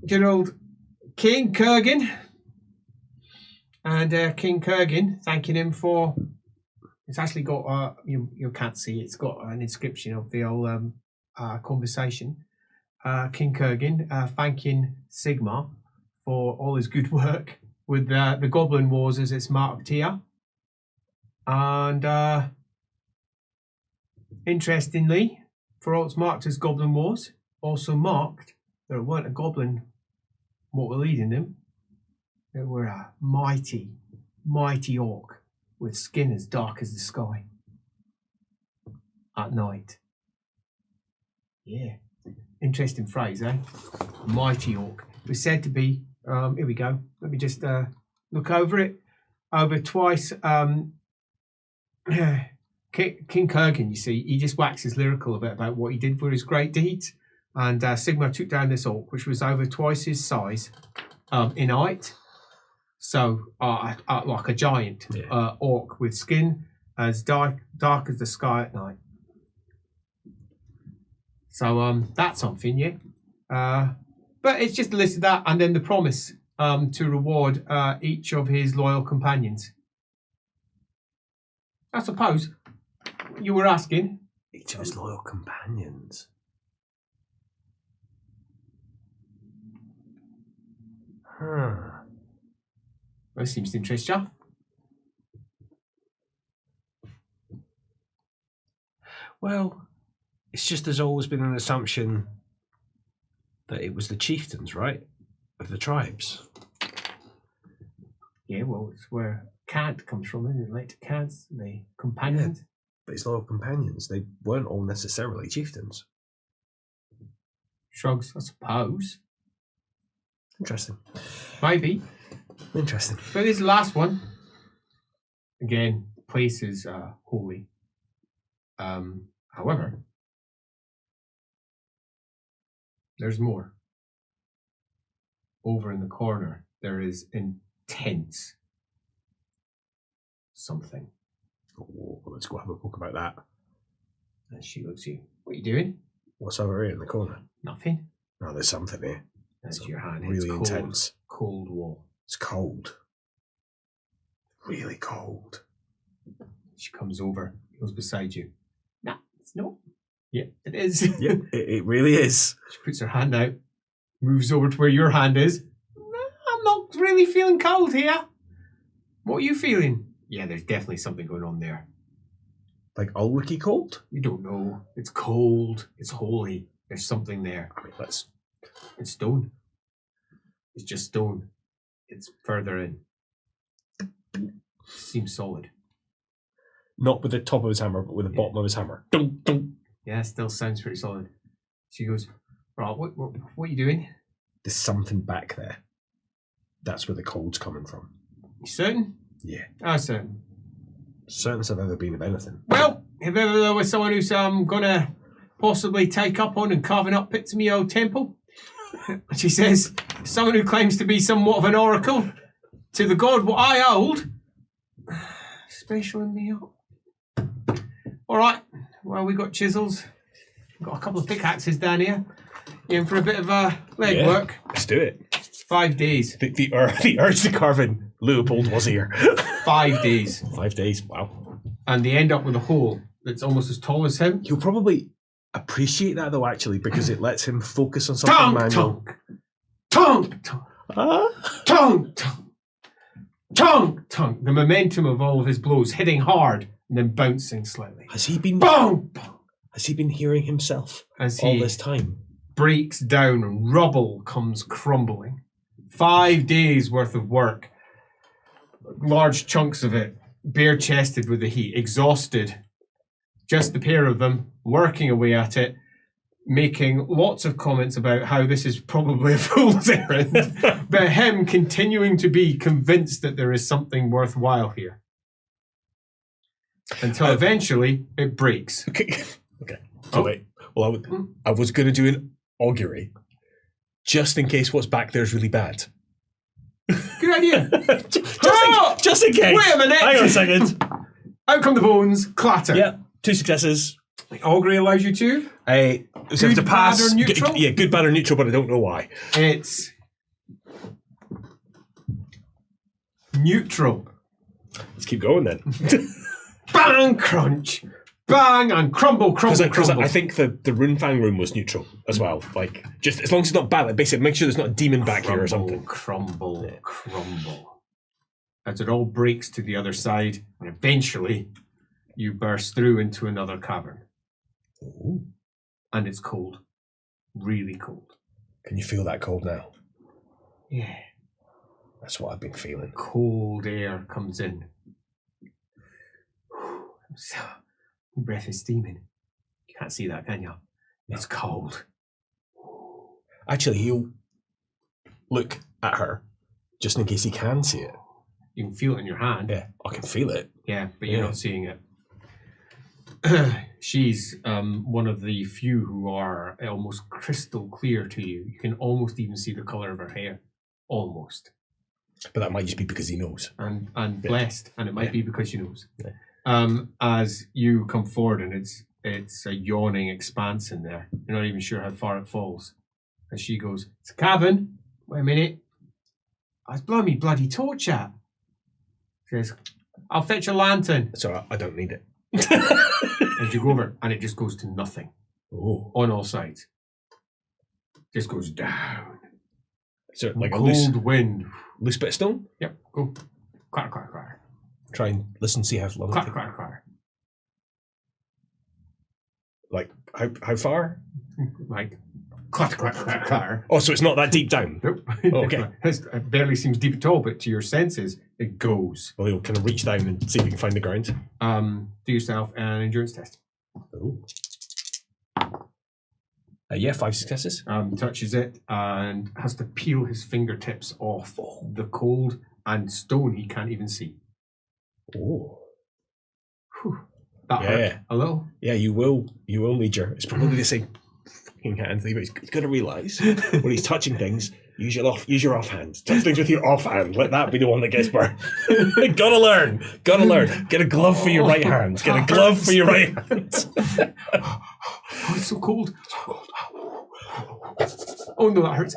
good old King Kurgan. And King Kurgan thanking him for... It's actually got... you can't see it. It's got an inscription of the old conversation. King Kurgan thanking Sigmar for all his good work with the Goblin Wars as it's marked here. And interestingly, for all it's marked as Goblin Wars, also marked there weren't a goblin what were leading them. They were a mighty, mighty orc with skin as dark as the sky at night. Yeah. Interesting phrase, eh? Mighty orc. It was said to be, here we go. Let me just look over it. Over twice. King Kurgan, you see, he just waxes lyrical a bit about what he did for his great deeds. And Sigmar took down this orc, which was over twice his size in height. So, like a giant orc with skin as dark as the sky at night. So that's something, yeah. But it's just a list of that, and then the promise to reward each of his loyal companions. I suppose you were asking. Each of his loyal companions. Huh. Well, seems to interest you. Well, it's just there's always been an assumption that it was the chieftains, right? Of the tribes. Yeah, well, it's where Cant comes from, isn't it? Later Cants, the companions. Yeah, but his loyal companions, they weren't all necessarily chieftains. Shrugs, I suppose. Interesting. Maybe. Interesting. But this last one, again, the place is holy. However, there's more. Over in the corner, there is intense something. Oh, let's go have a book about that. And she looks at you. What are you doing? What's over here in the corner? Nothing. No, there's something here. That's your hand. Really it's cold, intense. Cold wall. It's cold. Really cold. She comes over, goes beside you. Nah, it's not. Yeah, it is. Yeah, it really is. She puts her hand out, moves over to where your hand is. I'm not really feeling cold here. What are you feeling? Yeah, there's definitely something going on there. Like already cold? You don't know. It's cold. It's holy. There's something there. I mean, It's stone. It's just stone. It's further in. Seems solid. Not with the top of his hammer, but with the bottom of his hammer. Dunk, dunk. Yeah, still sounds pretty solid. She goes, right, what are you doing? There's something back there. That's where the cold's coming from. You certain? Yeah. I'm certain. Certain as I've ever been of anything. Well, if ever there was someone who's gonna possibly take up on and carving up bits of me old temple, she says, someone who claims to be somewhat of an oracle to the god what I hold, specialing me up. All right. Well, we got chisels. We've got a couple of pickaxes down here. You in for a bit of leg work? Let's do it. 5 days. The urge to carve in Luitpold was here. 5 days. 5 days, wow. And they end up with a hole that's almost as tall as him. He'll probably appreciate that, though, actually, because it lets him focus on something manual. Tonk, tonk. Tonk, tonk. Tonk, tonk. The momentum of all of his blows hitting hard and then bouncing slightly. Has he been... Boom! Has he been hearing himself As all he this time? breaks down and rubble comes crumbling. 5 days worth of work. Large chunks of it, bare-chested with the heat, exhausted. Just the pair of them working away at it, making lots of comments about how this is probably a fool's errand, but him continuing to be convinced that there is something worthwhile here. Until eventually it breaks. Okay. So wait. Well, I was going to do an augury, just in case what's back there is really bad. Good idea. just in case. Wait a minute. Hang on a second. Out come the bones, clatter. Yeah, 2 successes. Augury allows you to? So you have to pass. Bad, or neutral? Good, bad, or neutral, but I don't know why. It's neutral. Let's keep going then. Bang, crunch. Bang, and crumble. Because I think the Runefang room was neutral as well. Like, just as long as it's not bad, like basically make sure there's not a demon back here or something. Crumble. As it all breaks to the other side, and eventually you burst through into another cavern. Ooh. And it's cold. Really cold. Can you feel that cold now? Yeah. That's what I've been feeling. Cold air comes in. Your breath is steaming. You can't see that, can you? It's cold. Actually, he'll look at her, just in case he can see it. You can feel it in your hand. Yeah, I can feel it. Yeah, but you're not seeing it. She's one of the few who are almost crystal clear to you. You can almost even see the colour of her hair. Almost. But that might just be because he knows. And blessed. And it might be because she knows. Yeah. As you come forward, and it's a yawning expanse in there. You're not even sure how far it falls. And she goes, it's a cavern. Wait a minute. I was blowing me bloody torch out. She says, I'll fetch a lantern. So I don't need it. And you go over, and it just goes to nothing. Oh. On all sides. Just goes down. So like cold a loose wind. Bit of stone? Yep. Go. Clatter, clatter, clatter. Try and listen, see how long. Clatter, clatter, clatter. Like how far? Like clatter, clatter, clatter, clatter. Oh, so it's not that deep down. Nope. Oh, okay. It barely seems deep at all, but to your senses, it goes. Well, you'll kind of reach down and see if you can find the ground. Do yourself an endurance test. Oh. Yeah, 5 successes. Touches it and has to peel his fingertips off the cold and stone he can't even see. Oh. Whew. That hurt a little. Yeah, you will need your... It's probably the same fucking hand thing, but he's got to realise when he's touching things, use your offhand. Touch things with your offhand. Let that be the one that gets burned. Gotta learn. Get a glove for your right hand. Get a glove for your right hand. Oh, it's so cold. Oh no, that hurts.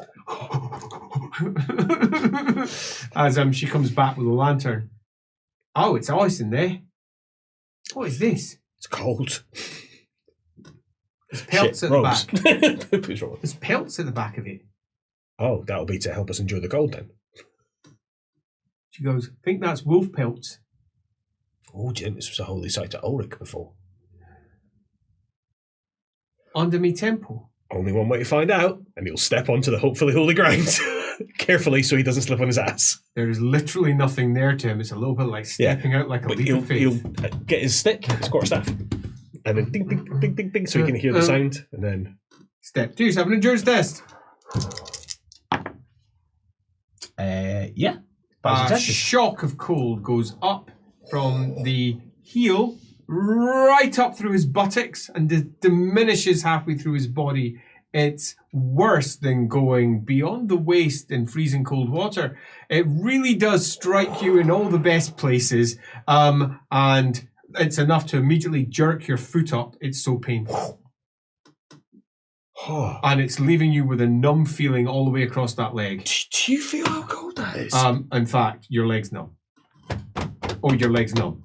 As she comes back with a lantern. Oh, it's ice in there. What is this? It's cold. There's pelts at the back. There's pelts at the back of it. Oh, that'll be to help us enjoy the cold then. She goes, I think that's wolf pelts. Oh, Jim, this was a holy site to Ulrich before. Under me temple. Only one way to find out, and you'll step onto the hopefully holy ground. carefully so he doesn't slip on his ass. There is literally nothing there to him. It's a little bit like stepping out like a But leap of faith. he'll get his stick, his quarterstaff, and then ding, ding, ding, ding, ding, so he can hear the sound, and then... Step 2, have an endurance test. Yeah. A shock of cold goes up from the heel right up through his buttocks and diminishes halfway through his body. It's worse than going beyond the waist in freezing cold water. It really does strike you in all the best places, and it's enough to immediately jerk your foot up. It's so painful. And it's leaving you with a numb feeling all the way across that leg. Do you feel how cold that is? In fact, your leg's numb. Oh, your leg's numb.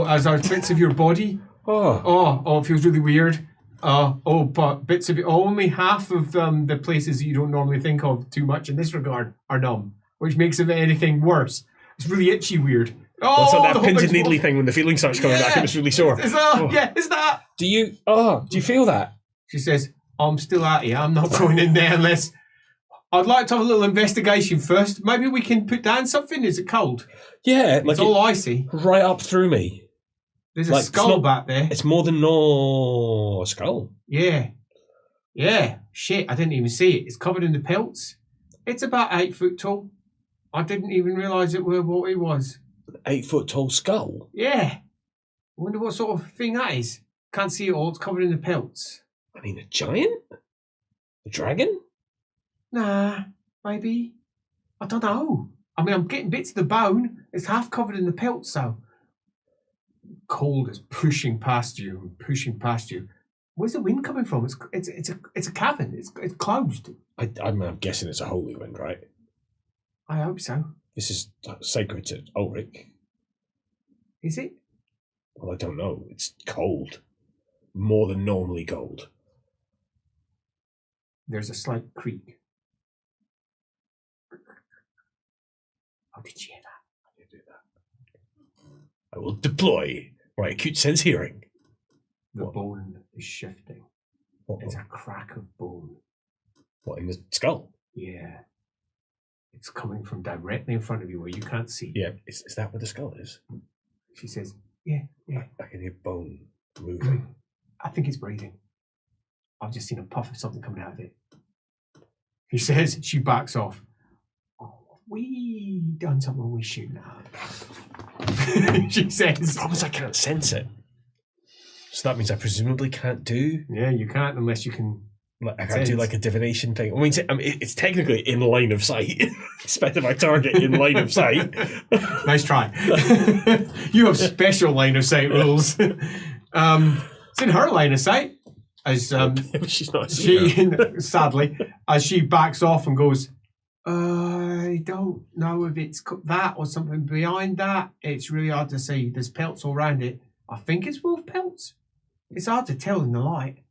As are bits of your body. It feels really weird. But bits of it, only half of the places that you don't normally think of too much in this regard are numb, which makes it anything worse. It's really itchy weird. What's on that pins and needly thing when the feeling starts coming back and it's really sore? Is that? Do you feel that? She says, I'm still out here. I'm not going in there unless... I'd like to have a little investigation first. Maybe we can put down something. Is it cold? Yeah. It's all icy. Right up through me. There's a skull back there. It's more than a skull. Yeah. Yeah. Shit, I didn't even see it. It's covered in the pelts. It's about 8 foot tall. I didn't even realise it were what it was. 8 foot tall skull? Yeah. I wonder what sort of thing that is. Can't see it all. It's covered in the pelts. I mean, a giant? A dragon? Nah, maybe. I don't know. I mean, I'm getting bits of the bone. It's half covered in the pelts, so. Cold is pushing past you and pushing past you. Where's the wind coming from? It's a cavern. It's closed. I'm guessing it's a holy wind, right? I hope so. This is sacred to Ulrich. Is it? Well, I don't know. It's cold. More than normally cold. There's a slight creak. Oh, did you hear that? I did do that. I will deploy my acute sense hearing. The bone is shifting. It's a crack of bone. What, in the skull? Yeah. It's coming from directly in front of you where you can't see. Yeah, is that where the skull is? She says, yeah. I can hear bone moving. I think it's breathing. I've just seen a puff of something coming out of it. He says, she backs off. Oh, we done something when we shoot now. She says. The problem is I can't sense it. So that means I presumably can't do... Yeah, you can't unless you can... I can't do like a divination thing. I mean, it's technically in line of sight. Specify target in line of sight. Nice try. You have special line of sight rules. It's in her line of sight. As she's not. Sadly, as she backs off and goes, I don't know if it's that or something behind that. It's really hard to see. There's pelts all around it. I think it's wolf pelts. It's hard to tell in the light.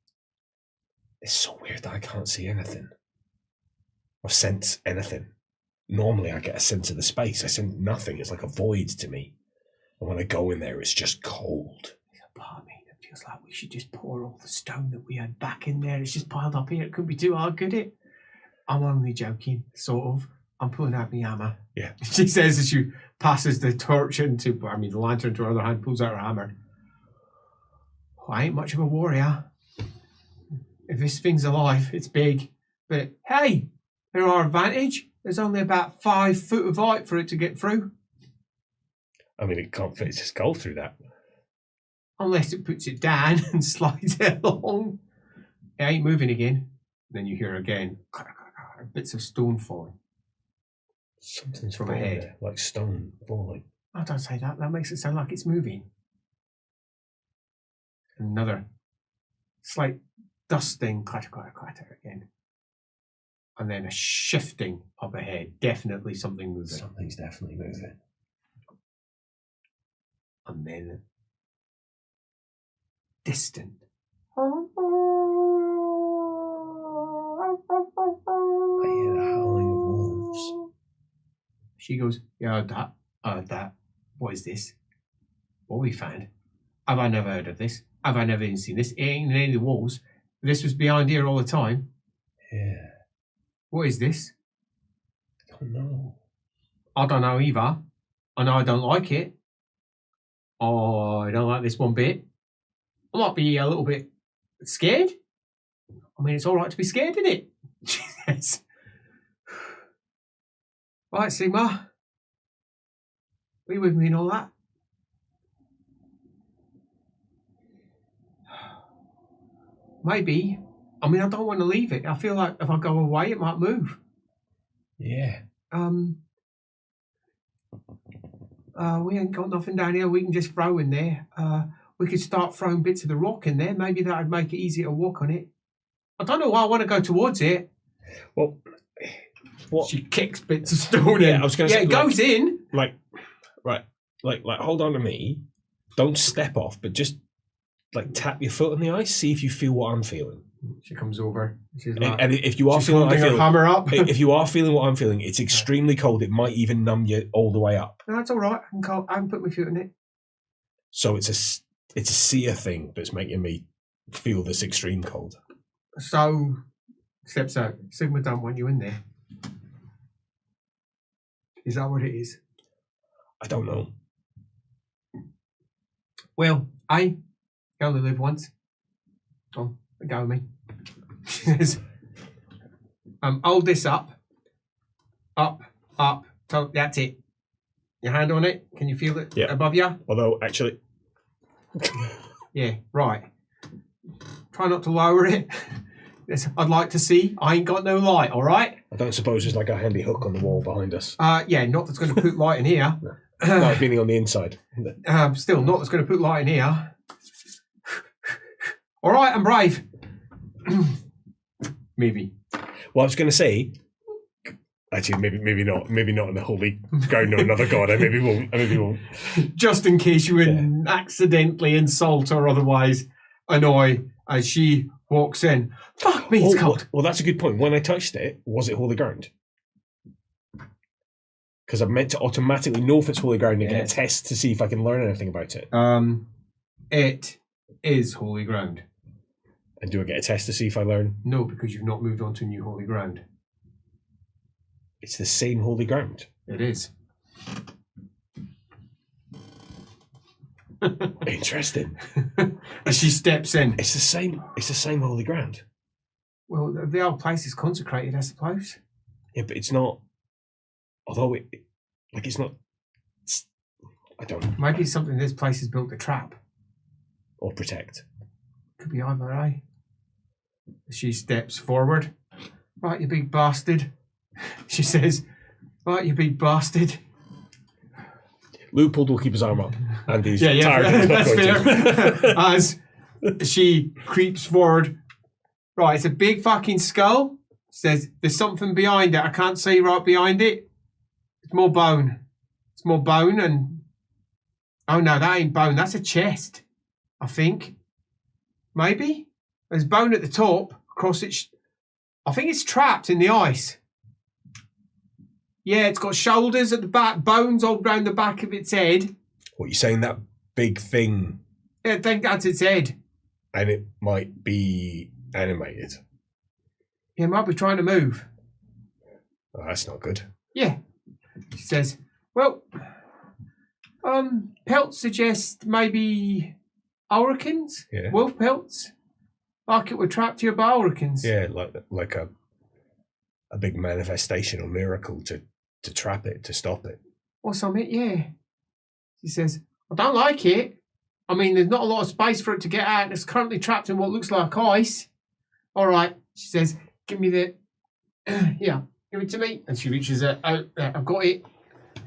It's so weird that I can't see anything or sense anything. Normally I get a sense of the space. I sense nothing. It's like a void to me. And when I go in there, it's just cold. There's a part of me that feels like we should just pour all the stone that we had back in there. It's just piled up here. It couldn't be too hard, could it? I'm only joking, sort of. I'm pulling out my hammer. Yeah. She says as she passes the torch into, the lantern to her other hand, pulls out her hammer. Oh, I ain't much of a warrior. If this thing's alive, it's big. But hey, there are advantage. There's only about 5 foot of height for it to get through. I mean, it can't fit its skull through that. Unless it puts it down and slides it along. It ain't moving again. Then you hear again, bits of stone falling. Something's from falling ahead. there, like stone falling. Oh, don't say that. That makes it sound like it's moving. Another slight dusting, clatter again. And then a shifting up ahead. Definitely something moving. Something's definitely moving. And then distant. I hear the howling of wolves. She goes, yeah, that. What is this? What we found? Have I never heard of this? Have I never even seen this? It ain't in any of the walls. This was behind here all the time. Yeah. What is this? Oh no. I don't know either. I know I don't like it. Oh, I don't like this one bit. I might be a little bit scared. I mean, it's all right to be scared, isn't it? Yes. Right, Sigma. Are you with me and all that? Maybe. I mean, I don't want to leave it. I feel like if I go away, it might move. Yeah. We ain't got nothing down here we can just throw in there. We could start throwing bits of the rock in there. Maybe that would make it easier to walk on it. I don't know why I want to go towards it. Well, what? She kicks bits of stone in. Yeah, I was going to say. Yeah, it goes in. Like, right. Like, hold on to me. Don't step off, but just, like, tap your foot on the ice. See if you feel what I'm feeling. She comes over. She's like, and if you are feeling what I'm feeling, hammer up. if you are feeling what I'm feeling, it's extremely cold. It might even numb you all the way up. No, it's all right. I can put my foot in it. So it's a seer thing that's making me feel this extreme cold. So, steps out. Sigma don't want you in there. Is that what it is? I don't know. Well, you only live once. Oh, go with me. She says, hold this up. Up. That's it. Your hand on it. Can you feel it above you? Although, actually... Yeah, right. Try not to lower it. Yes, I'd like to see. I ain't got no light, all right? I don't suppose there's like a handy hook on the wall behind us. Yeah, not that's going to put light in here. No, meaning on the inside. Still, not that's going to put light in here. All right, I'm brave. Maybe. Well, I was going to say, actually, maybe not in the holy ground or another god. I maybe won't. Just in case you would accidentally insult or otherwise annoy as she walks in. Fuck me, it's cold. Well, that's a good point. When I touched it, was it holy ground? Because I'm meant to automatically know if it's holy ground and get a test to see if I can learn anything about it. It is holy ground. And do I get a test to see if I learn? No, because you've not moved on to new holy ground. It's the same holy ground. It is. Interesting. As she steps in. It's the same holy ground. Well, the old place is consecrated, I suppose. Yeah, but it's not. Although it's not. I don't know. Maybe it's something this place is built to trap. Or protect. Could be either, eh? She steps forward. Right, you big bastard. She says, right, you big bastard. Luitpold will keep his arm up. And he's tired. And he's not that's going fair. to. As she creeps forward. Right, it's a big fucking skull. She says, there's something behind it. I can't see right behind it. It's more bone. It's more bone and... Oh no, that ain't bone. That's a chest, I think. Maybe? There's bone at the top. Across it... I think it's trapped in the ice. Yeah, it's got shoulders at the back, bones all round the back of its head. What, you saying that big thing? Yeah, I think that's its head. And it might be animated. Yeah, it might be trying to move. Oh, that's not good. Yeah. She says, well, pelts suggest maybe hurricanes? Yeah. Wolf pelts? Like it were trapped here by hurricanes. Yeah, like a big manifestation or miracle to trap it, to stop it. Or something, yeah. She says, I don't like it. I mean, there's not a lot of space for it to get out, and it's currently trapped in what looks like ice. All right, she says, give me the... yeah, give it to me. And she reaches out. I've got it.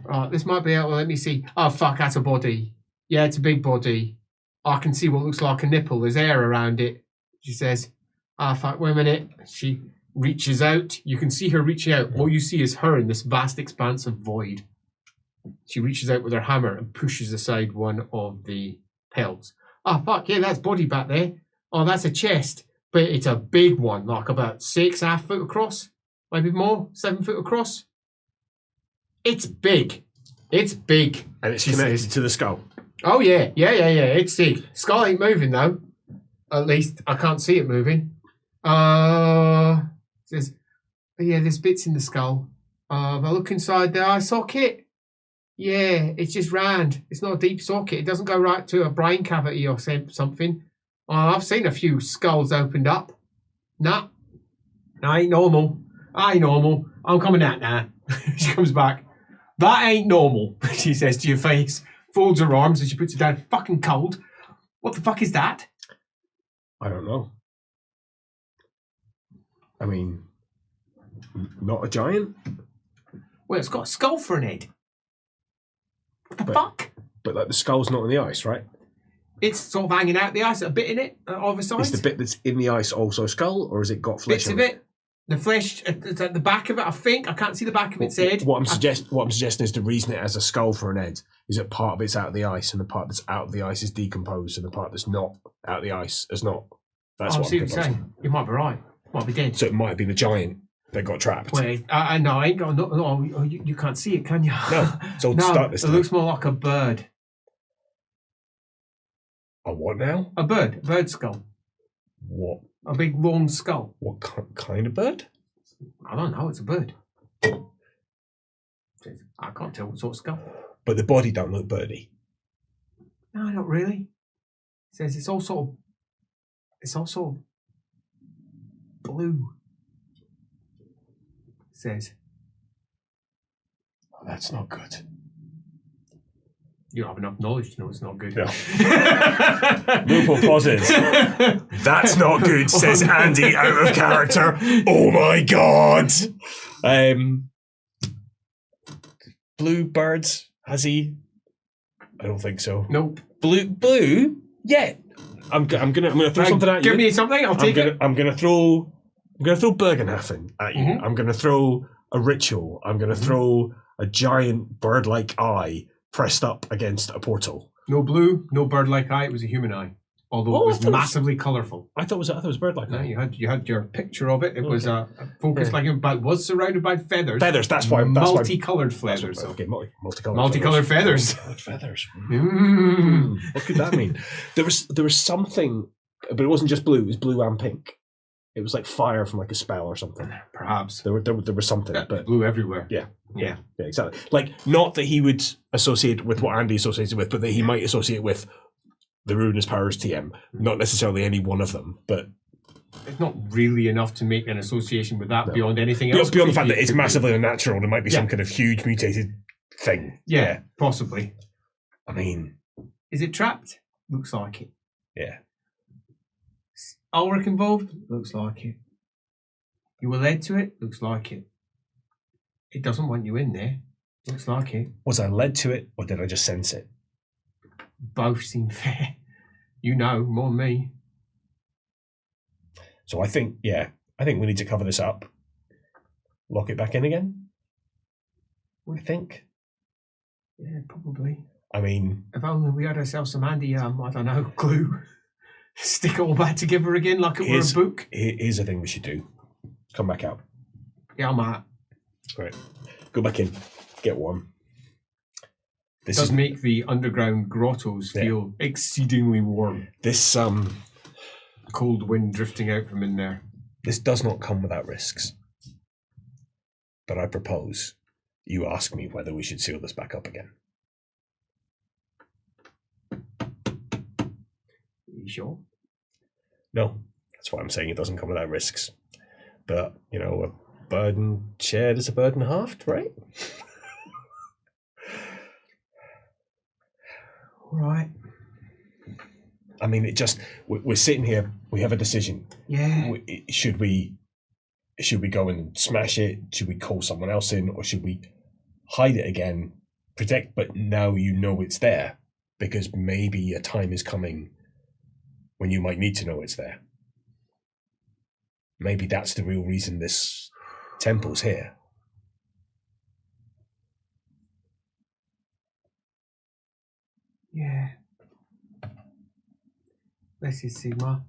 Right, this might be out. Well, let me see. Oh, fuck, that's a body. Yeah, it's a big body. I can see what looks like a nipple. There's hair around it. She says, fuck, wait a minute. She reaches out. You can see her reaching out. All you see is her in this vast expanse of void. She reaches out with her hammer and pushes aside one of the pelts. Fuck, yeah, that's body back there. Oh, that's a chest. But it's a big one, like about 6.5 foot across. Maybe more, 7 foot across. It's big. It's big. And it's connected to the skull. Oh, yeah. It's big. Skull ain't moving, though. At least I can't see it moving. Says, Yeah, there's bits in the skull. If I look inside the eye socket, yeah, it's just round. It's not a deep socket. It doesn't go right to a brain cavity or something. I've seen a few skulls opened up. Nah, ain't normal. Ain't normal. I'm coming out now. She comes back. That ain't normal, she says to your face. Folds her arms and she puts it down. Fucking cold. What the fuck is that? I don't know. I mean, not a giant? Well, it's got a skull for an head. What the fuck? But like the skull's not in the ice, right? It's sort of hanging out the ice, a bit in it, over side. Is the bit that's in the ice also skull, or has it got flesh? Bits of it. The flesh, it's at the back of it, I think. I can't see the back of its head. What I'm suggesting is to reason it as a skull for an head. Is that part of it's out of the ice, and the part that's out of the ice is decomposed, and the part that's not out of the ice is not. That's what I'm proposing. Saying. You might be right. Might be dead. So it might have been the giant that got trapped. Wait, no, I ain't got. No, you can't see it, can you? No. So no, start this. It looks more like a bird. A what now? A bird. A bird skull. What? A big long skull. What kind of bird? I don't know. It's a bird. I can't tell what sort of skull. But the body don't look birdy. No, not really. It says it's all sort of blue. It says. Oh, that's not good. You have enough knowledge to know it's not good. Yeah. Luitpold pauses. That's not good, says Andy out of character. Oh my god. Blue birds, has he? I don't think so. Nope. Blue? Yeah. I'm gonna throw something at you. Give me something, I'll take it. I'm gonna throw Bergenhafen at you. Mm-hmm. I'm gonna throw a ritual. I'm gonna throw a giant bird-like eye pressed up against a portal. No blue, no bird-like eye. It was a human eye, although it was massively colourful. I thought it was bird-like No, eye. you had your picture of it. It was focused like it was surrounded by feathers. Feathers. That's why. Multicoloured feathers. Okay, multicoloured. Multicoloured feathers. Feathers. Mm. What could that mean? There was something, but it wasn't just blue. It was blue and pink. It was like fire from like a spell or something. Perhaps there was something, but blue everywhere. Yeah, exactly. Like, not that he would associate with what Andy associated with, but that he might associate with the Ruinous Powers TM. Not necessarily any one of them, but it's not really enough to make an association with that beyond anything else. Beyond the fact that it's massively unnatural, there might be some kind of huge mutated thing. Yeah, possibly. I mean, is it trapped? Looks like it. Yeah. Ulrich involved? Looks like it. You were led to it? Looks like it. It doesn't want you in there. Looks like it. Was I led to it, or did I just sense it? Both seem fair. You know more than me. So I think we need to cover this up. Lock it back in again. I think. Yeah, probably. I mean, if only we had ourselves some handy, I don't know, glue. Stick it all back together again like it were a book. Here's the thing we should do. Come back out. Yeah, I'm out. Right. Go back in. Get warm. This does make the underground grottos feel exceedingly warm. This cold wind drifting out from in there. This does not come without risks. But I propose you ask me whether we should seal this back up again. You sure? No. That's why I'm saying it doesn't come without risks. But, a burden shared is a burden halved, right? All right. I mean, we're sitting here, we have a decision. Yeah. Should we go and smash it? Should we call someone else in? Or should we hide it again, protect, but now you know it's there? Because maybe a time is coming when you might need to know it's there. Maybe that's the real reason this temple's here. Yeah. This is Sigma.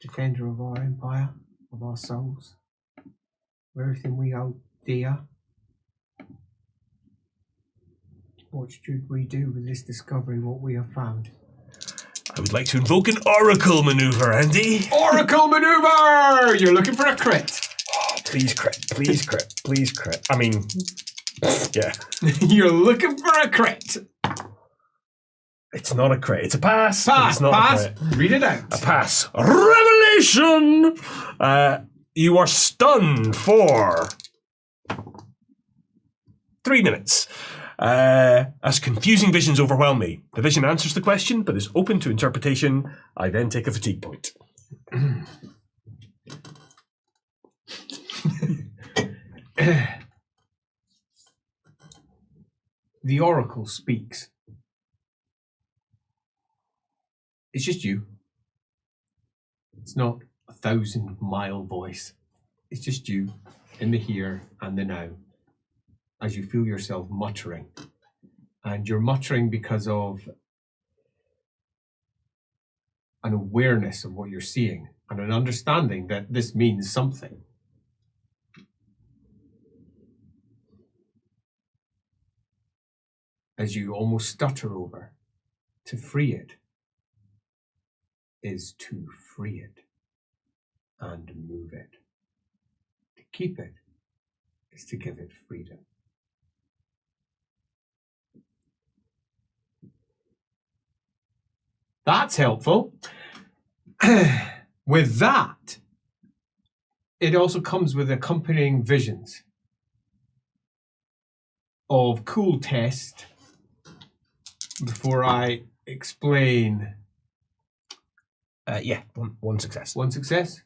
Defender of our empire, of our souls, of everything we hold dear. What should we do with this discovery, what we have found? I would like to invoke an oracle maneuver, Andy. Oracle maneuver! You're looking for a crit. Oh, please crit. Please crit. Please crit. I mean, yeah. You're looking for a crit. It's not a crit. It's a pass. Pass. It's not Pass. a crit. Read it out. A pass. Revelation! You are stunned for 3 minutes. As confusing visions overwhelm me. The vision answers the question, but is open to interpretation. I then take a fatigue point. The oracle speaks. It's just you. It's not a 1,000-mile voice. It's just you in the here and the now, as you feel yourself muttering. And you're muttering because of an awareness of what you're seeing and an understanding that this means something. As you almost stutter over, to free it is to free it and move it. To keep it is to give it freedom. That's helpful. With that, it also comes with accompanying visions of cool test before I explain. Yeah, one success. 1 success,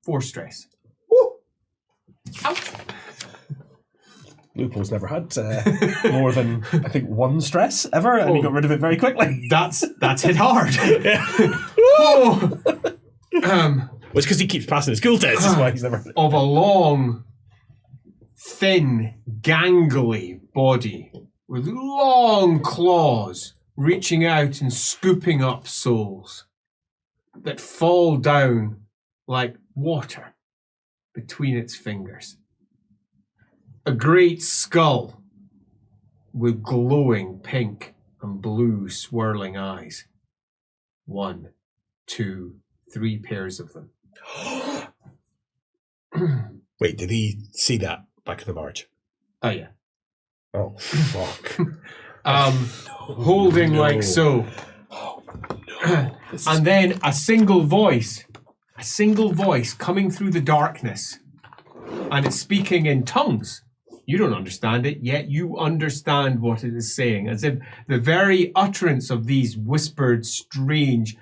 4 stress. Woo! Ouch! Luitpold's never had more than, I think, 1 stress ever, and he got rid of it very quickly. That's hit hard. Oh. Well, it's because he keeps passing his cool test, that's why he's never had it. Of a long, thin, gangly body with long claws reaching out and scooping up souls that fall down like water between its fingers. A great skull with glowing pink and blue swirling eyes. 1, 2, 3 pairs of them. Wait, did he see that back in the barge? Oh yeah. Oh, fuck. Holding like so. Oh, no. And then a single voice coming through the darkness. And it's speaking in tongues. You don't understand it, yet you understand what it is saying, as if the very utterance of these whispered, strange,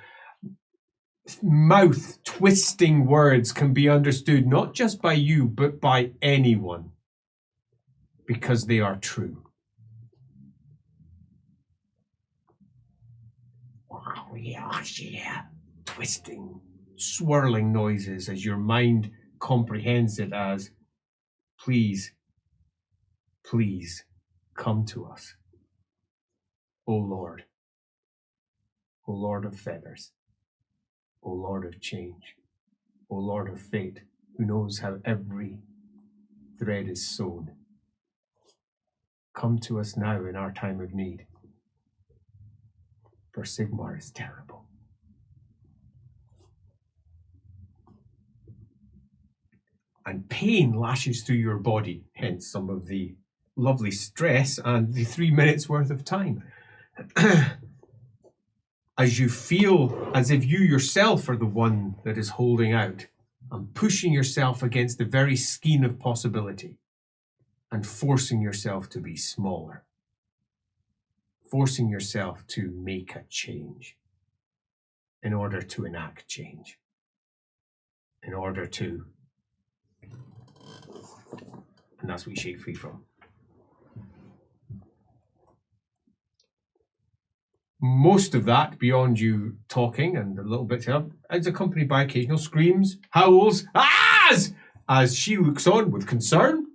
mouth-twisting words can be understood not just by you, but by anyone, because they are true. Wow, yeah. Twisting, swirling noises as your mind comprehends it as, please come to us. O Lord of feathers, O Lord of change, O Lord of fate, who knows how every thread is sewn. Come to us now in our time of need, for Sigmar is terrible. And pain lashes through your body, hence some of the lovely stress and the 3 minutes worth of time. As you feel as if you yourself are the one that is holding out and pushing yourself against the very skein of possibility and forcing yourself to be smaller, forcing yourself to make a change in order to enact change, in order to, and that's what you shake free from. Most of that, beyond you talking and a little bit of, is accompanied by occasional screams, howls, ahs, as she looks on with concern,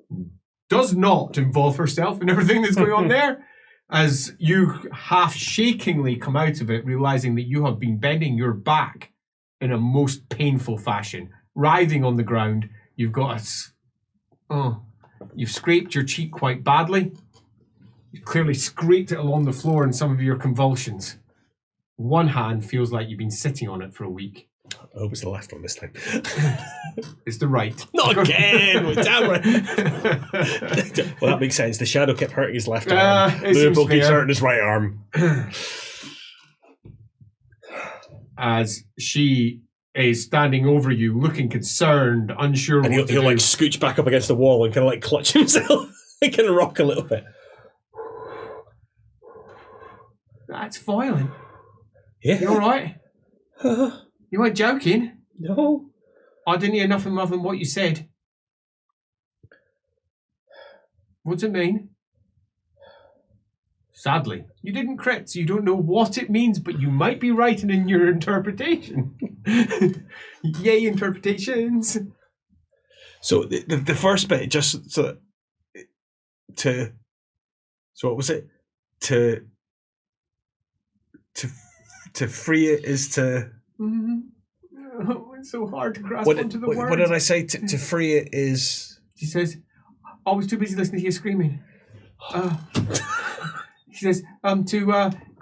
does not involve herself in everything that's going on there, as you half shakingly come out of it, realizing that you have been bending your back in a most painful fashion, writhing on the ground. You've got you've scraped your cheek quite badly. You clearly scraped it along the floor in some of your convulsions. One hand feels like you've been sitting on it for a week. I hope it's the left one this time. It's the right. Not again! We're damn right. Well, that makes sense. The shadow kept hurting his left arm. Luitpold keeps hurting his right arm. As she is standing over you, looking concerned, unsure and what to he'll do. like scooch back up against the wall and kind of like clutch himself and kind of rock a little bit. That's violent. Yeah. You alright? You weren't joking? No. I didn't hear nothing other than what you said. What does it mean? Sadly, you didn't crit, so you don't know what it means, but you might be right in your interpretation. Yay, interpretations. So the first bit, just so what was it? To free it is to. Mm-hmm. Oh, it's so hard to grasp onto the words. What did I say? To free it is. She says, I was too busy listening to you screaming. She says,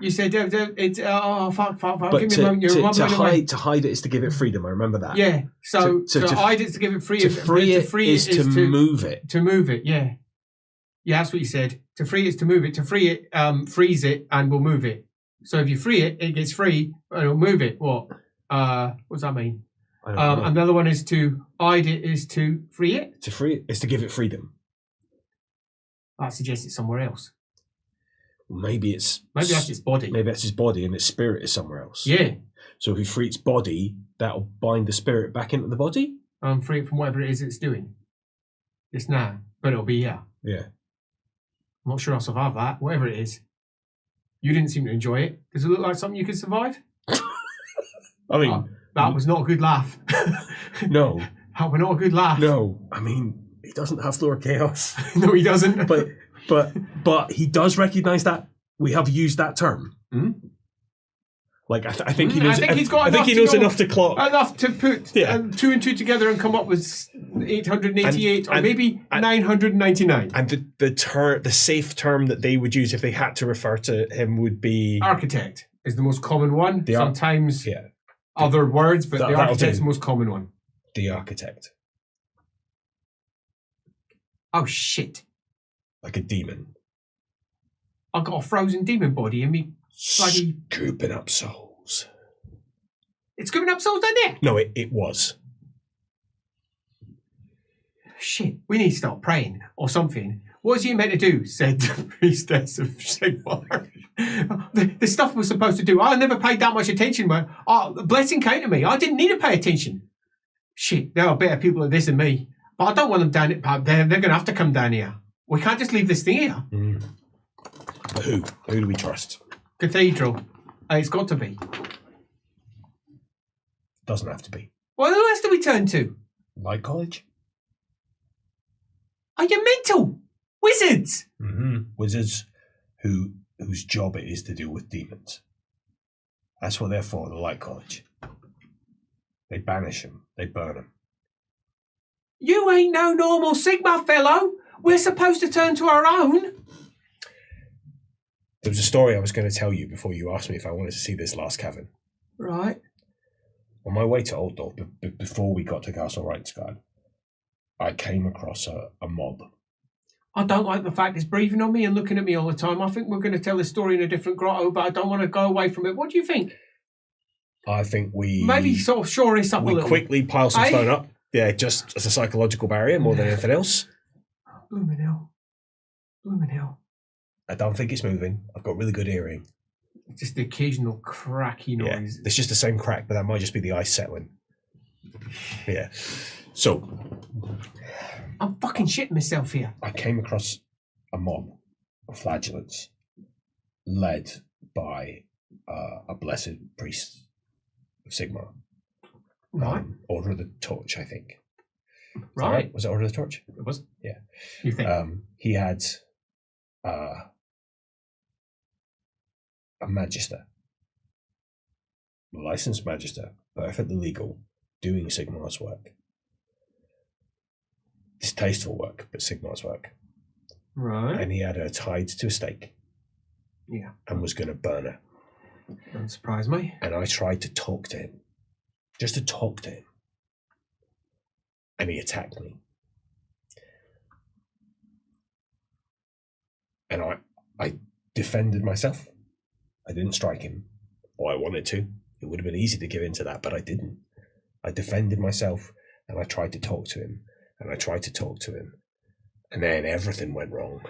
you said, it's, fuck, But give me a moment. to hide it is to give it freedom. I remember that. Yeah, so to hide it is to give it freedom. To free it is to move it. To move it, yeah. Yeah, that's what you said. To free it is to move it. To free it, freeze it, and we'll move it. So if you free it, it gets free, and it'll move it. What? What does that mean? I don't know. Another one is to hide it is to free it. To free it is to give it freedom. That suggests it's somewhere else. Maybe that's its body. Maybe that's his body and its spirit is somewhere else. Yeah. So if we free its body, that'll bind the spirit back into the body? Free it from whatever it is it's doing. It's now, but it'll be here. Yeah. I'm not sure I'll survive that, whatever it is. You didn't seem to enjoy it. Does it look like something you could survive? I mean... that was not a good laugh. No. That was not a good laugh. No. I mean, he doesn't have floor chaos. No, he doesn't. But he does recognise that we have used that term. Hmm? Like I think he knows. I think he's got. I think he knows enough to clock enough to put 2 and 2 together and come up with 888 or maybe 999. And the safe term that they would use if they had to refer to him would be architect is the most common one. Sometimes other words, but the architect's the most common one. The architect. Oh shit! Like a demon. I've got a frozen demon body in me. Bloody scooping up souls. It's scooping up souls down there? No, it was. Shit, we need to start praying or something. What's you meant to do? Said the priestess of Sigmar. The stuff we're supposed to do. I never paid that much attention. The blessing came to me. I didn't need to pay attention. Shit, there are better people at this than me. But I don't want them down here. They're going to have to come down here. We can't just leave this thing here. Mm. Who? Who do we trust? Cathedral. It's got to be. Doesn't have to be. Well, who else do we turn to? Light College? Are you mental? Wizards! Mm-hmm. Wizards whose job it is to deal with demons. That's what they're for, the Light College. They banish them. They burn them. You ain't no normal Sigma fellow. We're supposed to turn to our own. There was a story I was going to tell you before you asked me if I wanted to see this last cavern. Right. On my way to Altdorf, before we got to Castle Reinsgard, I came across a mob. I don't like the fact it's breathing on me and looking at me all the time. I think we're going to tell this story in a different grotto, but I don't want to go away from it. What do you think? I think we... Maybe sort of shore this up a little. We quickly pile some stone up. Yeah, just as a psychological barrier more than anything else. Blooming hell. Blooming hell. I don't think it's moving. I've got really good hearing. Just the occasional cracky noise. Yeah, it's just the same crack, but that might just be the ice settling. Yeah. So... I'm fucking shitting myself here. I came across a mob of flagellants led by a blessed priest of Sigmar. Right. Order of the Torch, I think. Right. Was it Order of the Torch? It was. Yeah. You think? He had a magister, a licensed magister, perfectly legal, doing Sigmar's work. Distasteful work, but Sigmar's work. Right. And he had her tied to a stake. Yeah. And was going to burn her. Don't surprise me. And I tried to talk to him. Just to talk to him. And he attacked me. And I defended myself. I didn't strike him. Or I wanted to. It would have been easy to give in to that, but I didn't. I defended myself, and I tried to talk to him. And I tried to talk to him. And then everything went wrong.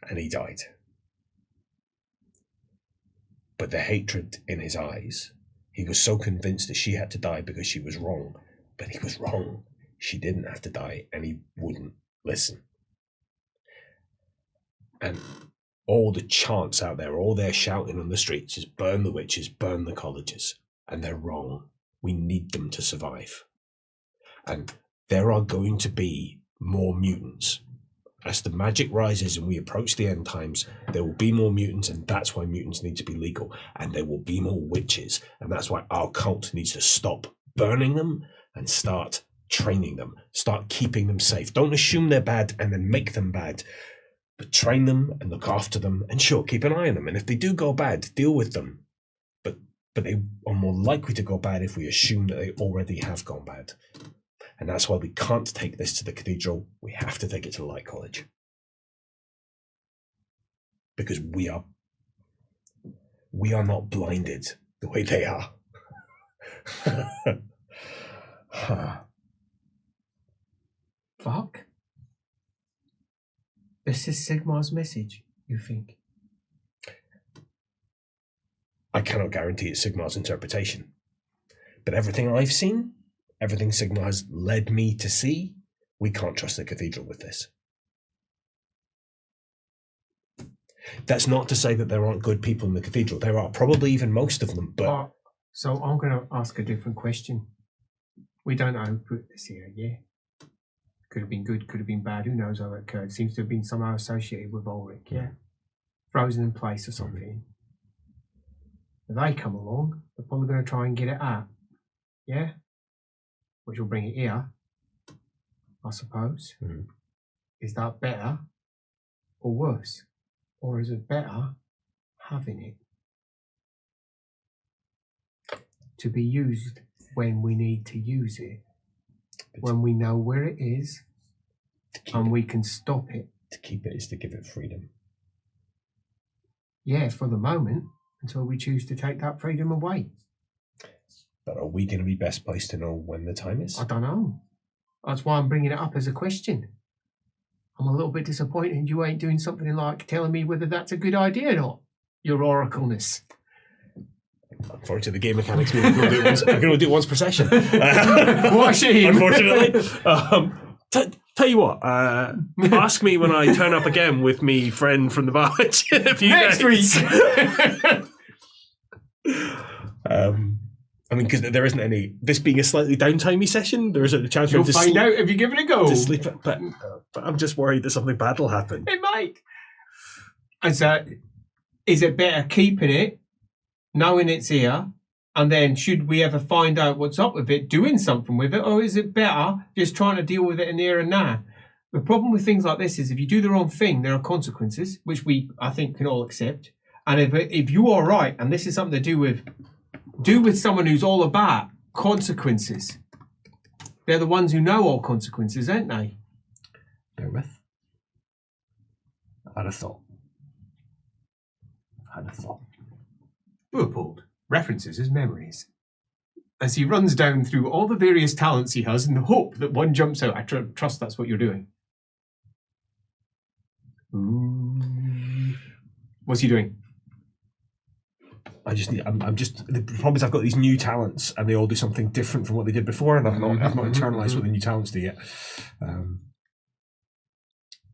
And he died. But the hatred in his eyes, he was so convinced that she had to die because she was wrong. But he was wrong. She didn't have to die, and he wouldn't listen. And all the chants out there, all they're shouting on the streets is burn the witches, burn the colleges. And they're wrong. We need them to survive. And there are going to be more mutants. As the magic rises and we approach the end times, there will be more mutants, and that's why mutants need to be legal. And there will be more witches, and that's why our cult needs to stop burning them and start training them. Start keeping them safe. Don't assume they're bad and then make them bad. But train them and look after them, and sure, keep an eye on them. And if they do go bad, deal with them. But they are more likely to go bad if we assume that they already have gone bad. And that's why we can't take this to the cathedral. We have to take it to the Light College. Because we are not blinded the way they are. Fuck. This is Sigmar's message, you think? I cannot guarantee it's Sigmar's interpretation. But everything I've seen, everything Sigmar has led me to see, we can't trust the cathedral with this. That's not to say that there aren't good people in the cathedral. There are, probably even most of them, but... So I'm going to ask a different question. We don't know who put this here, yeah? Could have been good, could have been bad, who knows how it occurred. Seems to have been somehow associated with Ulrich, yeah? Frozen in place or something. If they come along, they're probably going to try and get it out, yeah? Which will bring it here, I suppose. Is that better or worse? Or is it better having it to be used when we need to use it, when we know where it is and we can stop it? To keep it is to give it freedom. Yeah, for the moment, until we choose to take that freedom away. But are we going to be best placed to know when the time is? I don't know. That's why I'm bringing it up as a question. I'm a little bit disappointed you ain't doing something like telling me whether that's a good idea or not. Your oracleness. Unfortunately, the game mechanics mean I'm going to do it once per session. What a shame. Unfortunately. Tell you what, ask me when I turn up again with me friend from the village in a few Next days. week. I mean, because there isn't any. This being a slightly downtimey session, there isn't a chance for You'll him to find out if you give it a go. to sleep. But I'm just worried that something bad will happen. It might. And so, is it better keeping it, knowing it's here, and then should we ever find out what's up with it, doing something with it, or is it better just trying to deal with it in the here and now? The problem with things like this is if you do the wrong thing, there are consequences, which we, I think, can all accept. And if you are right, and this is something to do with someone who's all about consequences. They're the ones who know all consequences, aren't they? Bear with. I've had a thought. Luitpold references his memories as he runs down through all the various talents he has in the hope that one jumps out. I trust that's what you're doing. What's he doing? I'm just. The problem is I've got these new talents, and they all do something different from what they did before, and I've not internalized what the new talents do yet.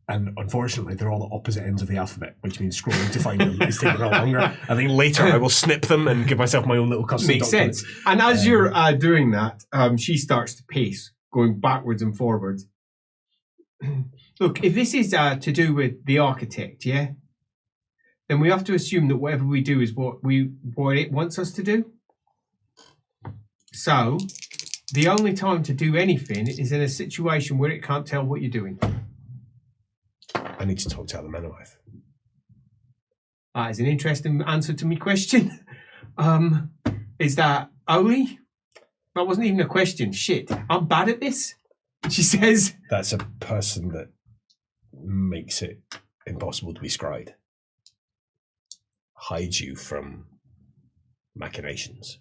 And unfortunately, they're all the opposite ends of the alphabet, which means scrolling to find them is taking a lot longer. I think later I will snip them and give myself my own little custom Makes documents. sense. And as you're doing that, she starts to pace, going backwards and forwards. Look, if this is to do with the architect, yeah, then we have to assume that whatever we do is what it wants us to do. So, the only time to do anything is in a situation where it can't tell what you're doing. I need to talk to Alemanowith. That is an interesting answer to my question. Is that Oli? That wasn't even a question. Shit, I'm bad at this. She says... That's a person that makes it impossible to be scryed. Hides you from machinations.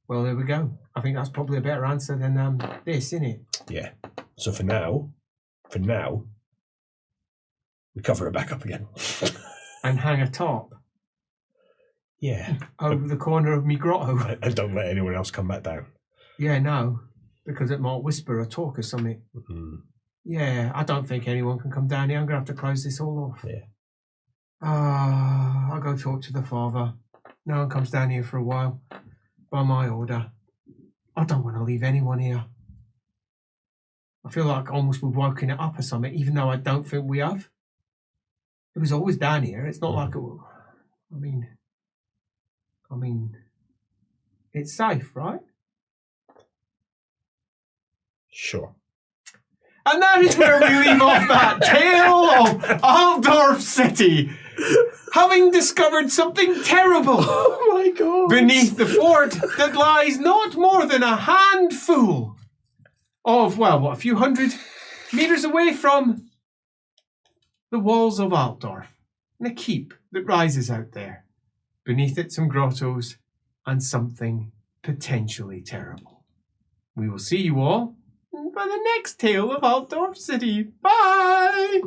Well, there we go. I think that's probably a better answer than this, isn't it? Yeah. So for now, we cover it back up again. And hang a top. Yeah. Over the corner of me grotto. And don't let anyone else come back down. Yeah, no. Because it might whisper or talk or something. Mm-hmm. Yeah, I don't think anyone can come down here. I'm going to have to close this all off. Yeah. I'll go talk to the father. No one comes down here for a while. By my order. I don't want to leave anyone here. I feel like almost we've woken it up or something, even though I don't think we have. It was always down here. It's not like it. I mean, it's safe, right? Sure. And that is where we leave off that tale of Altdorf City, having discovered something terrible. Oh my god! Beneath the fort that lies not more than a handful of, a few hundred meters away from the walls of Altdorf, and a keep that rises out there. Beneath it, some grottos and something potentially terrible. We will see you all by the next tale of Altdorf City. Bye!